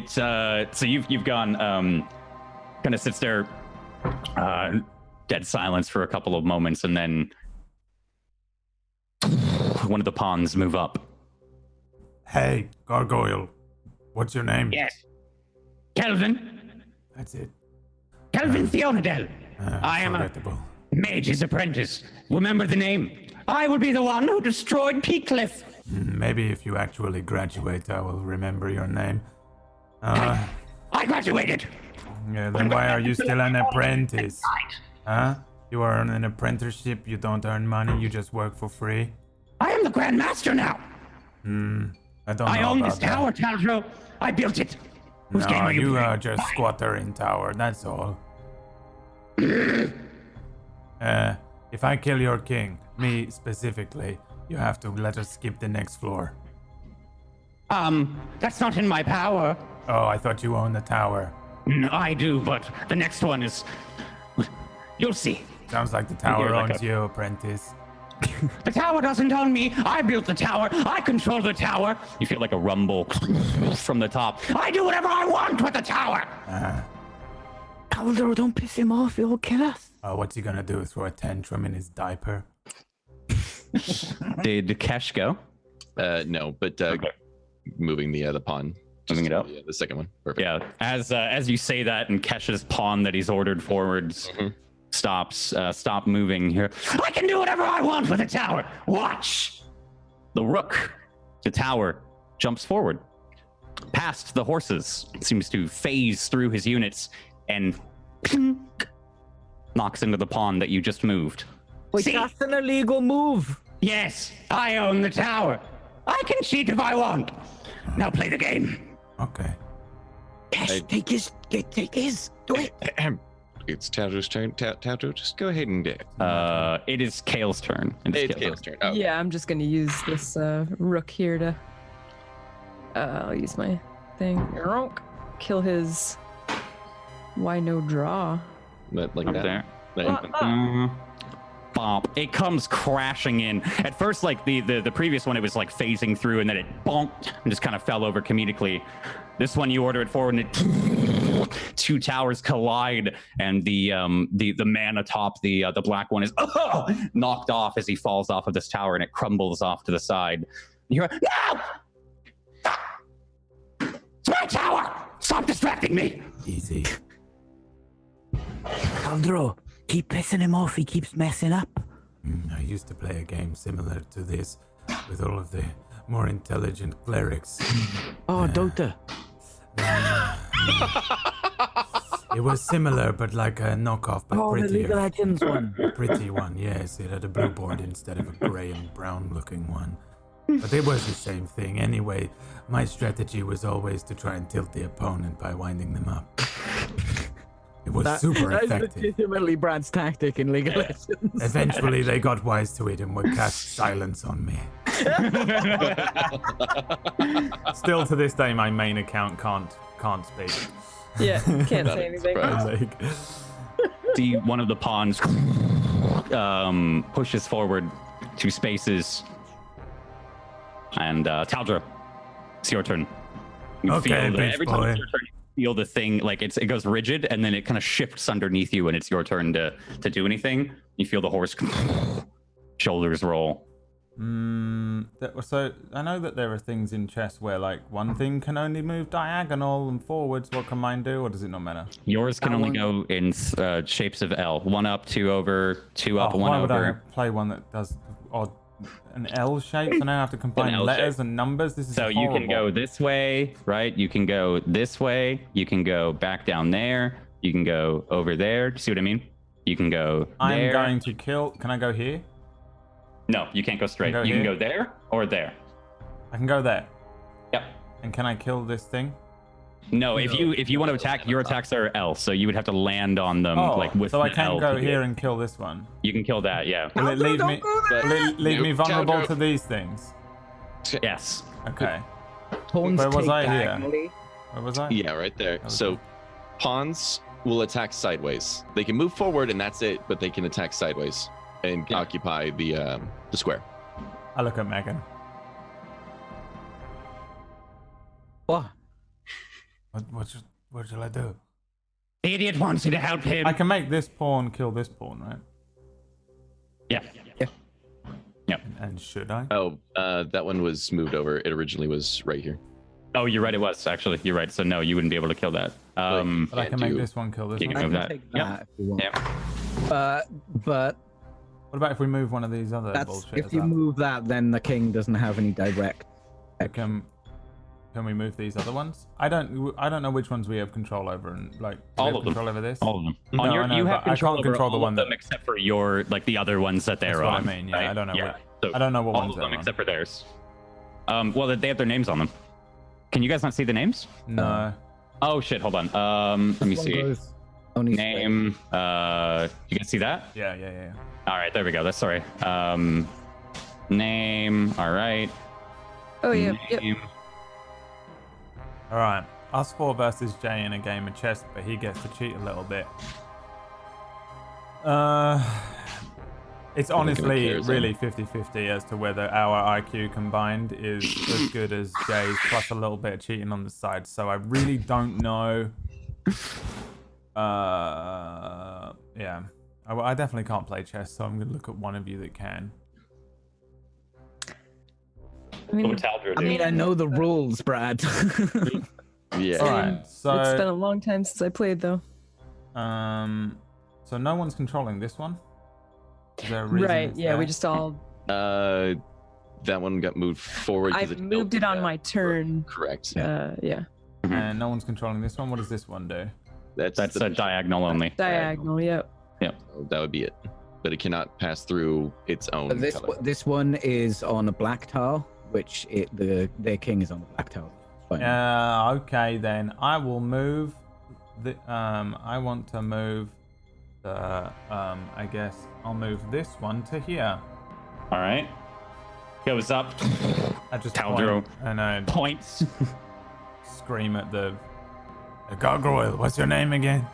So you've gone kind of sits there dead silence for a couple of moments, and then one of the pawns move up. Hey, Gargoyle, what's your name? Yes. Kelvin. That's it. Kelvin Theonadel. I am a Forgettable. mage's apprentice. Remember the name. I will be the one who destroyed Peakcliff. Maybe if you actually graduate, I will remember your name. I graduated. Yeah, then why are you still an apprentice? Huh? You are on an apprenticeship, you don't earn money, you just work for free? I am the Grand Master now. I don't know I own about this tower, Taldro. I built it. Whose game No, are you you playing? are just squatter in tower, that's all. If I kill your king, me specifically, you have to let us skip the next floor. That's not in my power. Oh, I thought you owned the tower. No, I do, but the next one is... You'll see. Sounds like the tower like owns you, apprentice. The tower doesn't own me. I built the tower. I control the tower. You feel like a rumble from the top. I do whatever I want with the tower. Taldro, don't piss him off. He'll kill us. Oh, what's he gonna do? Throw a tantrum in his diaper? Did Kesh go? No, but moving the pawn. Moving it up? Yeah, the second one. Perfect. Yeah. As you say that, and Kesh's pawn that he's ordered forwards stop moving here. I can do whatever I want with the tower. Watch. The rook, the tower, jumps forward past the horses. It seems to phase through his units and knocks into the pawn that you just moved. Wait, See? that's an illegal move. Yes, I own the tower. I can cheat if I want. Now play the game. Okay. Yes, take his. Do it. It's Taldro's turn. Taldro, just go ahead and do it. It is Kale's turn. It's Kale's turn. Oh. Yeah, I'm just gonna use this rook here to. I'll use my thing. Kill his. Why no draw? Like Up that. there. Like- Bomp. It comes crashing in. At first, like the previous one, it was like phasing through, and then it bonked and just kind of fell over comedically. This one, you order it forward, and it two towers collide, and the man atop the black one is knocked off as he falls off of this tower, and it crumbles off to the side. You hear, No! It's my tower! Stop distracting me! Easy. Taldro, keep pissing him off. He keeps messing up. I used to play a game similar to this with all of the more intelligent clerics. Oh, Dota. It was similar, but like a knockoff, but Oh, the League of prettier. Legends one. Pretty one, yes. It had a blue board instead of a gray and brown looking one. But it was the same thing. Anyway, my strategy was always to try and tilt the opponent by winding them up. It was super That is effective. legitimately Brad's tactic in League of Legends. Eventually, they got wise to it and would cast silence on me. Still to this day, my main account can't speak. Yeah, can't say anything. Like, see one of the pawns pushes forward 2 spaces And Taldra, it's your turn. You Okay, feel bitch every time boy. it's your turn, you feel the thing like it goes rigid, and then it kind of shifts underneath you, and it's your turn to do anything. You feel the horse shoulders roll. So I know that there are things in chess where like one thing can only move diagonal and forwards. What can mine do, or does it not matter? Yours can only go in shapes of L. 1 up, 2 over, 2 up, 1 why would over. I play one that does odd an L shape? So now I have to combine L letters shape. and numbers. This is So horrible. you can go this way, right? You can go this way. You can go back down there. You can go over there. See what I mean? You can go I'm there. going to kill. Can I go here? No, you can't go straight. Go You can here? go there or there. I can go there. Yep. And can I kill this thing? No, if you want to attack, your attacks are L, so you would have to land on them like with so I the can L go to do here it. and kill this one. You can kill that, yeah. Will it leave me? Will it leave me Nope. vulnerable Taldra. to these things? Yes. Okay. Pawns Where was take I here? diagonally. Where was I? Yeah, right there. So pawns will attack sideways. They can move forward and that's it, but they can attack sideways and occupy the square. I look at Megan. What? What shall I do? The idiot wants you to help him. I can make this pawn kill this pawn, right? Yeah. Yep. And should I? Oh, that one was moved over. It originally was right here. Oh, you're right. It was actually. You're right. So no, you wouldn't be able to kill that. But I Can't can make do- this one kill this You one. can I move can that. take Yep. that if you want. Yeah. But What about if we move one of these other that's bullshit? if you move that, then the king doesn't have any direct. Can we move these other ones? I don't know which ones we have control over, and like do we All have of them. control over this. All of them. No, On your, I know, you have but I control can't over control the all one of them that- except for your the other ones that they're That's what I on. mean, yeah, right? I don't know Yeah. So I don't know what all ones of they're them on. except for theirs. Well, they have their names on them. Can you guys not see the names? No. Oh shit! Hold on. Let me see. Only Name. You can see that? Yeah. All right, there we go. That's sorry. Name. All right. Oh, yep. Name. All right. Us four versus Jay in a game of chess, but he gets to cheat a little bit. It's honestly cares, really 50-50 as to whether our IQ combined is as good as Jay's, plus a little bit of cheating on the side. So I really don't know. Yeah. I definitely can't play chess, so I'm going to look at one of you that can. I mean, I mean, I know the rules, Brad. Yeah. All right. So it's been a long time since I played, though. so no one's controlling this one? Is there a reason Right, it's yeah, we there? just all... That one got moved forward. 'cause I moved it on my turn. Correct. Yeah. And no one's controlling this one. What does this one do? That's the- a diagonal only. Diagonal, yep. so that would be it. But it cannot pass through its own But color. this one is on a black tile, which their king is on the black tile. Fine. Okay then. I will move the I want to move the I guess I'll move this one to here. All right. Goes up. I just Taldro point and I points. scream at the gargoyle. What's your name again?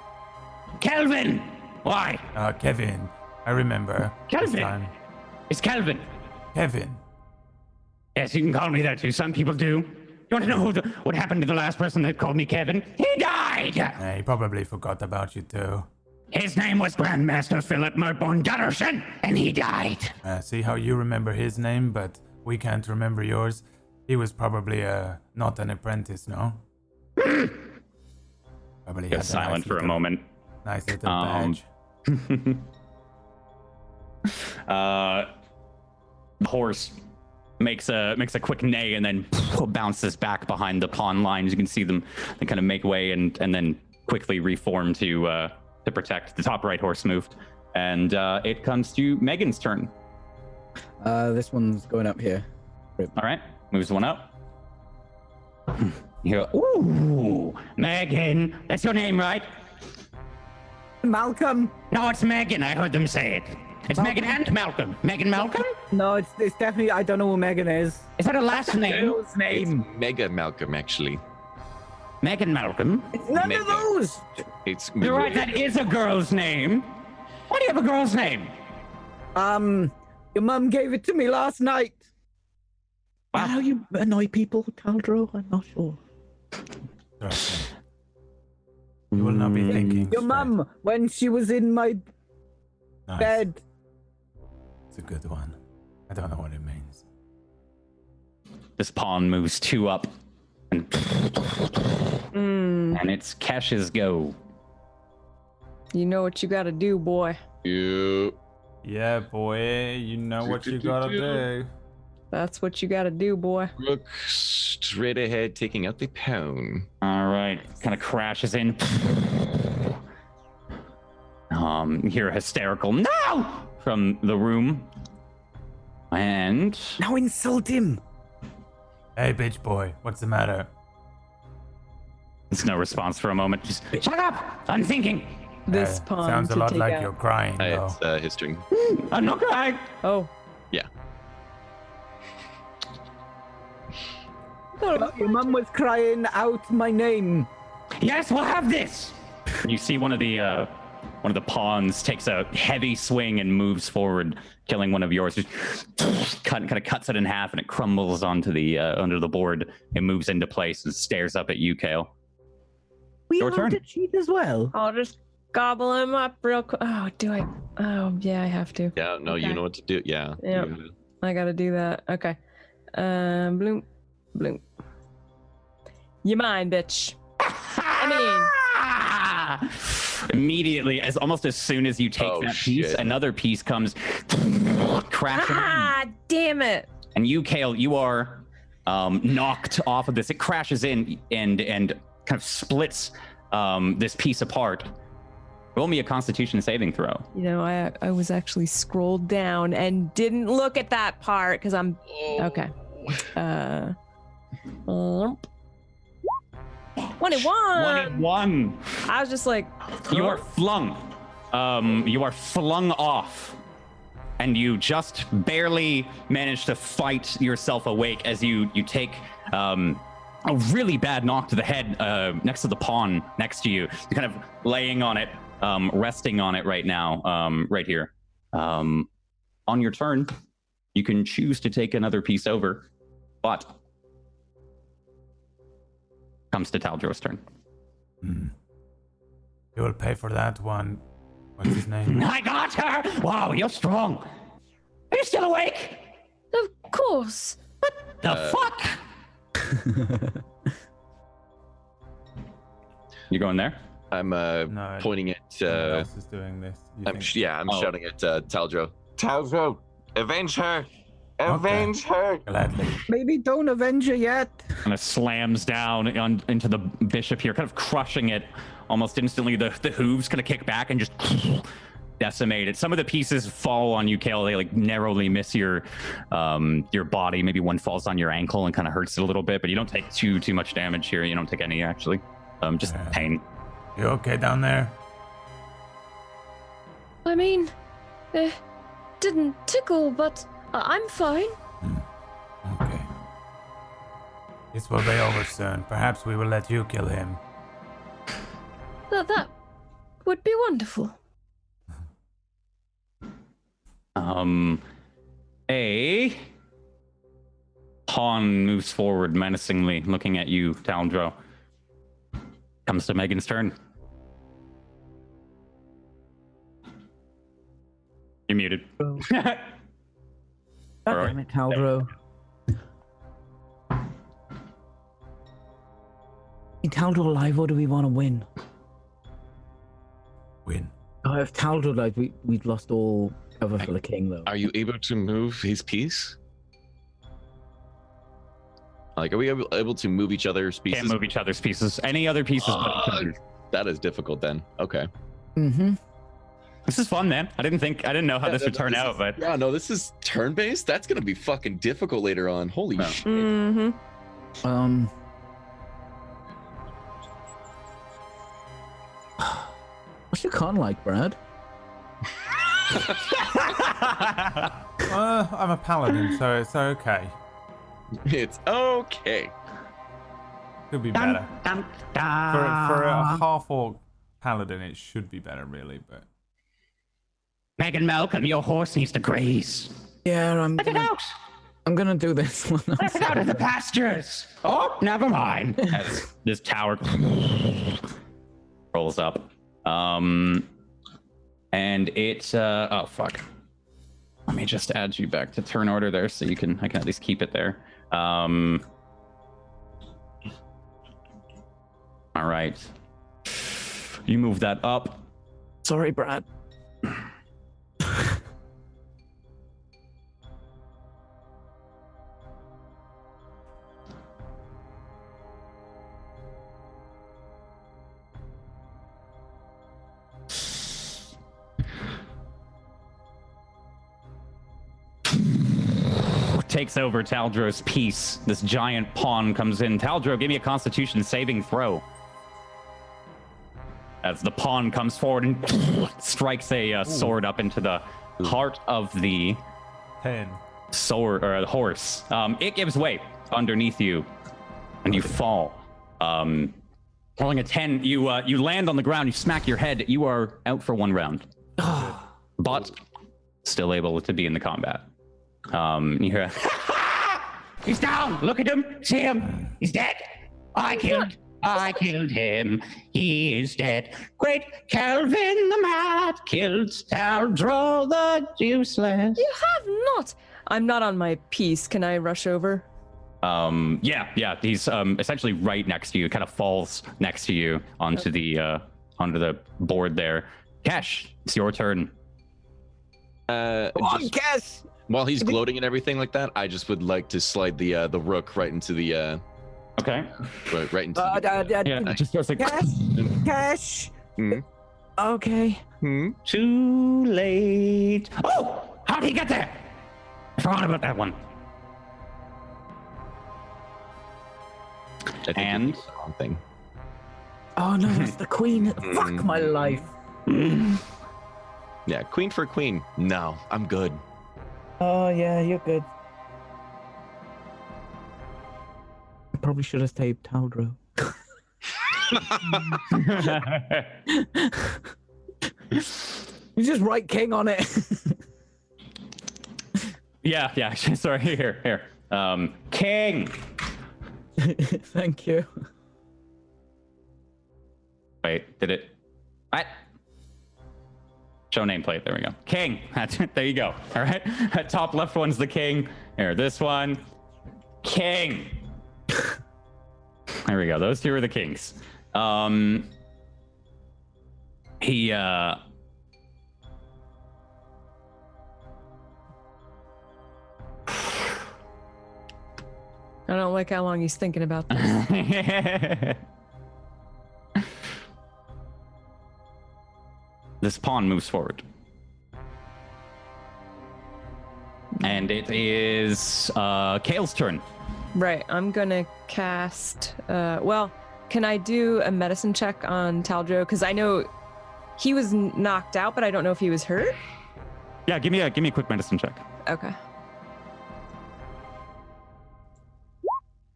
Kelvin! Why? Kevin. I remember. This Kelvin. time. It's Kelvin. Kevin. Yes, you can call me that too. Some people do. You want to know what happened to the last person that called me Kevin? He died! He probably forgot about you too. His name was Grandmaster Philip Merborn Gutterson, and he died. See how you remember his name, but we can't remember yours. He was probably not an apprentice, no? Probably Goes had silent for a little- moment. Nice little badge. The horse makes a quick neigh and then bounces back behind the pawn lines. You can see them they kind of make way and then quickly reform to protect. The top right horse moved, and it comes to Megan's turn. This one's going up here. All right, moves one up. You go, Ooh, Megan. That's your name, right? Malcolm. No, it's Megan. I heard them say it. It's Megan and Malcolm. Megan Malcolm? No, it's definitely. I don't know who Megan is. Is that a last name? Girl's It's name. Mega Malcolm, actually. Megan Malcolm? It's none Mega. of those. It's You're right, that is a girl's name. Why do you have a girl's name? Your mum gave it to me last night. that how you annoy people, Taldro? I'm not sure. Trust me. You will not be thinking. Your mum, when she was in my bed. It's a good one. I don't know what it means. This pawn moves 2 up, and it's Kesh's go. You know what you gotta do, boy. Yeah, boy. You know what you gotta do. That's what you gotta do, boy. Rook straight ahead, taking out the pawn. All right, kind of crashes in. You hear a hysterical "no" from the room, and now insult him. Hey, bitch boy, what's the matter? there's no response for a moment. Just shut up! I'm thinking. This pawn sounds a to lot take like out. you're crying, though. It's his string. I'm not crying. Oh. Yeah. Your mum was crying out my name. Yes, we'll have this. You see one of the pawns takes a heavy swing and moves forward, killing one of yours. Just kind of cuts it in half, and it crumbles onto the under the board. It moves into place and stares up at you, Kale. We Your have turn. to cheat as well. I'll just gobble him up real quick. Oh, do I? Oh, yeah, I have to. Yeah, no, Okay. you know what to do. Yeah. Yep. I gotta do that. Okay. Bloom. Bloom. You mind, bitch. I mean... Immediately, almost as soon as you take that piece, another piece comes crashing. Ah, damn it. And you, Kale, you are knocked off of this. It crashes in and kind of splits this piece apart. Roll me a Constitution saving throw. You know, I was actually scrolled down and didn't look at that part because I'm... Okay. 21. 21. I was just like... You are flung. You are flung off. And you just barely manage to fight yourself awake as you take a really bad knock to the head next to the pawn next to you. You're kind of laying on it, resting on it right now, right here. On your turn, you can choose to take another piece over, but comes to Taldro's turn. You will pay for that one. What's his name? I got her! Wow, you're strong. Are you still awake? Of course. What the fuck? You going there? I'm No, pointing at. Someone else is doing this. I'm shouting at Taldro. Taldro, avenge her! Avenge her! Gladly. Maybe don't avenge her yet. Kind of slams down into the bishop here, kind of crushing it almost instantly. The hooves kind of kick back and just decimate it. Some of the pieces fall on you, Kale. They like narrowly miss your body. Maybe one falls on your ankle and kind of hurts it a little bit, but you don't take too much damage here. You don't take any actually. Just pain. You okay down there? I mean, didn't tickle, but I'm fine. Okay. This will be over soon. Perhaps we will let you kill him. That would be wonderful. A pawn moves forward menacingly, looking at you, Taldro. Comes to Megan's turn. You're muted. God damn it, Taldro. Is Taldro alive, or do we want to win? Win. Oh, if Taldro died, we've lost all cover for the king, though. Are you able to move his piece? Like, are we able to move each other's pieces? Can't move each other's pieces. Any other pieces but each other. That is difficult then. Okay. Mm-hmm. This is fun, man. I didn't know how this would turn out, but yeah, no, this is turn-based. That's gonna be fucking difficult later on. Holy shit. Mm-hmm. What's your con like, Brad? I'm a paladin, so it's okay. It's okay. Could be better. For a half-orc paladin, it should be better, really, but... Megan Malcolm, your horse needs to graze. Yeah, I'm Let it out! I'm gonna do this one. Let it out of the pastures. Oh, never mind. As this tower rolls up. And it's oh fuck. Let me just add you back to turn order there so I can at least keep it there. All right. You move that up. Sorry, Brad. Takes over Taldro's piece. This giant pawn comes in. Taldro, give me a Constitution saving throw. As the pawn comes forward and strikes a sword up into the heart of the 10. sword or the horse. It gives way underneath you, and you fall. Rolling a 10, you land on the ground. You smack your head. You are out for 1 round, but still able to be in the combat. You hear, He's down. Look at him. See him. He's dead. I killed him. He is dead. Great Calvin the Mad killed Taldro the Useless. You have not. I'm not on my piece. Can I rush over? yeah. He's essentially right next to you. Kind of falls next to you onto the board there. Cash, it's your turn. Cash. While he's gloating and everything like that, I just would like to slide the rook right into the okay. Right into Just goes like Cash. Hmm? Okay. Too late. Oh, how'd he get there? I forgot about that one. I think And- you did the wrong thing. Oh no, that's the queen. Fuck my life. Yeah, queen for queen. No, I'm good. Oh yeah, you're good. I probably should have saved Taldro. You just write king on it. yeah. Sorry. Here. King. Thank you. Wait, did it? What? Show nameplate. There we go. King. There you go. All right. Top left one's the king. Here, this one. King. There we go. Those two are the kings. He I don't like how long he's thinking about this. This pawn moves forward. And it is Kale's turn. Right, I'm gonna cast. Well, can I do a medicine check on Taldro? Because I know he was knocked out, but I don't know if he was hurt. Yeah, give me a quick medicine check. Okay.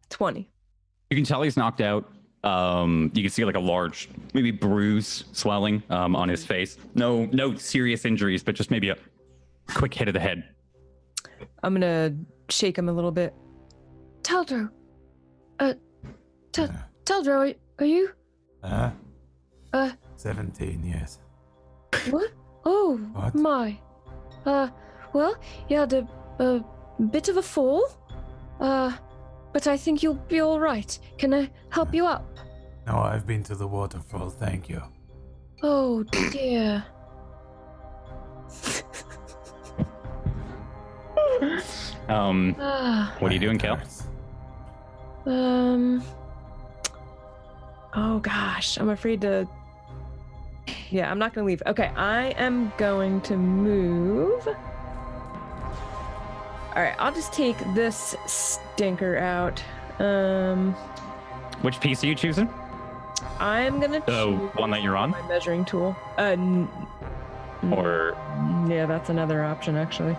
20. You can tell he's knocked out. You can see like a large, maybe bruise, swelling on his face. No serious injuries, but just maybe a quick hit of the head. I'm gonna shake him a little bit. Taldro. Taldro, are you? 17 years. What? Oh, What? my. Well, you had a bit of a fall. But I think you'll be all right. Can I help you up? No, I've been to the waterfall, thank you. Oh, dear. What are you doing, Kale? Oh gosh, I'm afraid to. Yeah, I'm not gonna leave. Okay, I am going to move. All right, I'll just take this stinker out. Which piece are you choosing? I'm gonna The choose one that you're on? my measuring tool. Or Yeah, that's another option actually.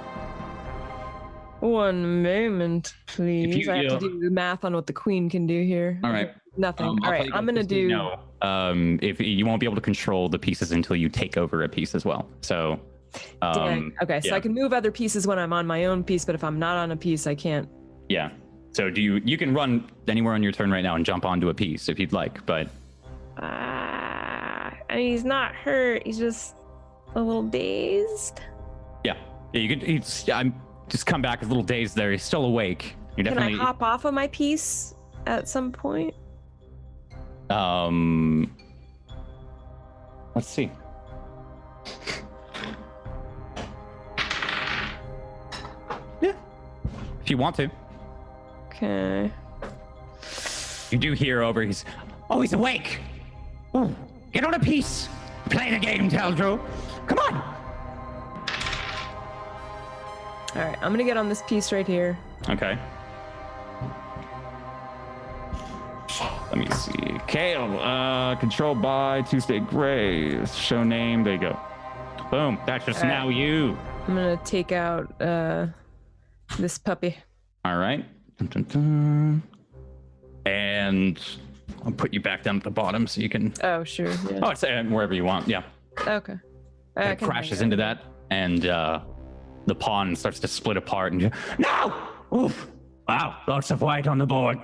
One moment, please. I have to do the math on what the queen can do here. all right. Nothing. I'll All tell right, you I'm guys gonna just so you do. know, if you won't be able to control the pieces until you take over a piece as well. So Dang. Okay, so yeah. I can move other pieces when I'm on my own piece, but if I'm not on a piece, I can't. Yeah. So you can run anywhere on your turn right now and jump onto a piece if you'd like, but I mean, he's not hurt. He's just a little dazed. yeah, you could. I'm just come back a little dazed there. He's still awake. You're Can definitely. I hop off of my piece at some point? Let's see. Yeah, if you want to. Okay. You do hear over. He's awake. Ooh, get on a piece. Play the game, Teldro. Come on. All right, I'm gonna get on this piece right here. okay. Let me see. Kale, controlled by Tuesday Gray. Show name. There you go. Boom. That's just now you. I'm gonna take out this puppy. All right. Dun, dun, dun. And I'll put you back down at the bottom so you can. Oh, sure. Yeah. Oh, it's wherever you want. Yeah. Okay. It crashes into that, and the pawn starts to split apart. And No! Oof. Wow, lots of white on the board.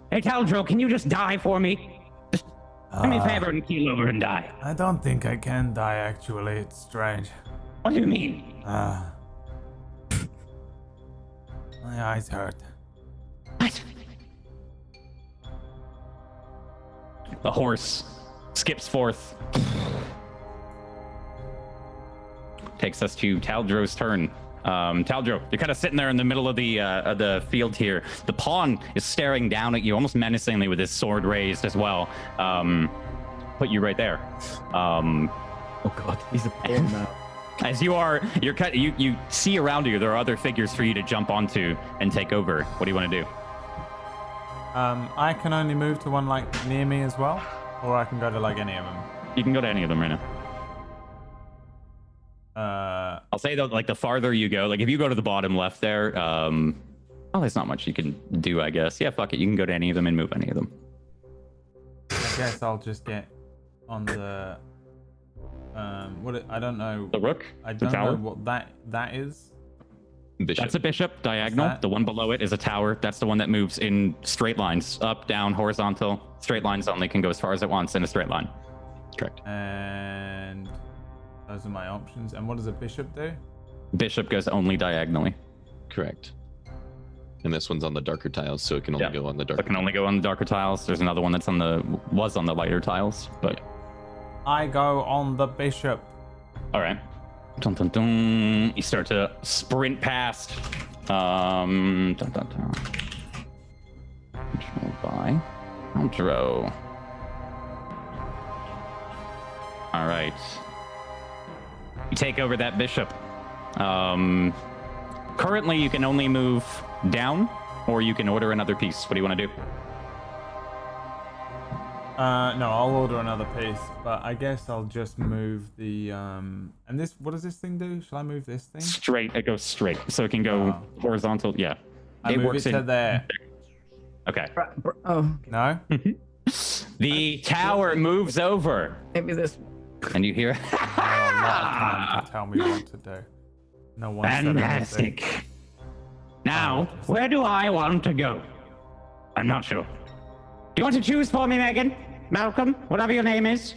Hey, Teldro, can you just die for me? Just do me a favor and keel over and die. I don't think I can die, actually. It's strange. What do you mean? My eyes hurt. What? the horse skips forth. Takes us to Taldro's turn. Taldro, you're kind of sitting there in the middle of the field here. The pawn is staring down at you, almost menacingly, with his sword raised as well. Put you right there. Oh god, he's a pawn now. As you see around you, there are other figures for you to jump onto and take over. What do you want to do? I can only move to one like near me as well, or I can go to like any of them. You can go to any of them right now. I'll say though, like the farther you go, like if you go to the bottom left there, well, there's not much you can do, I guess. Yeah, fuck it. You can go to any of them and move any of them. I guess I'll just get on the I don't know. The rook? I The don't tower? know what that is. Bishop. That's a bishop, diagonal. that? The one below it is a tower. That's the one that moves in straight lines, up, down, horizontal. Straight lines only, can go as far as it wants in a straight line. Correct. And those are my options. And what does a bishop do? Bishop goes only diagonally. Correct. And this one's on the darker tiles, so it can only go on the darker. It can only go on the darker tiles. There's another one that's was on the lighter tiles, but I go on the bishop. all right. Dun, dun, dun. You start to sprint past. Dun, dun, dun. Controlled by Aldro. All right. You take over that bishop. Currently, you can only move down, or you can order another piece. What do you want to do? No, I'll order another piece, but I guess I'll just move the and this. What does this thing do? Shall I move this thing? Straight. It goes straight, so it can go horizontal. Yeah. I move it to there. Okay. Oh, No. The tower moves over, maybe this. and you hear. Oh, a lot of time to tell me what to do. No one said anything. Fantastic. Now, where do I want to go? I'm not sure. Do you want to choose for me, Megan? Malcolm? Whatever your name is?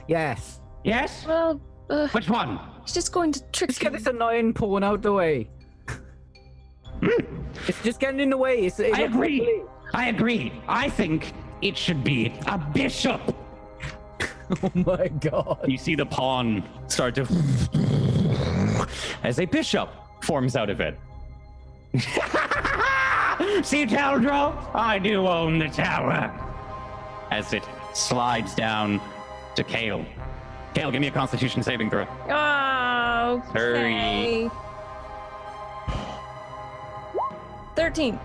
Yes. Yes? Well, Which one? he's just going to trick Just get you. this annoying pawn out the way. It's just getting in the way. I agree. I agree. I think it should be a bishop. Oh my god. You see the pawn start to as a bishop forms out of it. See, Teldro? I do own the tower. As it slides down to Kale. Kale, give me a Constitution saving throw. Oh, okay. 13.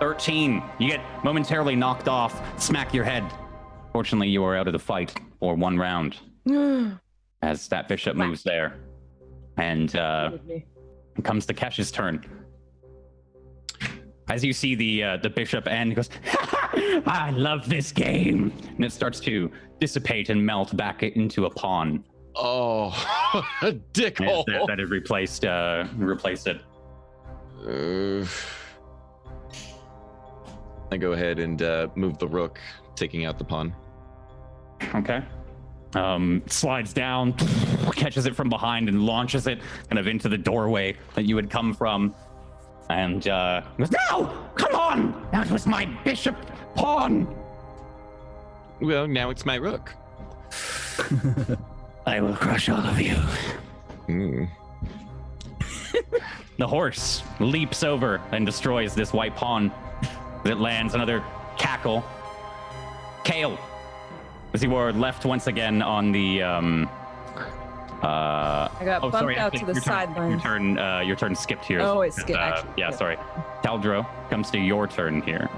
13. You get momentarily knocked off, smack your head. Fortunately, you are out of the fight for one round as that bishop moves there. And it comes to Kesh's turn. As you see the bishop end, he goes, I love this game. and it starts to dissipate and melt back into a pawn. Oh, a dickhole. That had replaced it. I go ahead and move the rook, taking out the pawn. Okay. Slides down, catches it from behind, and launches it kind of into the doorway that you had come from. And goes, no! Come on! That was my bishop pawn! Well, now it's my rook. I will crush all of you. Mm. The horse leaps over and destroys this white pawn. It lands another cackle. Kale, as you were left once again on the I got bumped out to the sideline. Your turn skipped here. Oh, it skipped. Actually, yeah, sorry. Taldro, comes to your turn here.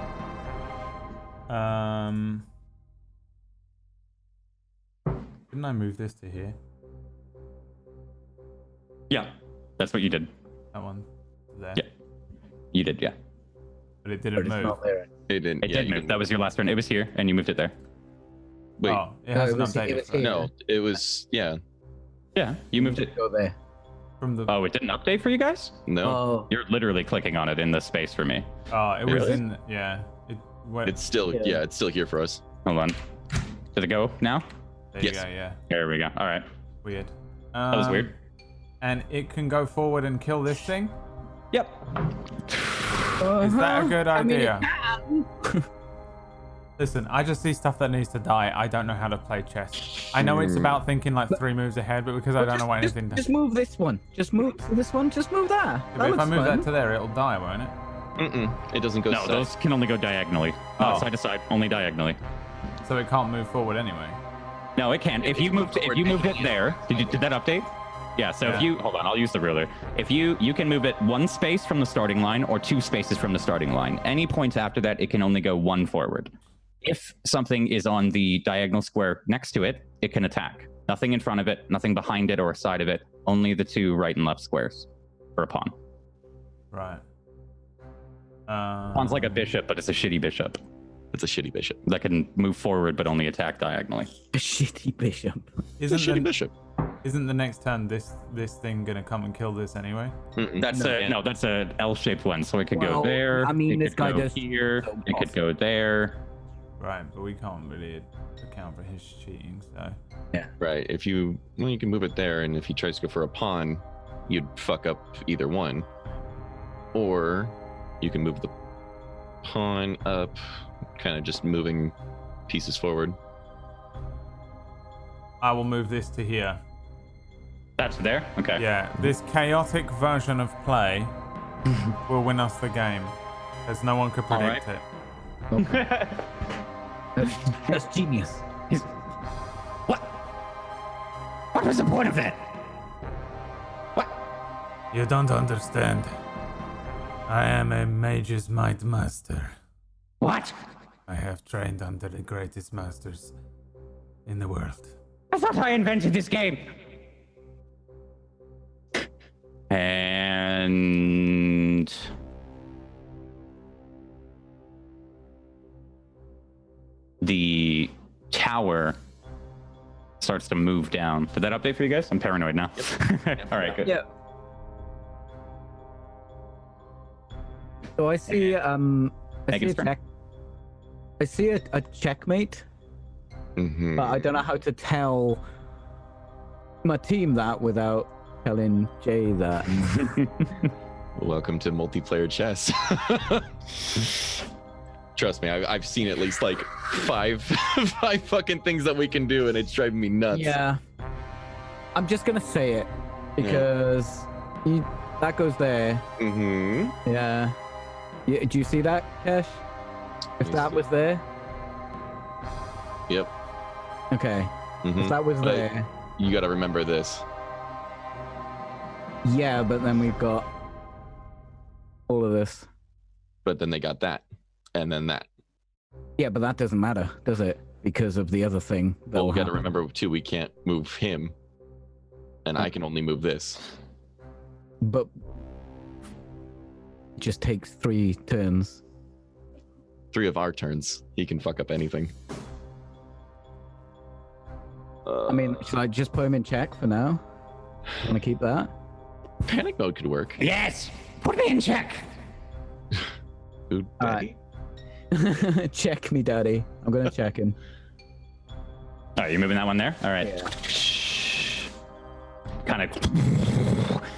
Didn't I move this to here? Yeah, that's what you did. That one there. Yeah, you did. Yeah, but it didn't move. It didn't. It did move. That was your last turn. It was here, and you moved it there. Wait. Oh, it hasn't updated. No, it was Yeah, you moved it. Go there. From the. Oh, it didn't update for you guys? No. Oh. You're literally clicking on it in the space for me. Oh, it was Really? in. Yeah. It's still. Yeah, it's still here for us. Hold on. Did it go now? There you Yes. go. Yeah. There we go. All right. Weird. That was weird. And it can go forward and kill this thing. Yep. Is that a good I mean, idea? Listen, I just see stuff that needs to die. I don't know how to play chess. I know it's about thinking like 3 moves ahead, but because I don't know what anything does. Just move this one. Just move this one. Just move that. If I move that to there, it'll die, won't it? It doesn't go. No, those can only go diagonally. Side to side, only diagonally. So it can't move forward anyway. No, it can. If you moved it there, did that update? Yeah. So if you hold on, I'll use the ruler. If you can move it 1 space from the starting line or 2 spaces from the starting line. Any points after that, it can only go 1 forward. If something is on the diagonal square next to it, it can attack. Nothing in front of it, nothing behind it or side of it. Only the 2 right and left squares for a pawn. Right. Pawn's like a bishop, but it's a shitty bishop. It's a shitty bishop that can move forward but only attack diagonally. A shitty bishop. Bishop. Isn't the next turn this thing gonna come and kill this anyway? That's a L-shaped one, so it could go Well, there. I mean, it this could guy go does here. so It could go there. Right, but we can't really account for his cheating, so. Right. If you can move it there, and if he tries to go for a pawn, you'd fuck up either one. Or you can move the pawn up, kind of just moving pieces forward. I will move this to here. That's there? Okay. Yeah, this chaotic version of play will win us the game, as no one could predict it. Okay. That's genius. What was the point of that? You don't understand. I am a mage's might master. What? I have trained under the greatest masters in the world. I thought I invented this game. And the tower starts to move down. Did that update for you guys? I'm paranoid now. All right, good. Yep. So I see I see a checkmate, Mm-hmm. but I don't know how to tell my team that without telling Jay that. Welcome to multiplayer chess. Trust me, I've seen at least like five fucking things that we can do, and it's driving me nuts. Yeah, I'm just gonna say it because that goes there. Mm-hmm. Yeah. Do you see that, Kesh? If that was there. Yep. Okay. Mm-hmm. If that was there. You got to remember this. Yeah, but then we've got all of this. But then they got that, and then that. Yeah, but that doesn't matter, does it? Because of the other thing. Well, we got to remember too. We can't move him, and I can only move this. But it just takes 3 turns. 3 of our turns. He can fuck up anything. I mean, should I just put him in check for now? Want to keep that? Panic mode could work. Yes, put me in check. Food daddy. Check me, daddy. I'm gonna check him. All right, you're moving that one there. All right. Yeah. Kind of,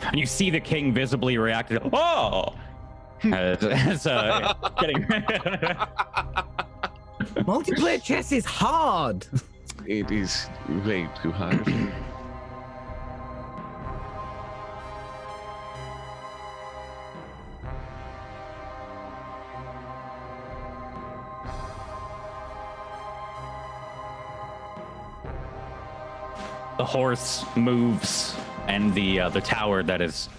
and you see the king visibly reacted. Oh, as getting. Multiplayer chess is hard. It is way too hard. The horse moves, and the tower that is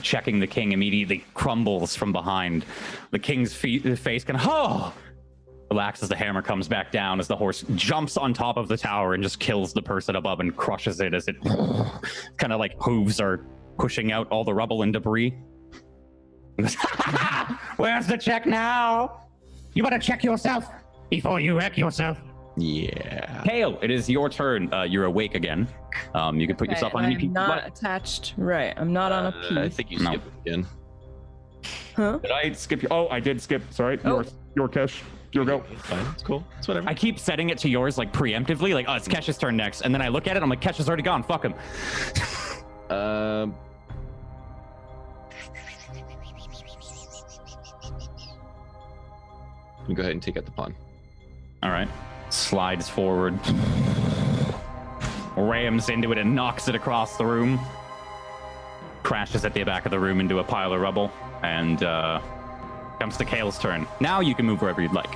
checking the king immediately crumbles from behind. The king's face kind of relaxes. The hammer comes back down as the horse jumps on top of the tower and just kills the person above and crushes it as it kind of like hooves are pushing out all the rubble and debris. Where's the check now? You better check yourself before you wreck yourself. Yeah. Kale, it is your turn. You're awake again. You can put yourself on any piece. I'm not attached. Right. I'm not on a piece. I think you skipped it again. Huh? Did I skip you? Oh, I did skip. Sorry. Oh. Your Kesh. Your go. It's fine. It's cool. It's whatever. I keep setting it to yours like preemptively, like, oh, it's Kesh's turn next. And then I look at it, I'm like, Kesh is already gone. Fuck him. You go ahead and take out the pawn. All right. Slides forward, rams into it and knocks it across the room, crashes at the back of the room into a pile of rubble, and comes to Kale's turn. Now you can move wherever you'd like.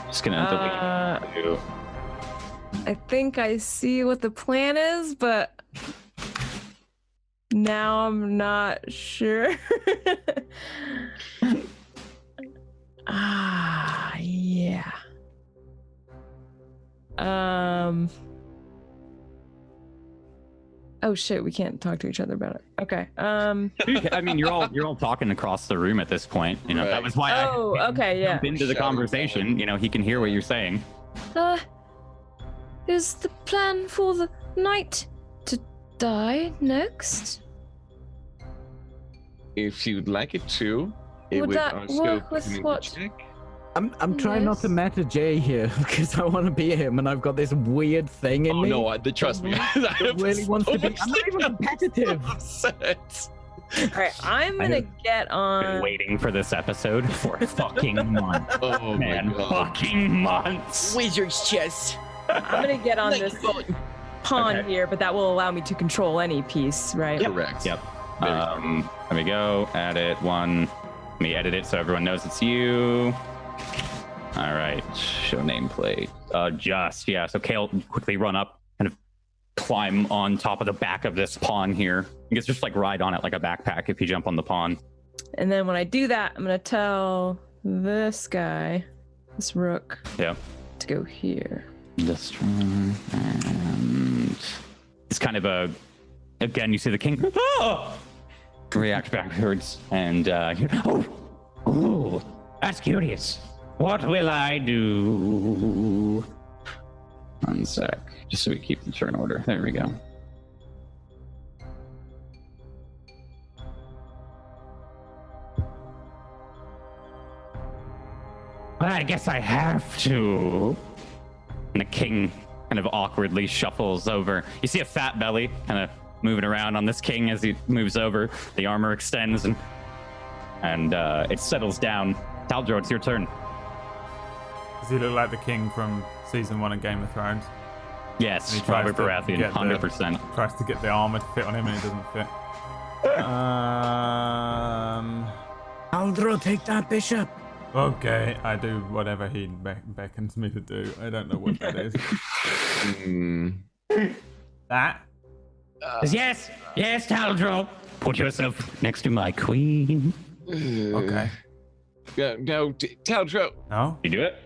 Just gonna delete you. I think I see what the plan is, but now I'm not sure. Yeah. Oh shit, we can't talk to each other about it. Okay. I mean, you're all talking across the room at this point. You know, that was why I jumped into the conversation. You know, he can hear what you're saying. Is the plan for the knight to die next? If you'd like it to, it Would that also work with make a what? check. I'm trying not to meta Jay here because I want to be him, and I've got this weird thing in me. No, trust me. That really wants to be. I'm not even competitive. All right, I'm gonna get on. Been waiting for this episode for a fucking month. Oh man, my God. fucking months. Wizard's chess. I'm gonna get on this pawn here, but that will allow me to control any piece, right? Correct. Yep. There we go. Add it one. Let me edit it so everyone knows it's you. All right. Show nameplate. So Kale, quickly run up, kind of climb on top of the back of this pawn here. You can just like ride on it like a backpack if you jump on the pawn. And then when I do that, I'm gonna tell this guy, this rook, to go here. This one, and it's kind of again, you see the king react backwards, and that's curious. What will I do? One sec, just so we keep the turn order. There we go. Well, I guess I have to. And the king kind of awkwardly shuffles over. You see a fat belly kind of moving around on this king as he moves over. The armor extends and it settles down. Taldro, it's your turn. Does he look like the king from season 1 of Game of Thrones? Yes, And he tries Robert to Baratheon, get 100%. Tries to get the armor to fit on him and it doesn't fit. Aldro, take that bishop. Okay, I do whatever he beckons me to do. I don't know what that is. That? Yes, Taldro. Put yourself next to my queen. Okay. No, Taldro. No? You do it?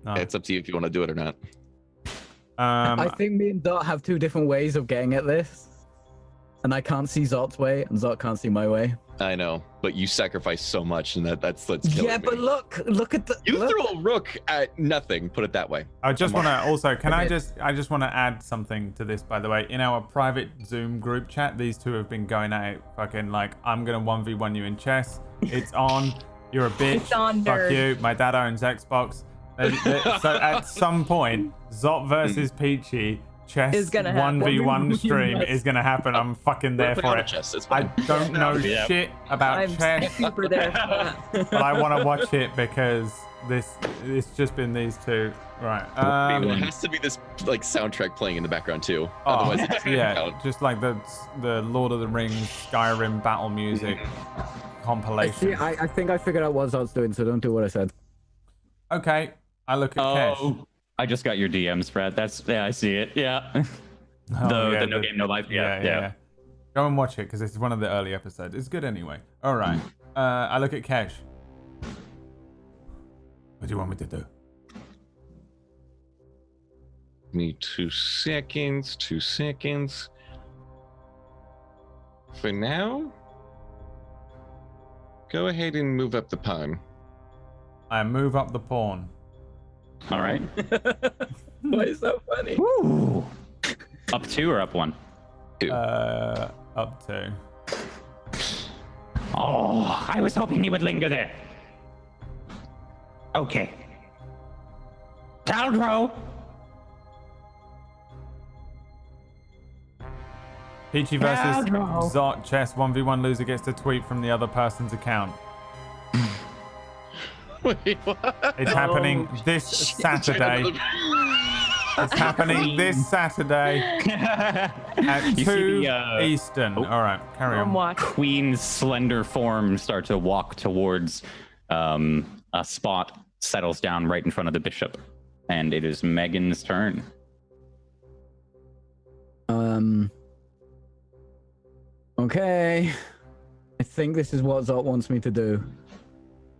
No. It's up to you if you want to do it or not. I think me and Dot have two different ways of getting at this. And I can't see Zot's way, and Zot can't see my way. I know, but you sacrifice so much, and that's killing Yeah, me. but look at the. You look. threw a rook at nothing. Put it that way. I just want to also, I Okay. just want to add something to this, by the way. In our private Zoom group chat, these two have been going at it fucking like, I'm going to 1v1 you in chess. It's on. You're a bitch. It's on, Fuck nerd. you. My dad owns Xbox. So at some point, Zot versus Peachy chess Is gonna happen. 1v1 stream is going to happen. I'm fucking there for it. Chess. It's I fine. don't know Yeah. shit about I'm chess, super there for that. but I want to watch it because it's just been these two. Right. There has to be this like soundtrack playing in the background too. Oh, Otherwise, it doesn't yeah, count. just like the Lord of the Rings Skyrim battle music compilation. See, I think I figured out what Zod's doing, so don't do what I said. Okay, I look at Kesh. Oh, I just got your DMs, Brad. I see it. Yeah. Oh, yeah, the no game, no life. Yeah. Go and watch it because it's one of the early episodes. It's good anyway. All right. I look at Kesh. What do you want me to do? Give me 2 seconds. 2 seconds. For now, go ahead and move up the pawn. I move up the pawn. All right. Why is that funny? Woo. Up 2 or up 1? Up 2. Oh, I was hoping he would linger there. Okay. Taldro. Peachy versus no. Zot chess 1v1 loser gets to tweet from the other person's account. Wait, what? It's happening this Saturday. It's happening this Saturday at You 2 see the, Eastern. All right, carry I'm on. watching. Queen's slender form start to walk towards a spot, settles down right in front of the bishop, and it is Megan's turn. Okay. I think this is what Zot wants me to do.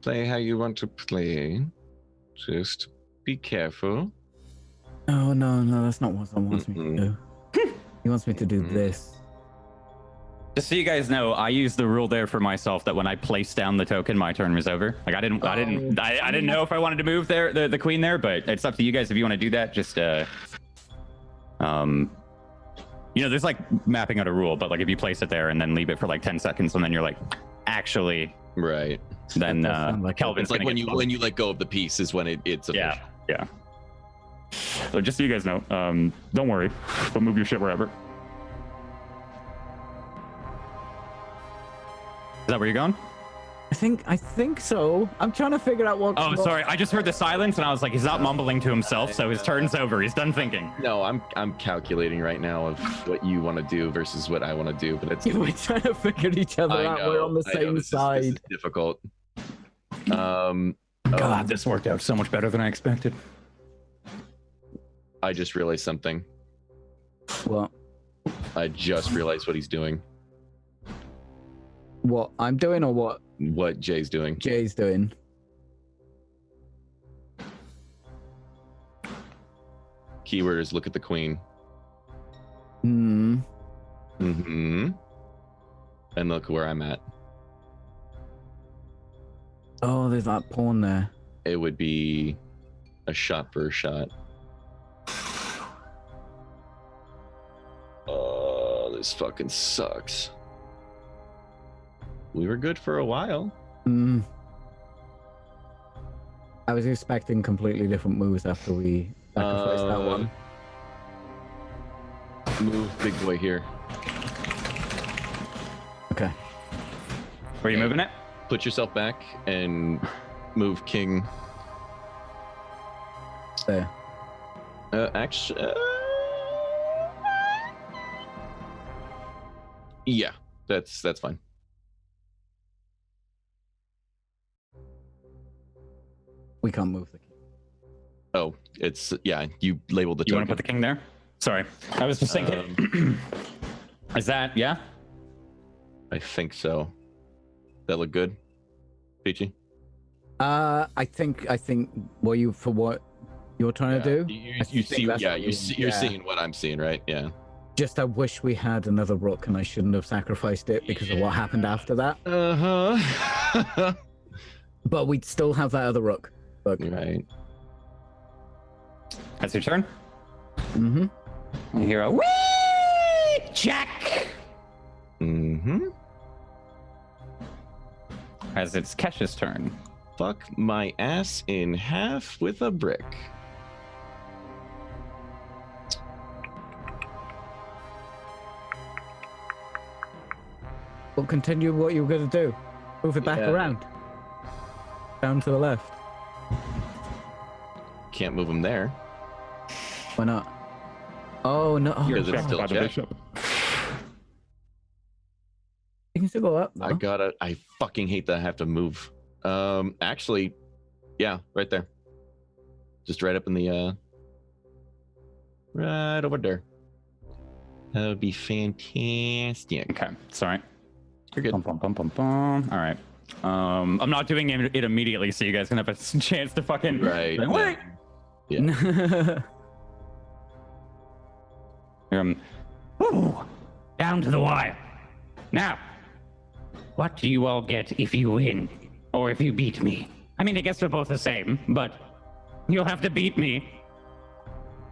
Play how you want to play. Just be careful. Oh no, that's not what Zot wants me to do. He wants me to do this. Just so you guys know, I used the rule there for myself that when I placed down the token, my turn was over. Like I didn't know if I wanted to move there, the queen there, but it's up to you guys if you want to do that. Just there's like mapping out a rule, but like if you place it there and then leave it for like 10 seconds and then you're like, actually, Right. then That does sound like Kelvin's It's like gonna when get you let go of the piece is when it's official. yeah. So just so you guys know, don't worry, don't move your shit wherever. Is that where you're going? I think so. I'm trying to figure out what. Oh, sorry. I just heard the silence and I was like, he's not mumbling to himself, so his turn's over. He's done thinking. No, I'm calculating right now of what you want to do versus what I want to do, but it's We're trying to figure each other I out. know, We're on the I know, same this side. is difficult. God, this worked out so much better than I expected. I just realized something. What? I just realized what he's doing. What I'm doing or what What Jay's doing. Jay's doing? Keyword is look at the queen. Hmm. Mm-hmm. And look where I'm at. Oh, there's that pawn there. It would be a shot for a shot. Oh, this fucking sucks. We were good for a while. Hmm. I was expecting completely different moves after we sacrificed that one. Move big boy here. Okay. Were you moving it? Put yourself back and move king. There. Actually, yeah, that's fine. We can't move the king. Oh, it's you labeled the You want token. to put the king there? Sorry. I was just thinking. Is that, yeah? I think so. That look good, Peachy? I think what you're trying to do? You see, that's what you're seeing what I'm seeing, right? Yeah. Just I wish we had another rook and I shouldn't have sacrificed it because of what happened after that. Uh-huh. But we'd still have that other rook. Look. Right. That's your turn. Mm-hmm. You hear a wee Jack. Mm-hmm. As it's Kesh's turn. Fuck my ass in half with a brick. We'll continue what you were going to do. Move it back around. Down to the left. Can't move him there. Why not? Oh, no. Oh, Because it's still Jack. You can still go up. I fucking hate that I have to move. Actually, yeah, right there. Just right up in the, right over there. That would be fantastic. Okay, sorry. You're good. Bum, bum, bum, bum, bum. All right. I'm not doing it immediately, so you guys can have a chance to fucking. Right. Wait. Yeah. Ooh, down to the wire. Now, what do you all get if you win? Or if you beat me? I mean, I guess we're both the same, but you'll have to beat me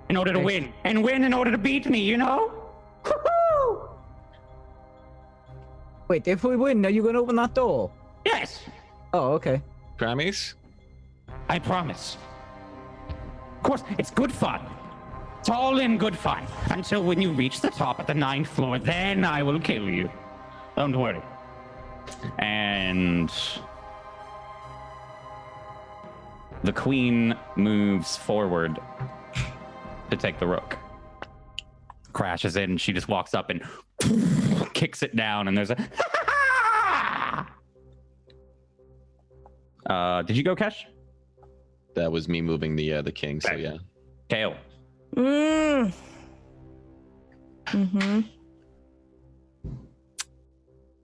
in order to win. And win in order to beat me, you know? Woo-hoo! Wait, if we win, are you going to open that door? Yes, Oh, okay. Promise? I promise. Of course, it's good fun. It's all in good fun. Until when you reach the top of the 9th floor, then I will kill you. Don't worry. And the queen moves forward to take the rook. Crashes in. She just walks up and kicks it down. And there's a. Did you go, Kesh? That was me moving the king. So yeah. Kale. Mm-hmm.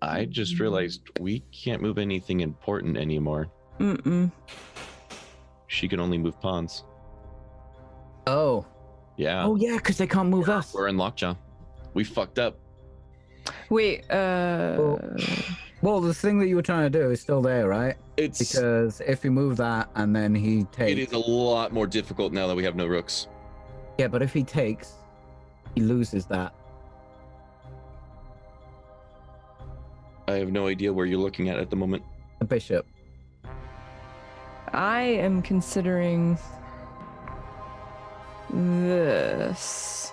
I just realized we can't move anything important anymore. Mm-mm. She can only move pawns. Oh. Yeah. Oh, yeah, because they can't move us. We're in lockjaw. We fucked up. Wait, Well, the thing that you were trying to do is still there, right? It's Because if you move that and then he takes... It is a lot more difficult now that we have no rooks. Yeah, but if he takes, he loses that. I have no idea where you're looking at the moment. The bishop. I am considering this.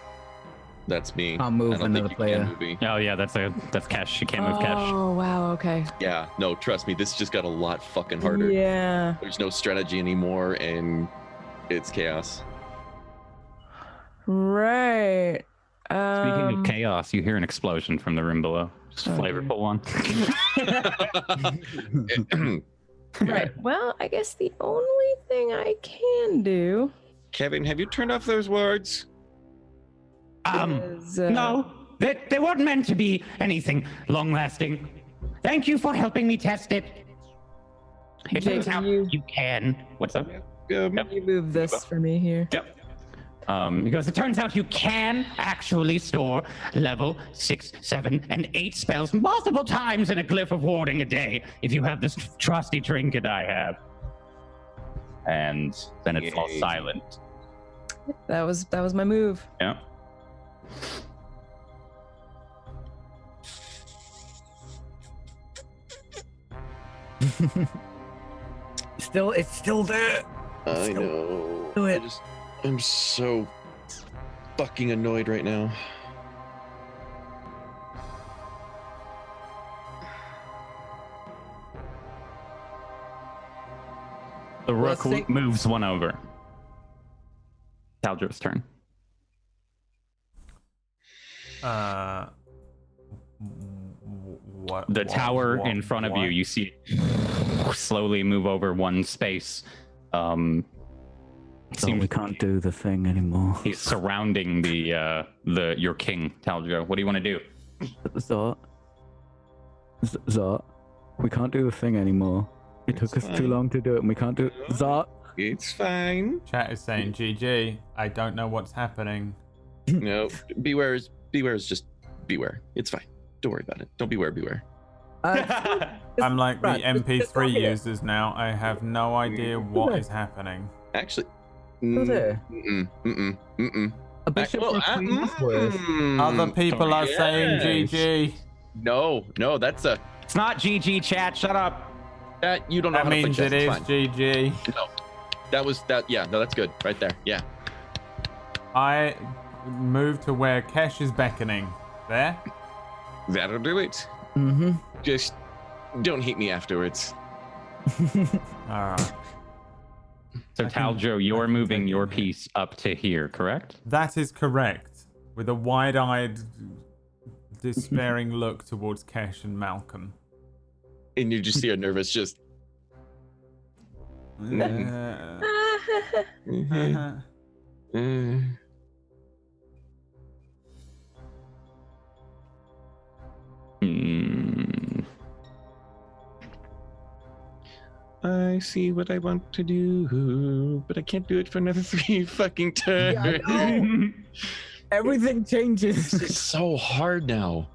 That's me. Can't move I don't another think you can player. move me. Oh yeah, that's Kesh. She can't move Kesh. Oh, wow, okay. Yeah, no, trust me, this just got a lot fucking harder. Yeah. There's no strategy anymore, and it's chaos. Right. Speaking of chaos, you hear an explosion from the room below. Just a flavorful one. Right. Well, I guess the only thing I can do Kevin, have you turned off those words? is... No, they weren't meant to be anything long-lasting. Thank you for helping me test it. It turns out you can. What's up? You move this for me here. Yep. Because it turns out you can actually store level 6, 7, and 8 spells multiple times in a glyph of warding a day if you have this trusty trinket I have. And then it's all Yay. silent. That was my move. Yeah. It's still there. I know. Do it. I'm so fucking annoyed right now. The rook Let's see. moves one over. Taldra's turn. What? The tower in front of you see it slowly move over one space. So we can't do the thing anymore. He's surrounding your king, Taldra. What do you want to do? Zot, we can't do the thing anymore. It took us too long to do it, and we can't do it. Zot. It's fine. Chat is saying, GG, I don't know what's happening. No, beware beware is just beware. It's fine. Don't worry about it. Don't beware. I'm like the MP3 users now. I have no idea what is happening. Actually, Who's there? A bishop or a queen is worse. Other people are saying GG. No, that's a. It's not GG, chat. Shut up. That you don't know That how to play means chess. it is It's fine. GG. No, that was that. Yeah, no, that's good right there. Yeah. I move to where Kesh is beckoning. There. That'll do it. Mm-hmm. Just don't hate me afterwards. All right. So Taljo, you're moving your piece up to here, correct? That is correct. With a wide-eyed, despairing look towards Kesh and Malcolm. And you just see a nervous just. I see what I want to do, but I can't do it for another 3 fucking turns. Yeah, I know. Everything changes. This is so hard now.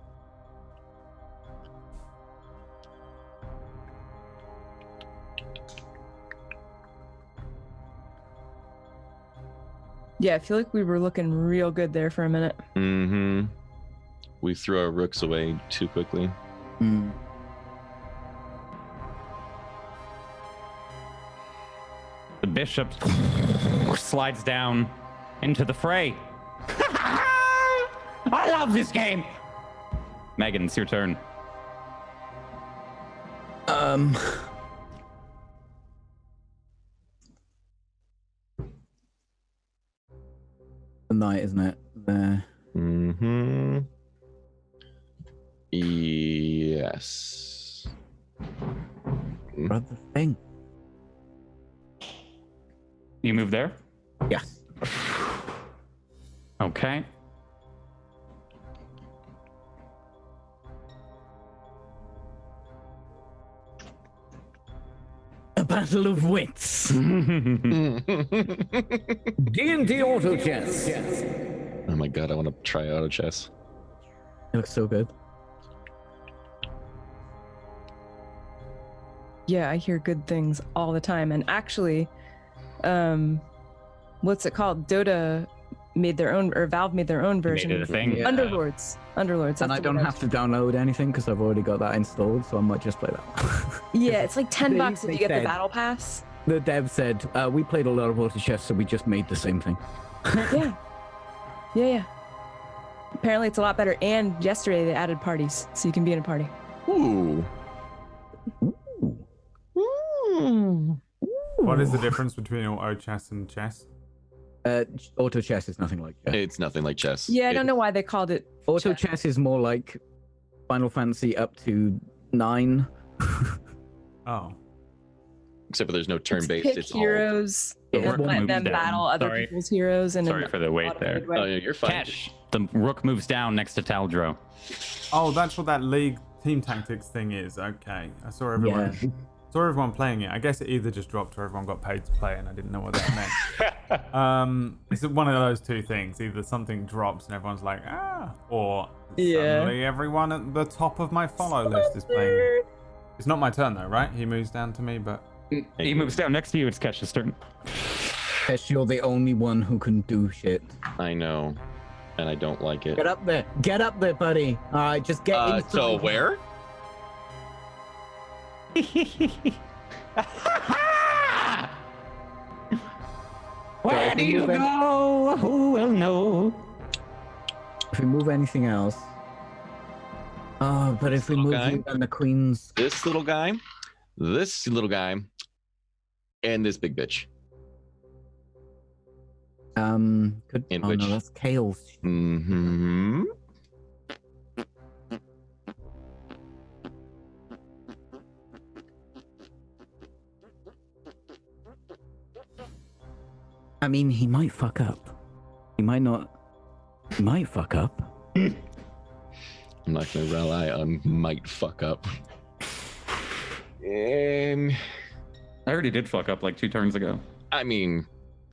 Yeah, I feel like we were looking real good there for a minute. Mm-hmm. We threw our rooks away too quickly. Mm. The bishop slides down into the fray. I love this game. Megan, it's your turn. The knight, isn't it? There. Mm-hmm. Yes. Brother thing. You move there? Yes. Okay. A battle of wits. D&D auto chess. Oh my god, I want to try auto chess. It looks so good. Yeah, I hear good things all the time. And actually, what's it called? Dota made their own, or Valve made their own version. Made it a thing. Yeah. Underlords. Underlords. And I don't have to download anything because I've already got that installed, so I might just play that. Yeah, it's like $10 if They you get the said- battle pass. The dev said, we played a lot of auto chess, so we just made the same thing. Yeah. Apparently it's a lot better. And yesterday they added parties, so you can be in a party. Ooh. What is the difference between auto chess and chess? Auto chess is nothing like chess. It's nothing like chess. Yeah, I don't know why they called it Auto chess is more like Final Fantasy up to 9. Oh. Except for there's no turn-based. pick It's heroes The and rook let moves them down. battle other Sorry. people's heroes. And Sorry for the wait there. all. Oh, yeah, you're fine. Cash. The rook moves down next to Taldro. Oh, that's what that league team tactics thing is. Okay. I saw everyone playing it. I guess it either just dropped or everyone got paid to play and I didn't know what that meant. It's one of those two things. Either something drops and everyone's like, or suddenly everyone at the top of my follow list is playing it. It's not my turn though, right? He moves down to me, but He moves down next to you. It's Cash's turn. Guess you're the only one who can do shit. I know. And I don't like it. Get up there. Get up there, buddy. All right, just get inside. So where? Where do you go? Who will know? If we move anything else. Oh, but if we move Okay. you and the queens. This little guy, and this big bitch. Could, In oh which- no, that's Kale's. Mm-hmm. I mean, he might fuck up. He might not. He might fuck up. I'm not gonna rely on might fuck up. And I already did fuck up like 2 turns ago. I mean,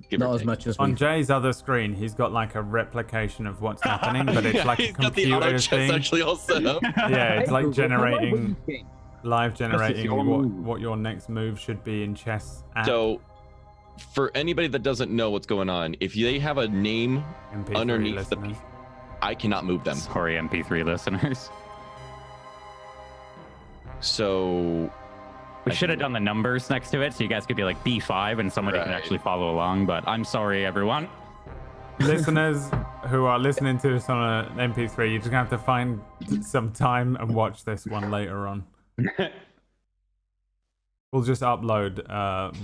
Give or Not as take. much as On we. Jay's other screen, he's got like a replication of what's happening, but it's like a he's got the auto computer chess thing. actually all set up. Yeah, it's like generating, live is generating your move. what your next move should be in chess. App. So, for anybody that doesn't know what's going on, if they have a name MP3 underneath the listeners. I cannot move them. Sorry, MP3 listeners. So We should have done the numbers next to it so you guys could be like B5 and somebody can Right. actually follow along, but I'm sorry, everyone. Listeners who are listening to this on an MP3, you're just gonna have to find some time and watch this one later on. We'll just upload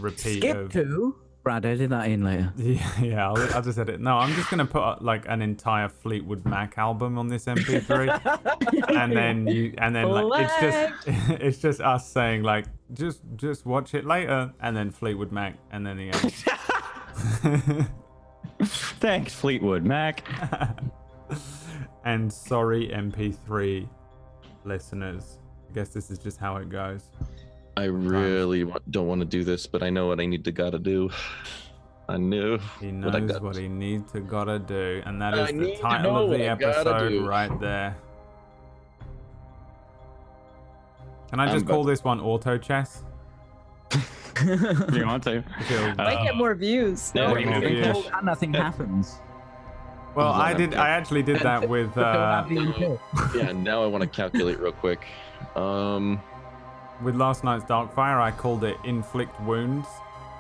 repeat Skip of. to. Brad, edit that in later. Yeah, I'll just edit. No, I'm just gonna put like an entire Fleetwood Mac album on this MP3, and then like it's just us saying like just watch it later, and then Fleetwood Mac, and then the end. Thanks, Fleetwood Mac. And sorry, MP3 listeners. I guess this is just how it goes. I really don't want to do this, but I know what I gotta do. I knew He what I knows got. what he needs to gotta do, and that I is the need to title know of what the I gotta episode do. right there. Can I I'm just about call to- this one auto chess? If you want to. Might get more views. Yeah, What do you we- mean? Hold and nothing happens. Well, Hold on, I actually did that with Yeah, now I want to calculate real quick. with last night's Darkfire. I called it inflict wounds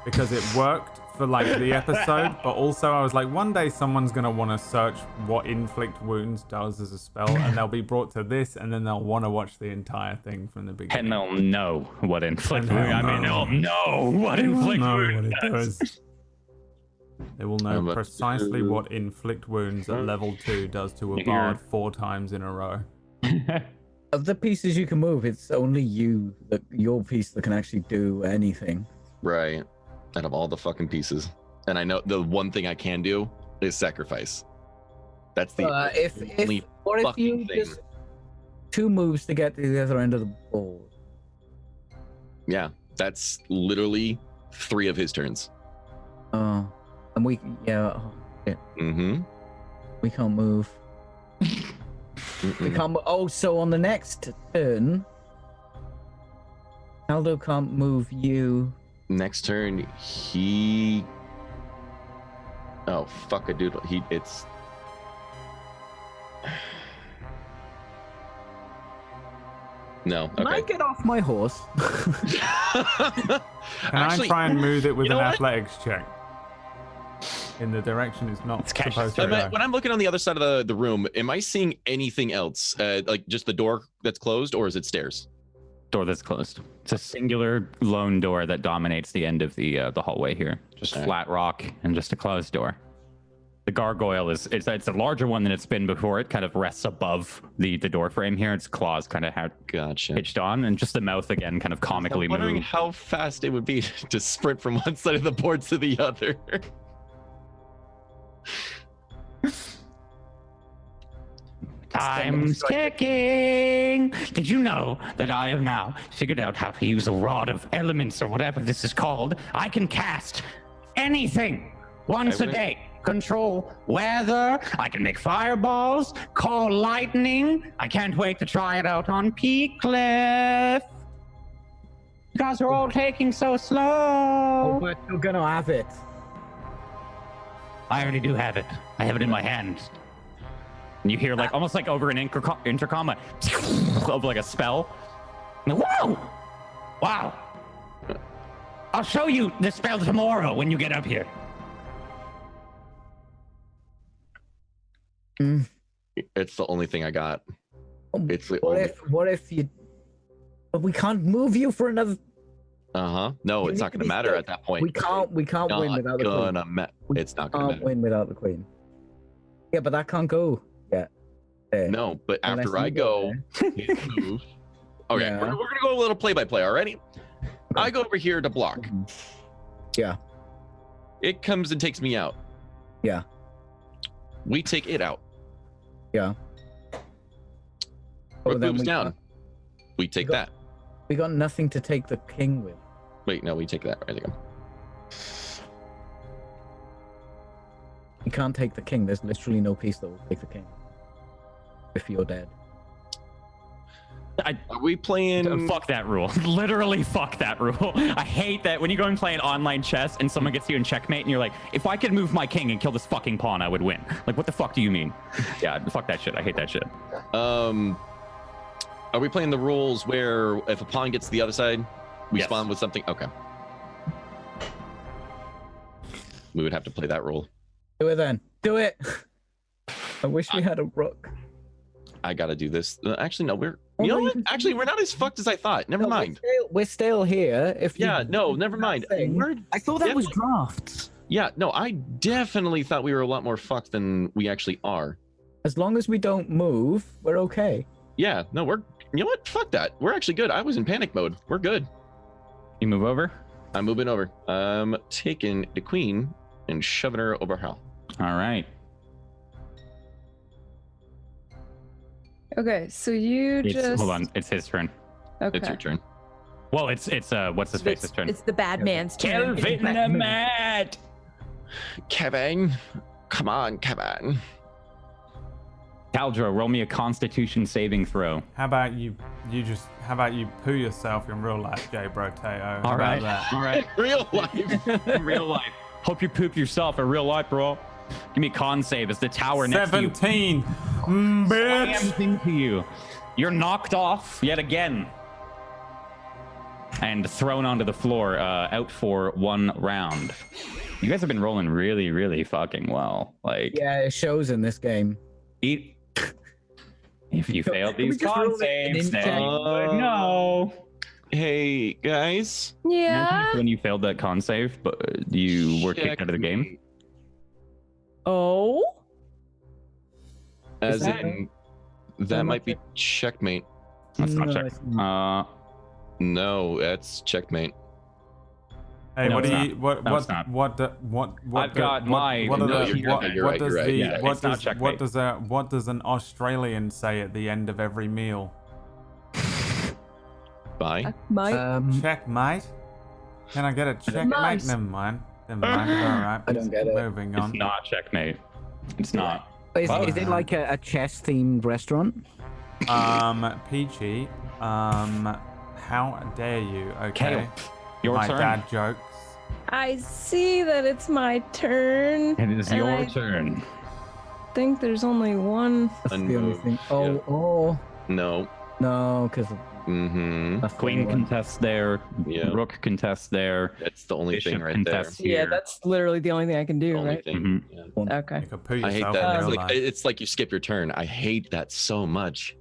because it worked for like the episode, but also I was like, one day someone's gonna want to search what inflict wounds does as a spell, and they'll be brought to this, and then they'll want to watch the entire thing from the beginning. And they'll know what inflict And wound. they'll I mean, know. they'll know what They will inflict know wound what it does. does. They will I'm know about precisely to- what inflict wounds at level 2 does to a Here. bard 4 times in a row. Of the pieces you can move, it's only your piece that can actually do anything. Right. Out of all the fucking pieces. And I know the one thing I can do is sacrifice. That's the only What if fucking you thing. just 2 moves to get to the other end of the board? Yeah, that's literally 3 of his turns. Oh, and we Mm-hmm. we can't move. We can't. Oh, so on the next turn, Aldo can't move you. Next turn, he. Oh fuck a doodle. It's. No. Can I Okay. get off my horse? Can Actually, I try and move it with you an know what? athletics check? In the direction it's not It's catch supposed to Am I- go. when I'm looking on the other side of the room, am I seeing anything else? Like just the door that's closed, or is it stairs? Door that's closed. It's a singular lone door that dominates the end of the hallway here. Just Alright. flat rock and just a closed door. The gargoyle it's a larger one than it's been before. It kind of rests above the door frame here. Its claws kind of Gotcha. hitched on, and just the mouth again kind of comically I'm wondering moved. how fast it would be to sprint from one side of the board to the other. Time's ticking. Did you know that I have now figured out how to use a rod of elements or whatever this is called? I can cast anything once a day. Control weather. I can make fireballs, call lightning. I can't wait to try it out on Peak Cliff. You guys are all taking so Oh, slow. but you're gonna have it. I already do have it. I have it in my hand. And you hear like almost like over an intercom of like a spell. Whoa! Wow. I'll show you the spell tomorrow when you get up here. It's the only thing I got. It's the What only. what if you? But we can't move you for another. No, You it's need not to gonna be matter safe. at that point. We can't win Not without the queen. gonna We It's not gonna Can't matter. win without the queen. Yeah, but that can't go yet. There. No, but Unless after you I go go, his move. Okay, Yeah. we're gonna go a little play by play. Alrighty. I go over here to block. Yeah. It comes and takes me out. Yeah. We take it out. Yeah. What then moves we down? got- We take got- that. We got nothing to take the king with. Wait, no, we take that. Right there. You can't take the king. There's literally no piece that will take the king if you're dead. Are we playing? Fuck that rule. Literally fuck that rule. I hate that when you go and play an online chess and someone gets you in checkmate and you're like, if I could move my king and kill this fucking pawn, I would win. Like, what the fuck do you mean? Yeah, fuck that shit. I hate that shit. Are we playing the rules where if a pawn gets to the other side, we spawn with something? Okay. We would have to play that rule. Do it then. Do it. I wish we had a rook. I gotta do this. Actually, no, we're. You know what? Actually, we're not as fucked as I thought. Never mind. We're still here. If you never mind. I thought that was drafts. Yeah, no, I definitely thought we were a lot more fucked than we actually are. As long as we don't move, we're okay. Yeah, no, we're. You know what? Fuck that. We're actually good. I was in panic mode. We're good. You move over? I'm moving over. I'm taking the queen and shoving her over hell. All right. Okay, so you just hold on. It's his turn. Okay. It's your turn. Well, it's what's his face's turn? It's the bad man's turn. Kelvin the Mad. Kevin, come on, Kevin. Taldro, roll me a Constitution saving throw. How about you poo yourself in real life, Jay Brotatoe? All right. That? All right. Real life. Real life. Hope you poop yourself in real life, bro. Give me a con save as the tower next to you 17. Bitch. slams into you. You're knocked off yet again. And thrown onto the floor, out for 1 round. You guys have been rolling really, really fucking well. Like, yeah, it shows in this game. If you failed these con saves, then you would know. Hey, guys. Yeah. When you failed that con save, but you were kicked out of the game. Oh. As in, that might be checkmate. Let's not check. No, that's checkmate. Hey, No, what it's do not. you what No, what it's not. what the what what I've got my- what No, you're right, does you're right. the Yeah, what it's not does checkmate. what does an Australian say at the end of every meal? Bye. Checkmate. Can I get a checkmate? Mice. Never mind. All right. I don't get it. Moving on. It's not checkmate. It's not. Is it like a chess-themed restaurant? Peachy. How dare you? Okay. Kale, your My turn. dad jokes. I see that it's my turn. It is and your I turn. think there's only one. That's the only Unmoved, thing. yeah. Oh, No. no, because Mm-hmm. Queen contests there. Yeah. Rook contests there. That's the only Bishop thing right there. contests Yeah, here. that's literally the only thing I can do, Only right? thing. Mhm. Yeah. Okay. You could poo I hate yourself that. in It's real like, life. it's like you skip your turn. I hate that so much.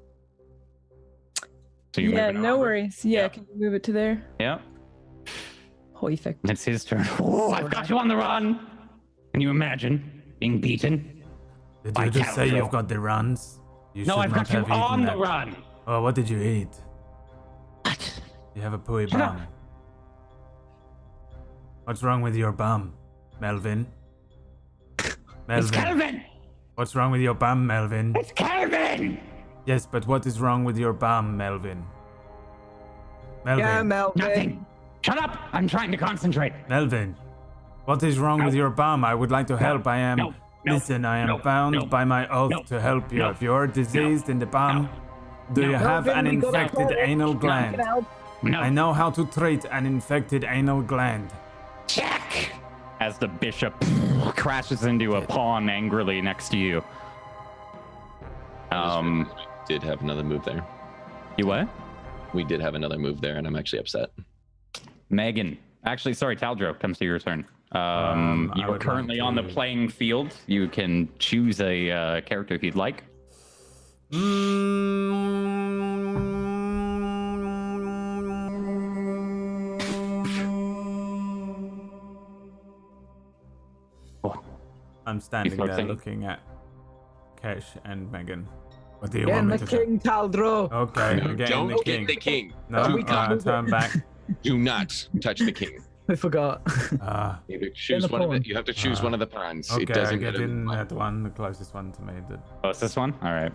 So you're Yeah, moving no over. worries. Yeah, Yeah. can you move it to there? Yeah. Perfect. It's his turn. Oh, I've got you on the run. Can you imagine being beaten? Did by you just say Taldro? you've got the runs? You No, should I've not got you have eaten on the that. run. Oh, what did you eat? What? You have a pooey Shut up. bum. What's wrong with your bum, Melvin? It's Melvin. Kelvin! What's wrong with your bum, Melvin? It's Kelvin! Yes, but what is wrong with your bum, Melvin? Melvin. yeah, Melvin. Nothing. Shut up! I'm trying to concentrate. Melvin. What is wrong with your bum? I would like to help. I am. no, Listen, I am no, bound no, by my oath no, to help you. no, If you're diseased in the bum, do you no. have Melvin, an we gotta infected try it. anal gland? No. I know how to treat an infected anal gland. Check! As the bishop crashes into a pawn angrily next to you. We did have another move there. You what? We did have another move there, and I'm actually upset. Megan. Actually, sorry, Taldro comes to your turn. I You are would currently like on the to- playing field. You can choose a character if you'd like. I'm standing Before there saying- looking at Kesh and Megan. What do you Get want in me the to do? king, Taldro. Okay, No, I'm getting don't the get king. the king. No, we can't move turn it. back. Do not touch the king. I forgot. Either choose the one of pawn. it. You have to choose one of the pawns. Okay, It doesn't I get matter. in at one, the closest one to me. Oh, it's this one? All right.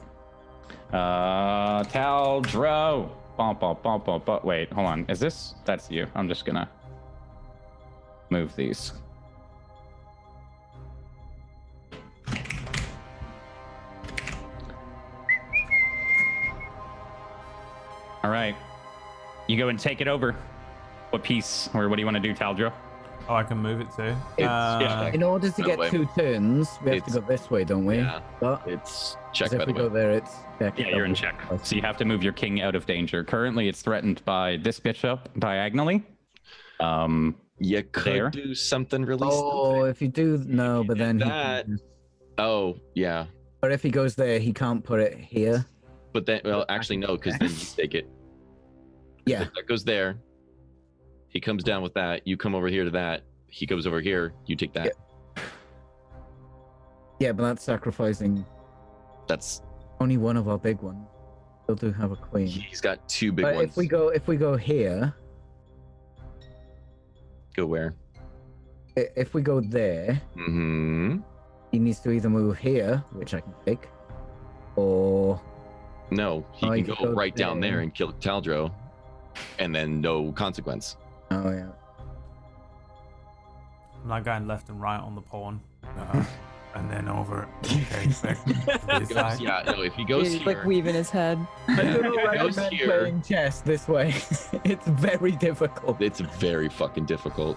Taldro. Bump, bump, bump, bump, bump. Wait, hold on. Is this? That's you. I'm just gonna move these. All right. You go and take it over. What piece, or what do you want to do, Taldro? Oh, I can move it too. In order to get way. 2 turns, we have to It's- go this way, don't we? Yeah. But It's check, 'cause by if the we way. go there, it's check. Yeah, you're in check. So you have to move your king out of danger. Currently, it's threatened by this bishop diagonally. You could There. do something really Oh, if you do no, but then he that- can, Oh, yeah. or if he goes there, he can't put it here. But then, well, actually, no, because then you take it. Yeah. If that goes there. He comes down with that. You come over here to that. He goes over here. You take that. Yeah, but that's sacrificing That's only one of our big ones. Still do have a queen. he's got 2 big But ones. if we go here, Go where? if we go there, Mm-hmm. he needs to either move here, which I can take, or No, he Oh, can he go could go right down there. there and kill Taldro, and then no consequence. oh yeah. I'm not going left and right on the pawn. And then over. Okay, back to this side. Yeah, no, if he goes He's here, like weaving his head. I don't If he goes recommend here- playing chess this way. It's very difficult. it's very fucking difficult.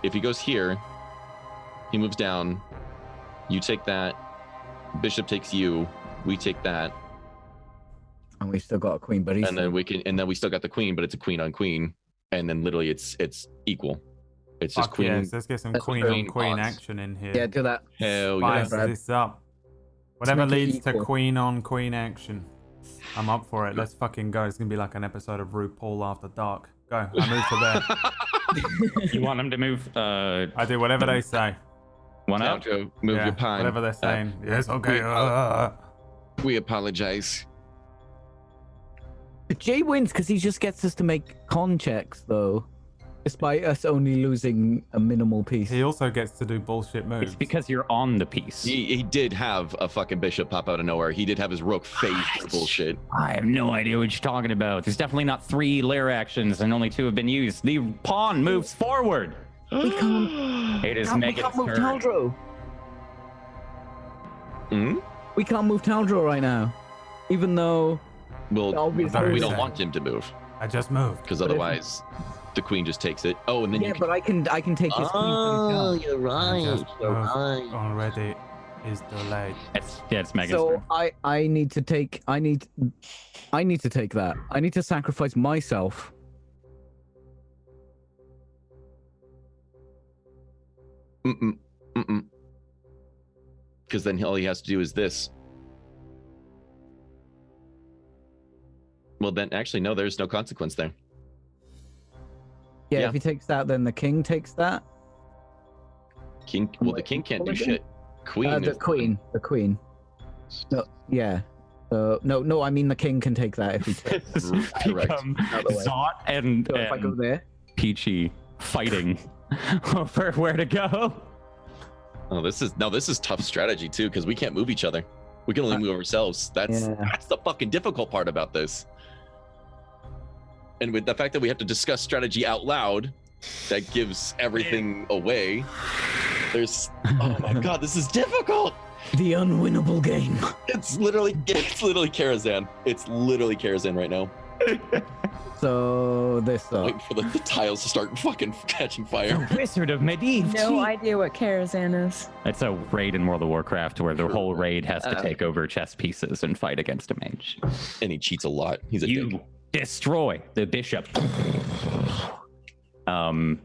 If he goes here, he moves down. You take that. Bishop takes you. We take that, And we've still got a queen, but he's and then we can, and then we still got the queen, but it's a queen on queen, and then literally it's equal. It's just Fuck queen. yes, let's get some That's queen true. on queen Pawns. action in here. yeah, do that. Hell Spice yeah. Brad. this up. Whatever make it leads to equal. queen on queen action. I'm up for it. Let's fucking go. It's gonna be like an episode of RuPaul After Dark. Go. I move to there. You want him to move I do whatever they say. one up? Taldro, move Yeah, your pawn. whatever they're saying. Yes, okay. We apologize. Jay wins because he just gets us to make con checks, though, despite us only losing a minimal piece. He also gets to do bullshit moves. It's because you're on the piece. He did have a fucking bishop pop out of nowhere. He did have his rook phase for bullshit. I have no idea what you're talking about. There's definitely not 3 lair actions, and only 2 have been used. The pawn moves forward. We can't. It is we Megan's can't move turn. Taldro. Hmm? We can't move Taldro right now, even though Well, obviously we don't want him to move I just moved. because But if- otherwise the queen just takes it. Oh, and then Yeah, you can. but I can take his queen. Oh, from you're right. just You're moved. right. Already is delayed. It's Megan's So turn. I need to take I need to take that. I need to sacrifice myself. Mm-mm. Mm-mm. Because then all he has to do is this. Well, then actually, no, there's no consequence there. Yeah, Yeah. if he takes that, then the king takes that. King. Well, the king can't do shit. Queen. The queen. The queen. No, yeah. No, I mean the king can take that if he takes. This has Correct. become Out the way. Zot and, So if I go there, Peachy fighting over where to go. Oh, this is tough strategy too, because we can't move each other. We can only move ourselves. That's the fucking difficult part about this. And with the fact that we have to discuss strategy out loud, that gives everything away. There's oh my god, this is difficult. the unwinnable game. It's literally Karazhan. It's literally Karazhan right now. So this. Waiting for the tiles to start fucking catching fire. Wizard of Medivh. No idea what Karazhan is. It's a raid in World of Warcraft where the whole raid has to take over chess pieces and fight against a mage. And he cheats a lot. He's a You dick. destroy the bishop.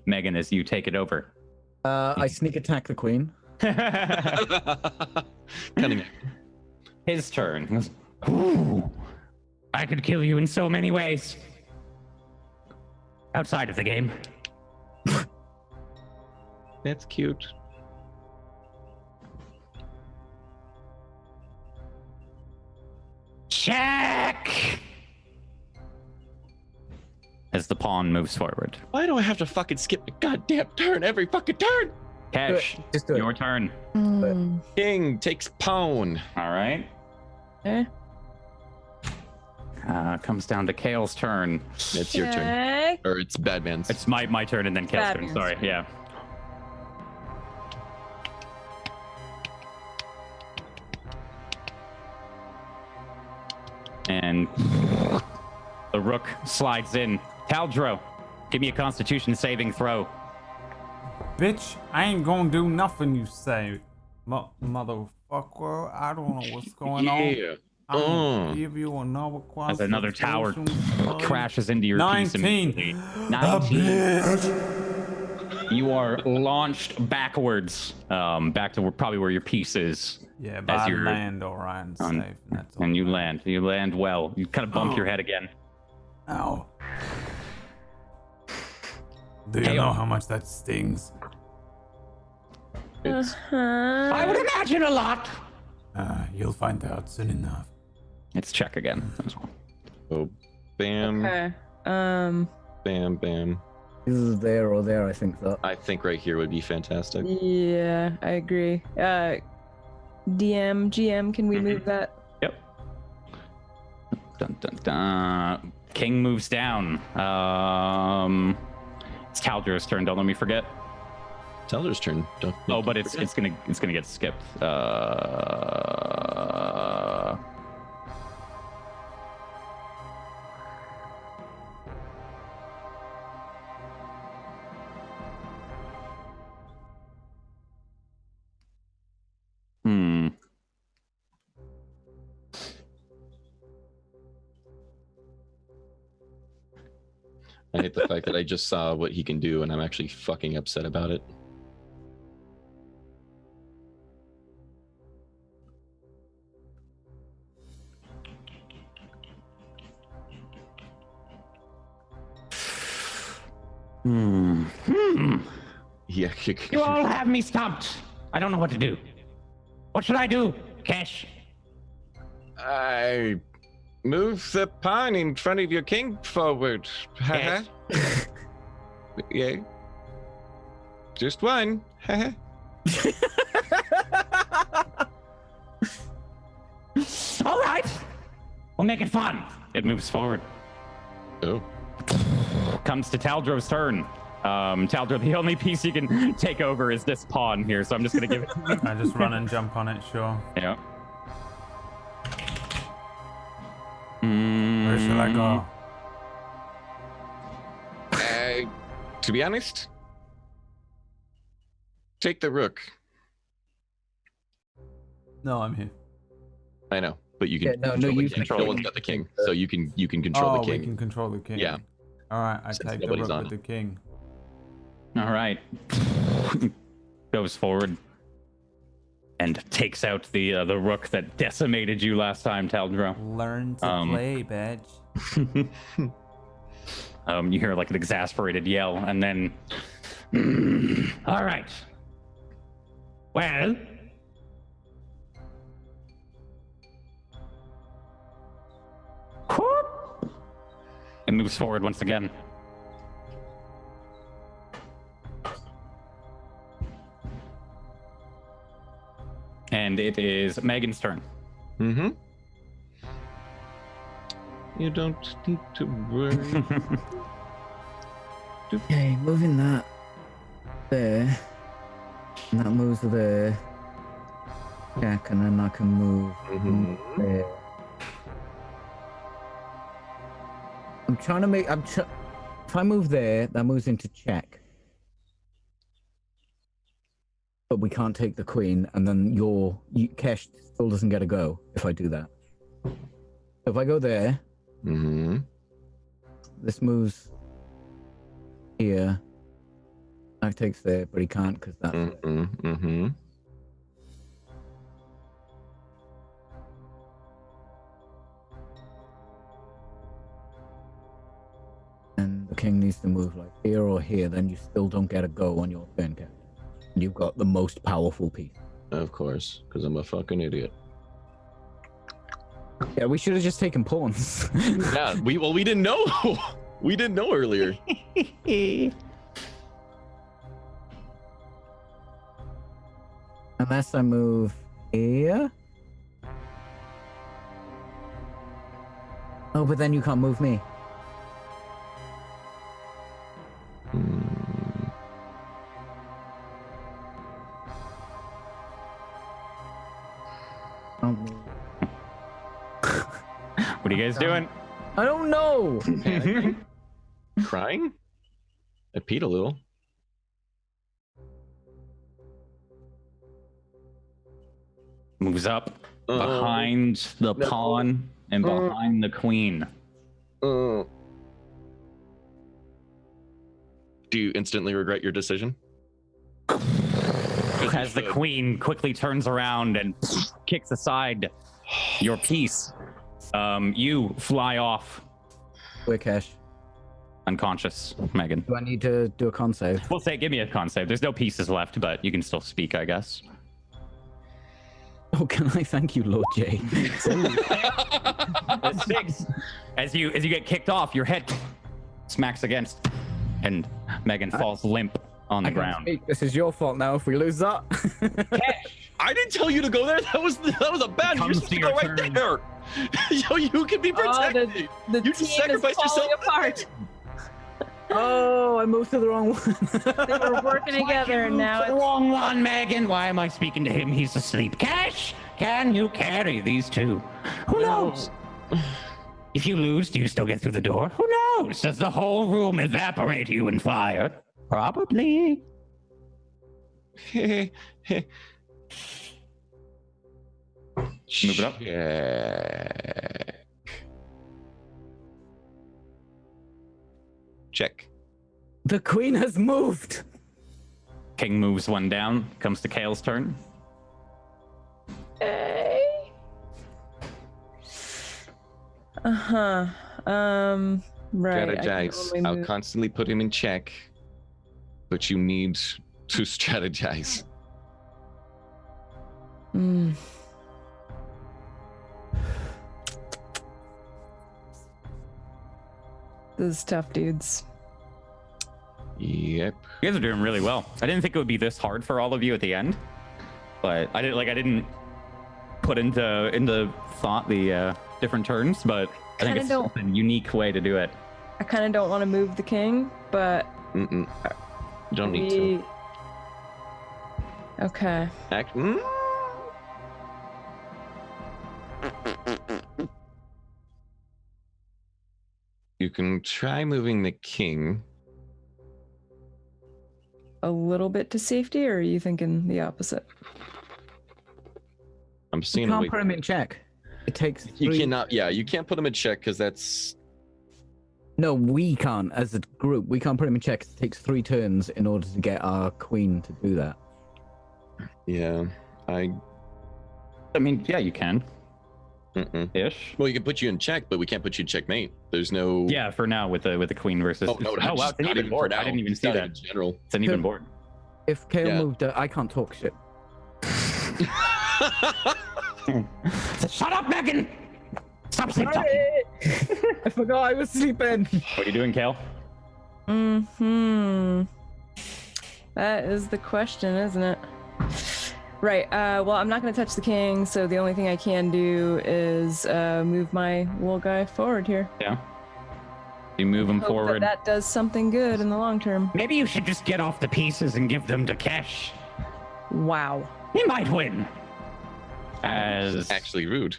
Megan, as you take it over. I sneak attack the queen. Cunning. His turn. He goes, "Ooh, I could kill you in so many ways. Outside of the game. That's cute. Check! As the pawn moves forward. Why do I have to fucking skip a goddamn turn every fucking turn? Cash, Just do it. your turn. King takes pawn. All right. Okay. Comes down to Kale's turn. It's your turn. Or it's Badman's. It's my turn and then Kale's turn. Badman's. Sorry, yeah. And The rook slides in. Taldro, give me a Constitution saving throw. Bitch, I ain't gonna do nothing you say. Motherfucker, I don't know what's going on. Yeah. I'm gonna give you another As another tower concentration. crashes into your piece 19. immediately. A 19. bitch. You are launched backwards, back to probably where your piece is. Yeah, but I you're land all right and safe. And that's all. And you land. You land well. You kind of bump your head again. Ow. Do you know how much that stings? I would imagine a lot. You'll find out soon enough. It's check again. Oh, bam. Okay. Bam, bam. This is there or there, I think. So. I think right here would be fantastic. Yeah, I agree. GM, can we move that? Yep. Dun, dun, dun. King moves down. It's Taldro's turn. Don't let me forget. Taldro's turn. Oh, but it's gonna get skipped. I hate the fact that I just saw what he can do and I'm actually fucking upset about it. Yeah. You all have me stumped. I don't know what to do. What should I do, Kesh? I move the pawn in front of your king forward. Yes. Yeah. Just one. All right. We'll make it fun. It moves forward. Oh. Comes to Taldro's turn. Taldro, the only piece you can take over is this pawn here, so I'm just gonna give it to you. I just run and jump on it, sure. Yeah. Where should I go? To be honest, take the rook. No, I'm here. I know, but you can Yeah, no, control you the king. control No one's got the king, so you can control the king. We can control the king. Yeah. All right, I Since take the nobody's rook on. with the king. All right. Goes forward and takes out the rook that decimated you last time, Taldro. Learn to play, bitch. You hear like an exasperated yell, and then All right. Well, it moves forward once again. And it is Megan's turn. Mm-hmm. You don't need to worry. Okay, moving that there. And that moves there. Check, and then I can move there. I'm trying to make. If I move there, that moves into check. But we can't take the queen, and then Kesh still doesn't get a go if I do that. If I go there, this moves here. Knight takes there, but he can't because that's there. And the king needs to move like here or here, then you still don't get a go on your turn, Captain. And you've got the most powerful piece. Of course, because I'm a fucking idiot. Yeah, we should have just taken pawns. Yeah, we didn't know. We didn't know earlier. Unless I move here. Oh, but then you can't move me. What are you guys doing? I don't know. Crying? I peed a little. Moves up behind the pawn and behind the queen. Do you instantly regret your decision? As the queen quickly turns around and kicks aside your piece, you fly off Wickesh. unconscious, Megan. Do I need to do a con save? We'll say, give me a con save. There's no pieces left, but you can still speak, I guess. Oh, can I thank you, Lord J? A 6. As you get kicked off, your head smacks against, and Megan falls limp on the ground. This is your fault now if we lose that. I didn't tell you to go there. That was a bad. You're supposed to go right there. Yo, you can be protected. The You team just sacrificed is falling yourself. apart. Oh, I moved to the wrong one. They were working together, and now The it's wrong one, Megan. Why am I speaking to him? He's asleep. Cash, can you carry these two? Who knows? If you lose, do you still get through the door? Who knows? Does the whole room evaporate you in fire? Probably. Move it up. Check. The queen has moved. King moves one down. Comes to Kale's turn. okay. Right. Strategize. I'll constantly put him in check, but you need to strategize. This is tough, dudes. Yep. You guys are doing really well. I didn't think it would be this hard for all of you at the end, but I didn't put into thought the different turns, but I think it's a unique way to do it. I kind of don't want to move the king, but You don't need to. Okay. You can try moving the king. A little bit to safety, or are you thinking the opposite? I'm seeing. You can't put him in check. It takes. You cannot. Yeah, you can't put him in check because that's. No, we can't. As a group, we can't put him in check. It takes 3 turns in order to get our queen to do that. Yeah, I mean, yeah, you can. Ish. Well, you can put you in check, but we can't put you in checkmate. There's no. Yeah, for now with the queen versus. Oh, no, wow, it's an even board. I didn't even see that. In general, it's an even board. If Kale moved, I can't talk shit. Shut up, Megan! Stop sleep talking. I forgot I was sleeping. What are you doing, Kale? That is the question, isn't it? Right. Well, I'm not going to touch the king, so the only thing I can do is move my little guy forward here. Yeah. You move him forward. That does something good in the long term. Maybe you should just get off the pieces and give them to Kesh. Wow. He might win. As actually rude.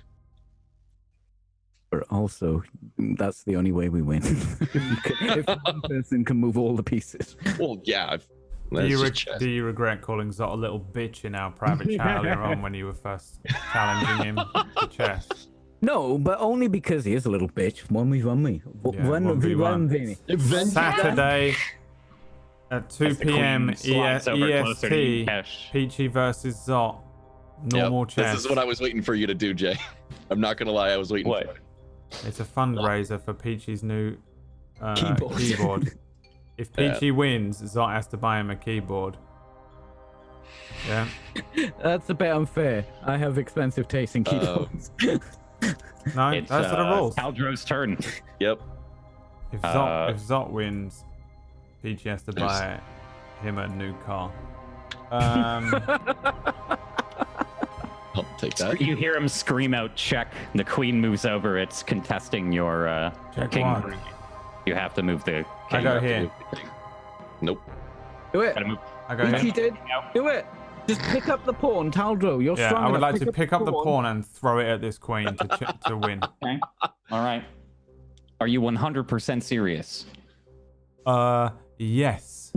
But also, that's the only way we win. If one person can move all the pieces. Well, yeah. Do you regret calling Zot a little bitch in our private chat earlier on when you were first challenging him to chess? No, but only because he is a little bitch. 1v1 me. 1v1. Saturday at 2 p.m. EST. Peachy versus Zot. Normal chess. This is what I was waiting for you to do, Jay. I'm not gonna lie, I was waiting for it. It's a fundraiser for Peachy's new keyboard. If Peachy wins, Zot has to buy him a keyboard. Yeah. That's a bit unfair. I have expensive taste in keyboards. No, it's, that's the rules. Caldro's turn. Yep. If Zot wins, Peachy has to buy him a new car. I'll take that. You hear him scream out, check. The queen moves over. It's contesting your king. One. You have to move the king. I go here. Nope. Do it. Gotta move. I go here. He did. Do it. Just pick up the pawn, Taldro. You're strong I would enough. like to pick up the pawn and throw it at this queen to win. Okay. All right. Are you 100% serious? Yes.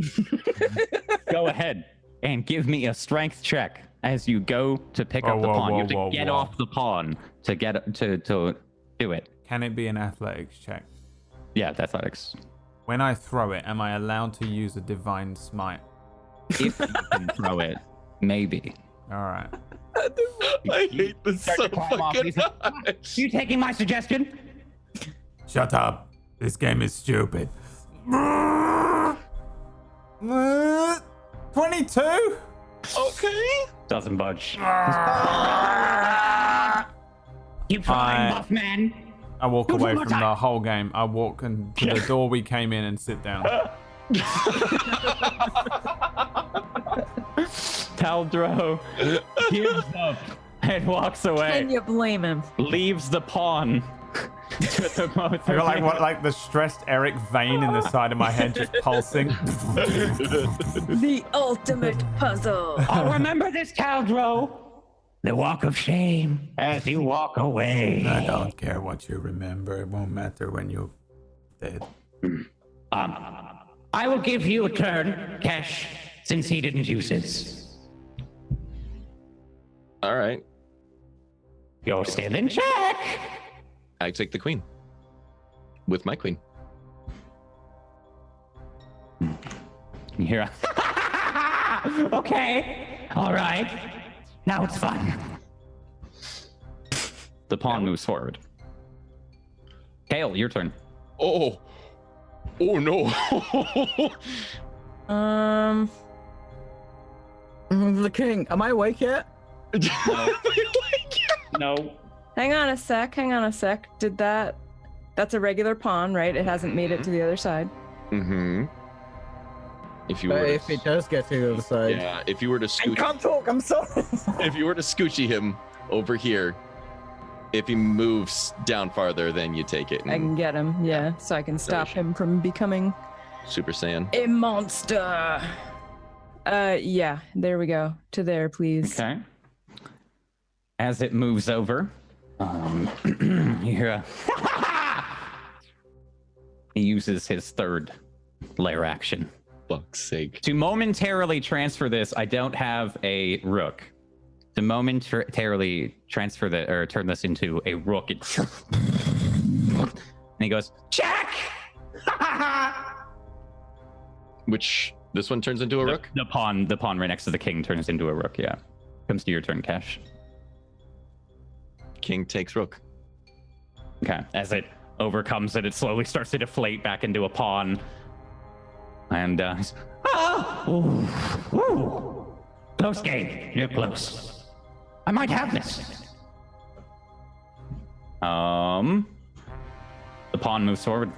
Go ahead and give me a strength check as you go to pick up the pawn. You have to get off the pawn to get to do it. Can it be an athletics check? Yeah, it's athletics. When I throw it, am I allowed to use a divine smite? If you can throw it, maybe. All right. I hate this so fucking much. You taking my suggestion? Shut up. This game is stupid. 22? Okay. Doesn't budge. Keep trying, buff man. I walk away from the whole game. I walk into the door we came in and sit down. Taldro gives up and walks away. Can you blame him? Leaves the pawn to the most. I got like the stressed Eric vein in the side of my head just pulsing. The ultimate puzzle. Oh, remember this, Taldro. The walk of shame as you walk away. I don't care what you remember. It won't matter when you're dead. I will give you a turn, Cash, since he didn't use his. All right. You're still in check. I take the queen. With my queen. You hear Okay. All right. Now it's fun. the pawn moves forward. Kale, your turn. Oh no. The king. Am I awake yet? No. Hang on a sec. Did that... That's a regular pawn, right? It hasn't made it to the other side. Mm-hmm. If you were If it does get to the other side. Yeah, if you were to I scooch can't talk, I'm sorry. if you were to scoochy him over here, if he moves down farther, then you take it. I can get him, yeah. So I can stop him from becoming Super Saiyan. a monster. Yeah, there we go. To there, please. Okay. As it moves over, you hear a he uses his third lair action. Fuck's sake. To momentarily transfer this, I don't have a rook. To momentarily transfer that or turn this into a rook, and he goes, check! Which this one turns into a rook? The pawn right next to the king turns into a rook, yeah. Comes to your turn, Cash. King takes rook. Okay. As it overcomes it, it slowly starts to deflate back into a pawn. And Close game. You're close. I might have this. the pawn moves forward.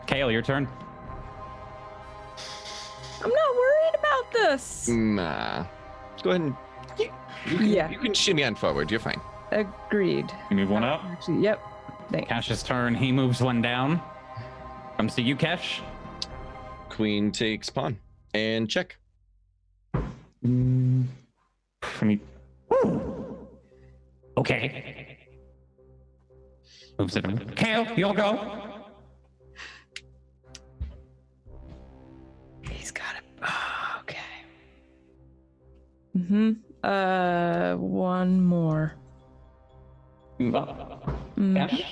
Kale, your turn. I'm not worried about this. Nah. Go ahead and you can shimmy on forward. You're fine. Agreed. You move one up. Actually, yep. Thanks. Cash's turn. He moves one down. Comes to you, Cash. Queen takes pawn and check. Okay. Moves it over. Kale, you'll go. He's got it. Oh, okay. One more. Move up. Cash.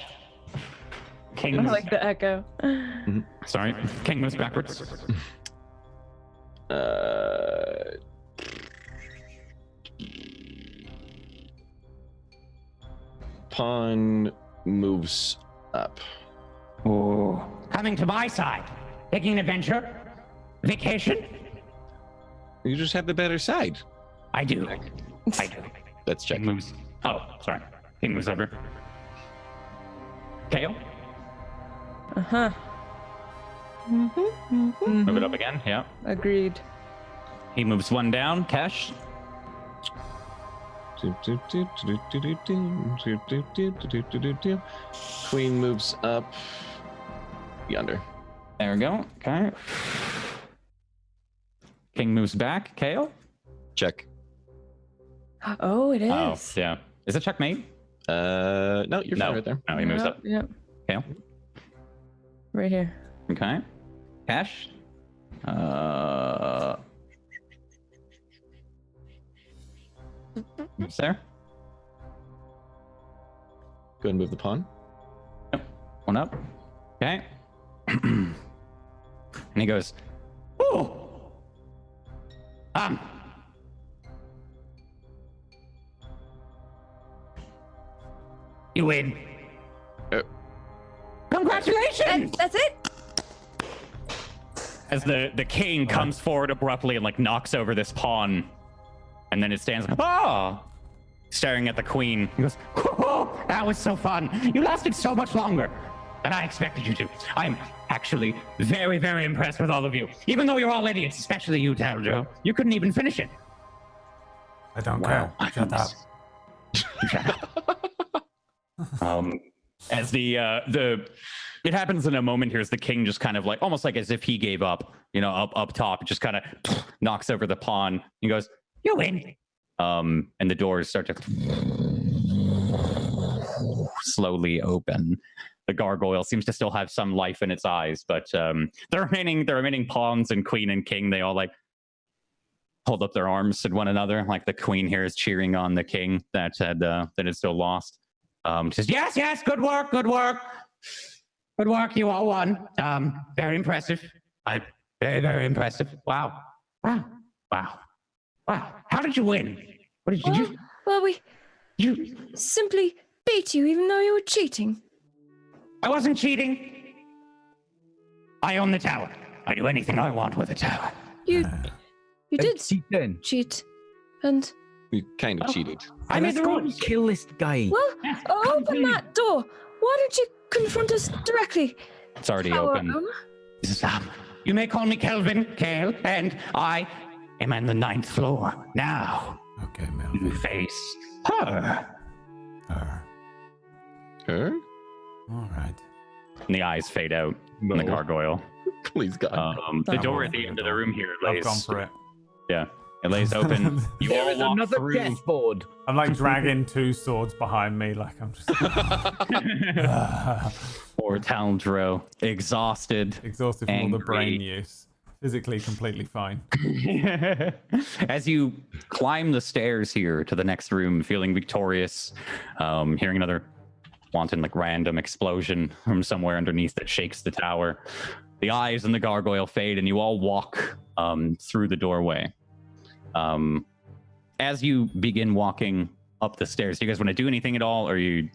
King. I like the echo. Sorry. King moves backwards. Pawn moves up. Ooh. Coming to my side. Taking an adventure. Vacation. You just have the better side. I do. Let's check. King moves. Oh, sorry. King moves over. Kale. Move it up again. Yeah. Agreed. He moves one down. Cash. Queen moves up yonder. There we go. Okay. King moves back. Kale. Check. Oh, it is. Oh, yeah. Is it checkmate? No, you're fine right there. No, he moves up. Yep. Kale. right here. Okay. Cash. Is there? Go ahead and move the pawn. Yep. One up. Okay. And he goes, "Oh, you win. Uh, Congratulations! That's it. as the king comes forward abruptly and like knocks over this pawn, and then it stands staring at the queen. He goes, "Oh, that was so fun. You lasted so much longer than I expected you to. I'm actually very, very impressed with all of you. Even though you're all idiots, especially you, Tablestory. You couldn't even finish it." I don't care. Shut up. As it happens in a moment here as the king just kind of like, almost like as if he gave up, up top, just kind of knocks over the pawn. He goes, "You win." and the doors start to slowly open. The gargoyle seems to still have some life in its eyes, but the remaining pawns and queen and king, they all like hold up their arms at one another. Like the queen here is cheering on the king that is still lost. Says, yes, good work. Good work, you all won. Very impressive. Very, very impressive. Wow. How did you win? What did you? Well, we You. simply beat you even though you were cheating. I wasn't cheating. I own the tower. I do anything I want with the tower. You did Cheating. cheat. And, We kind of cheated. I made Let's the go and rules. kill this guy. well, open that door. Why don't you confront us directly? It's already Tower open. owner? You may call me Kelvin, Kale, and I am on the 9th floor. Now, Okay, you Melvin. face her. Her? All right. And the eyes fade out on the gargoyle. Please, God. The door at the end of the room here I've lays. gone for it. Yeah, it lays open. You There all is walk another through. chessboard. I'm like dragging two swords behind me, like I'm just Poor Taldro, exhausted. exhausted from all the Angry. brain use. Physically completely fine. As you climb the stairs here to the next room, feeling victorious, hearing another wanton, like random explosion from somewhere underneath that shakes the tower. The eyes and the gargoyle fade, and you all walk through the doorway. As you begin walking up the stairs, do you guys want to do anything at all, or you?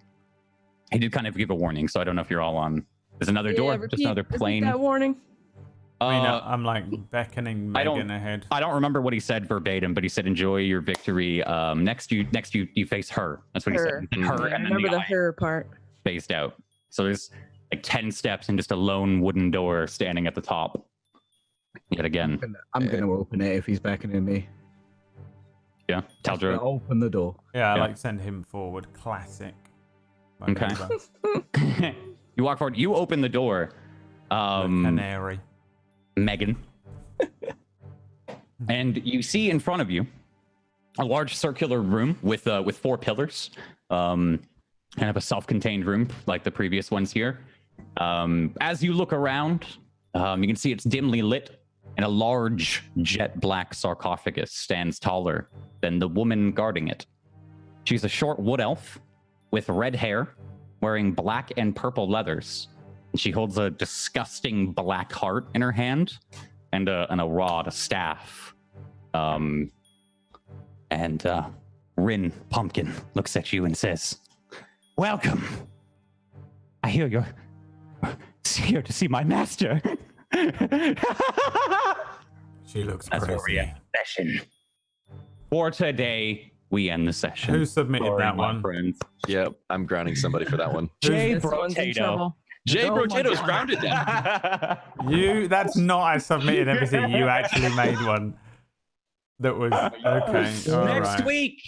He did kind of give a warning, so I don't know if you're all on. There's another door, just another plane. That warning. I mean, I'm like beckoning Megan ahead. I don't remember what he said verbatim, but he said, "Enjoy your victory." Next, you face her. That's what he said. And her, I and then remember the eye her part. phased out. So there's like 10 steps and just a lone wooden door standing at the top. Yet again. I'm gonna open it if he's beckoning me. Yeah, Taldro. Open the door. Yeah, I Yeah. like send him forward. Classic. My Okay. neighbor. You walk forward. You open the door. The canary. Megan. And you see in front of you a large circular room with 4 pillars. Kind of a self-contained room like the previous ones here. As you look around, you can see it's dimly lit, and a large jet black sarcophagus stands taller than the woman guarding it. She's a short wood elf with red hair, wearing black and purple leathers. And she holds a disgusting black heart in her hand, and a rod, a staff. Rin Pumpkin looks at you and says, "Welcome. I hear you're here to see my master." She looks That's where we crazy. end the session. For today, we end the session. Who submitted Sorry, that my one? friends. Yep, I'm grounding somebody for that one. Jay This one's in Brotatoe. trouble. Jay Oh my Brotatoe's God. grounded then. That's not I submitted everything. You actually made one that was okay. All Next right. week,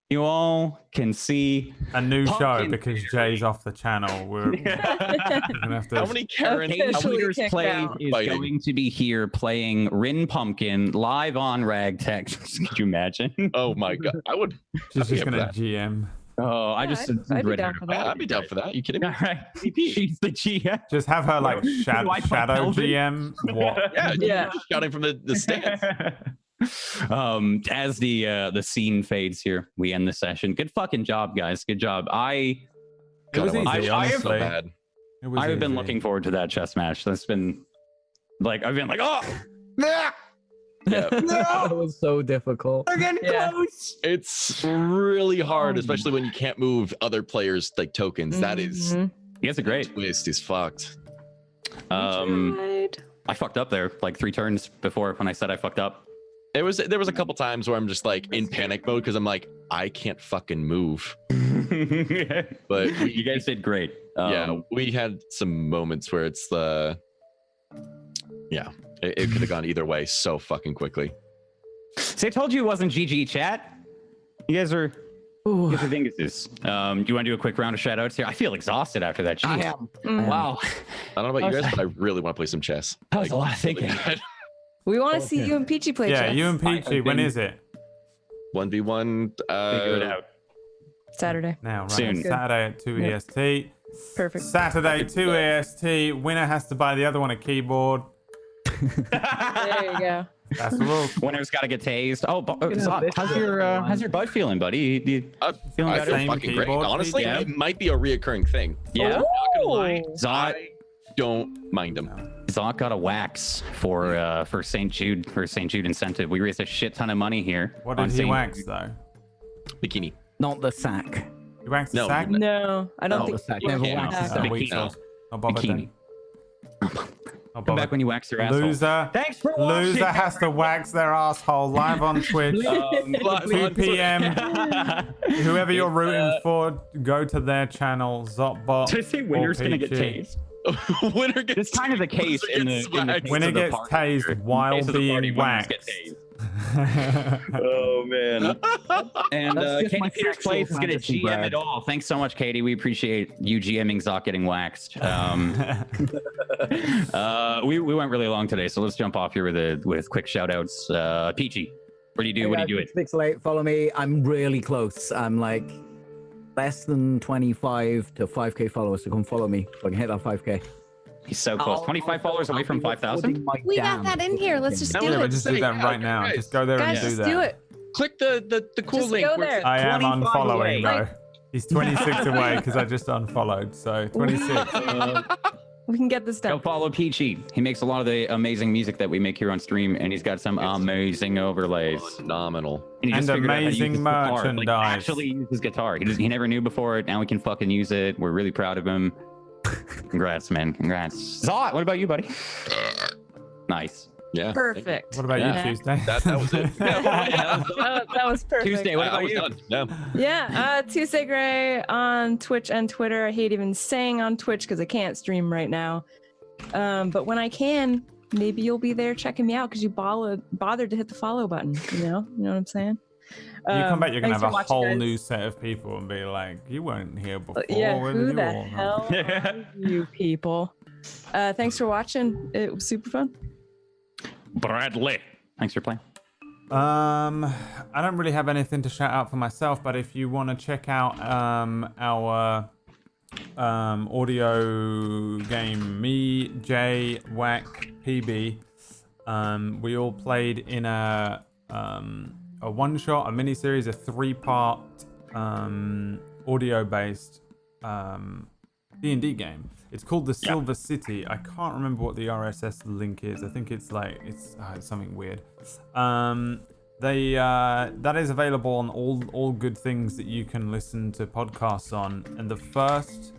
you all can see A new show Pumpkin because Jay's off the channel. We're gonna have to. How many Karen? Okay. Officially Leaders kicked Play out. is Fighting. going to be here playing Rin Pumpkin live on RagTags. Could you imagine? Oh my God, I would. She's I'd be just up for gonna that. GM. Oh, I just I'd be read down her. for that. I'd be down for that. You kidding me? All right, she's the GM. Just have her like Do I fuck shadow Kelvin? GM. What? Yeah. Shouting from the stands. As the scene fades here, we end the session. Good fucking job, guys. Good job. It was God, easy, I have- so honestly. bad. It was I've been easy. looking forward to that chess match. That's been I've been like, oh, Yeah. That was so difficult. they're getting Yeah. close. It's really hard, especially when you can't move other players' like tokens. That is Mhm. You guys are great. twist is fucked. Tried. I fucked up there like 3 turns before when I said I fucked up. There was a couple times where I'm just like in panic mode because I'm like, I can't fucking move. But you guys did great. yeah, we had some moments where it's it could have gone either way so fucking quickly. See, I told you it wasn't GG chat. You guys are dinguses. Do you want to do a quick round of shout outs here? I feel exhausted after that. Jeez. I am. Wow. I don't know about you guys, but I really want to play some chess. That was a lot of thinking. We want to see you and Peachy play Yeah, chess. you and Peachy. When is it? 1v1. Figure it out. Saturday. Now, right? Soon. Saturday at 2 Yeah. EST. Perfect. Saturday 2 EST. Winner has to buy the other one a keyboard. There you go. That's the rules. Winner's got to get tased. Oh, Zod, how's your butt feeling, buddy? You feeling I better? feel Same fucking great. keyboard, Honestly, yeah. it might be a reoccurring thing. Yeah. I'm not gonna lie. Zod, I don't mind them. Zod got a wax for St. Jude incentive. We raised a shit ton of money here. What on did he St. wax though? Bikini. Not the sack. He waxed No, the sack? No, I don't Not think the sack. you Never can waxed the have- sack. Oh, weak Bikini. sauce. Not bothered Bikini. then. Not Come back bothered. when you wax your asshole. Loser. Thanks for watching. Loser has to wax their asshole live on Twitch. 2 p.m. Whoever you're rooting for, go to their channel, Zotbot. Did I say or winner's gonna get Peachy. tased? Winner gets It's kind of the case in the smacked. case Winner of the gets party tased here. while Case of the party, being winners get waxed. tased. Oh man. And That's just Katie my Peters sexual Place is gonna fantasy, GM Brad. it all. Thanks so much, Katie. We appreciate you GMing Zot getting waxed. We went really long today, so let's jump off here with quick shout outs. Peachy, what do you do? What do you do? Pixelate, follow me. I'm really close. I'm like less than 25 to 5k followers, so come follow me so I can hit that 5k. He's so close. 25 followers away from 5,000. We got that in here. Let's just do Yeah, but it. just do that right now. Just go there Guys, and do just that. do it. Click the cool Just link. go where it there. says- I am 25 unfollowing away. though. He's 26 away because I just unfollowed. So 26. We can get this Go done. follow Peachy. He makes a lot of the amazing music that we make here on stream, and he's got some amazing overlays. Phenomenal. And, he just And figured out how to use amazing his guitar. Like, merchandise. actually use his guitar. He never knew before it. Now we can fucking use it. We're really proud of him. Congrats, man. Congrats. Zot, what about you, buddy? Nice. Yeah. Perfect. What about Yeah. you, Tuesday? That was it. That was perfect. Tuesday, what I about was you? done. Yeah. Yeah, Tuesday Gray on Twitch and Twitter. I hate even saying on Twitch because I can't stream right now. But when I can, maybe you'll be there checking me out because you bothered to hit the follow button. You know what I'm saying? You come back, you're gonna thanks have for a watching, whole guys. new set of people and be like, "You weren't here before. Yeah, Where who did the you all come hell are you people? Thanks for watching. It was super fun. Bradley. Thanks for playing. I don't really have anything to shout out for myself, but if you want to check out our audio game, me, Jay, Whack, PB, we all played in a one-shot, a mini-series, a 3-part audio-based D&D game. It's called the Silver City. I can't remember what the RSS link is. I think it's like it's something weird. That is available on all good things that you can listen to podcasts on, and the first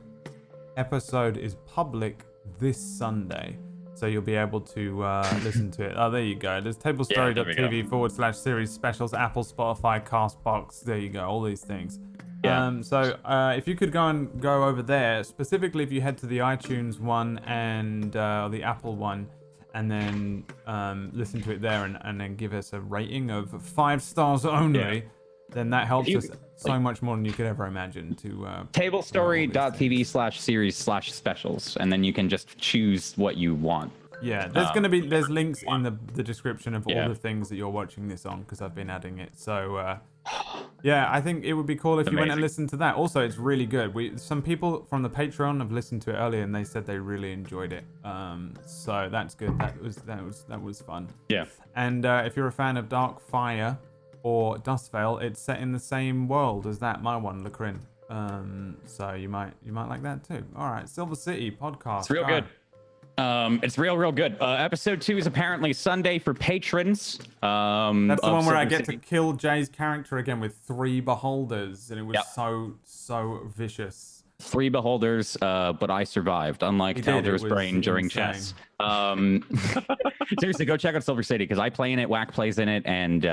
episode is public this Sunday, so you'll be able to listen to it. Oh, there you go. There's tablestory.tv/series specials, Apple, Spotify, Castbox. There you go. All these things. Yeah. So if you could go over there, specifically if you head to the iTunes one and the Apple one, and then listen to it there and then give us a rating of 5 stars only, then that helps us so much more than you could ever imagine to Tablestory.tv/series/specials, and then you can just choose what you want. Yeah, there's links in the description of all the things that you're watching this on, because I've been adding it. So Yeah, I think it would be cool if you went and Amazing. listened to that. Also, it's really good. Some people from the Patreon have listened to it earlier, and they said they really enjoyed it. So that's good. That was fun. Yeah. And if you're a fan of Dark Fire or Dustveil, it's set in the same world as my one, Lacrin. So you might like that too. All right, Silver City podcast. It's real good. It's real good. Episode 2 is apparently Sunday for patrons. That's the one where I Silver get City. to kill Jay's character again with 3 beholders, and it was so vicious. 3 beholders, but I survived, unlike He did. Taldir's It was brain during insane. chess. Seriously, go check out Silver City because I play in it, Whack plays in it, and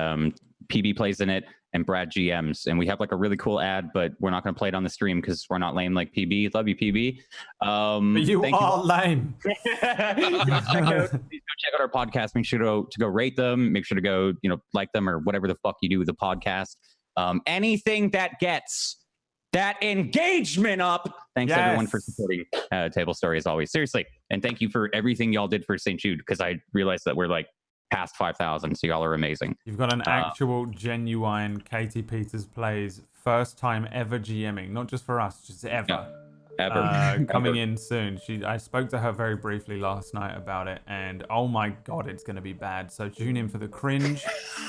PB plays in it, and Brad GMs. And we have like a really cool ad, but we're not going to play it on the stream because we're not lame like PB. Love you, PB. But you are lame. Please go check out our podcast. Make sure to go rate them. Make sure to go, like them or whatever the fuck you do with the podcast. Anything that gets that engagement up. Thanks everyone for supporting Tablestory as always. Seriously. And thank you for everything y'all did for St. Jude because I realized that we're like past 5,000. So y'all are amazing. You've got an actual, genuine Katie Peters plays first time ever GMing, not just for us, just ever. Ever. Coming in soon. I spoke to her very briefly last night about it, and oh my god, it's going to be bad. So tune in for the cringe.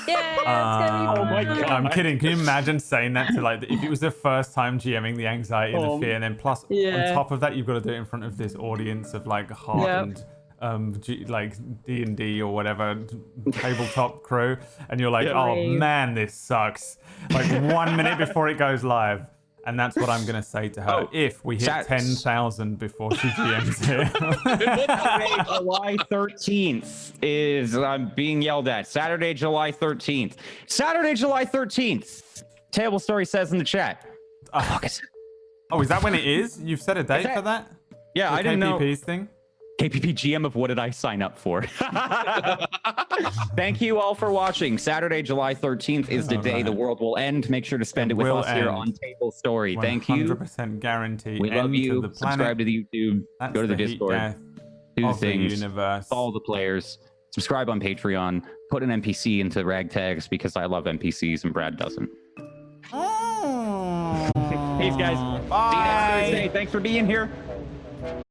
Yeah, it's gonna be Oh my fun. God. I'm kidding. Can you imagine saying that to if it was the first time GMing, the anxiety and the fear, and then plus on top of that, you've got to do it in front of this audience of hardened. D&D or whatever tabletop crew, and you're like, oh man, this sucks. 1 minute before it goes live. And that's what I'm going to say to her if we hit 10,000 before she GMs it. July 13th is I'm being yelled at. Saturday, July 13th. Saturday, July 13th. Tablestory says in the chat. August. Oh, is that when it is? You've set a date for that? Yeah, The I didn't know. KPP's thing? KPP GM of what did I sign up for? Thank you all for watching. Saturday, July 13th is the day the world will end. Make sure to spend it with us here on Tablestory. Thank you. 100% guarantee. We love you. The planet. Subscribe to the YouTube. Go to the Discord. Do of the things. universe. Follow the players. Subscribe on Patreon. Put an NPC into RagTags because I love NPCs and Brad doesn't. Peace, guys. Bye. See you next Thursday. Thanks for being here.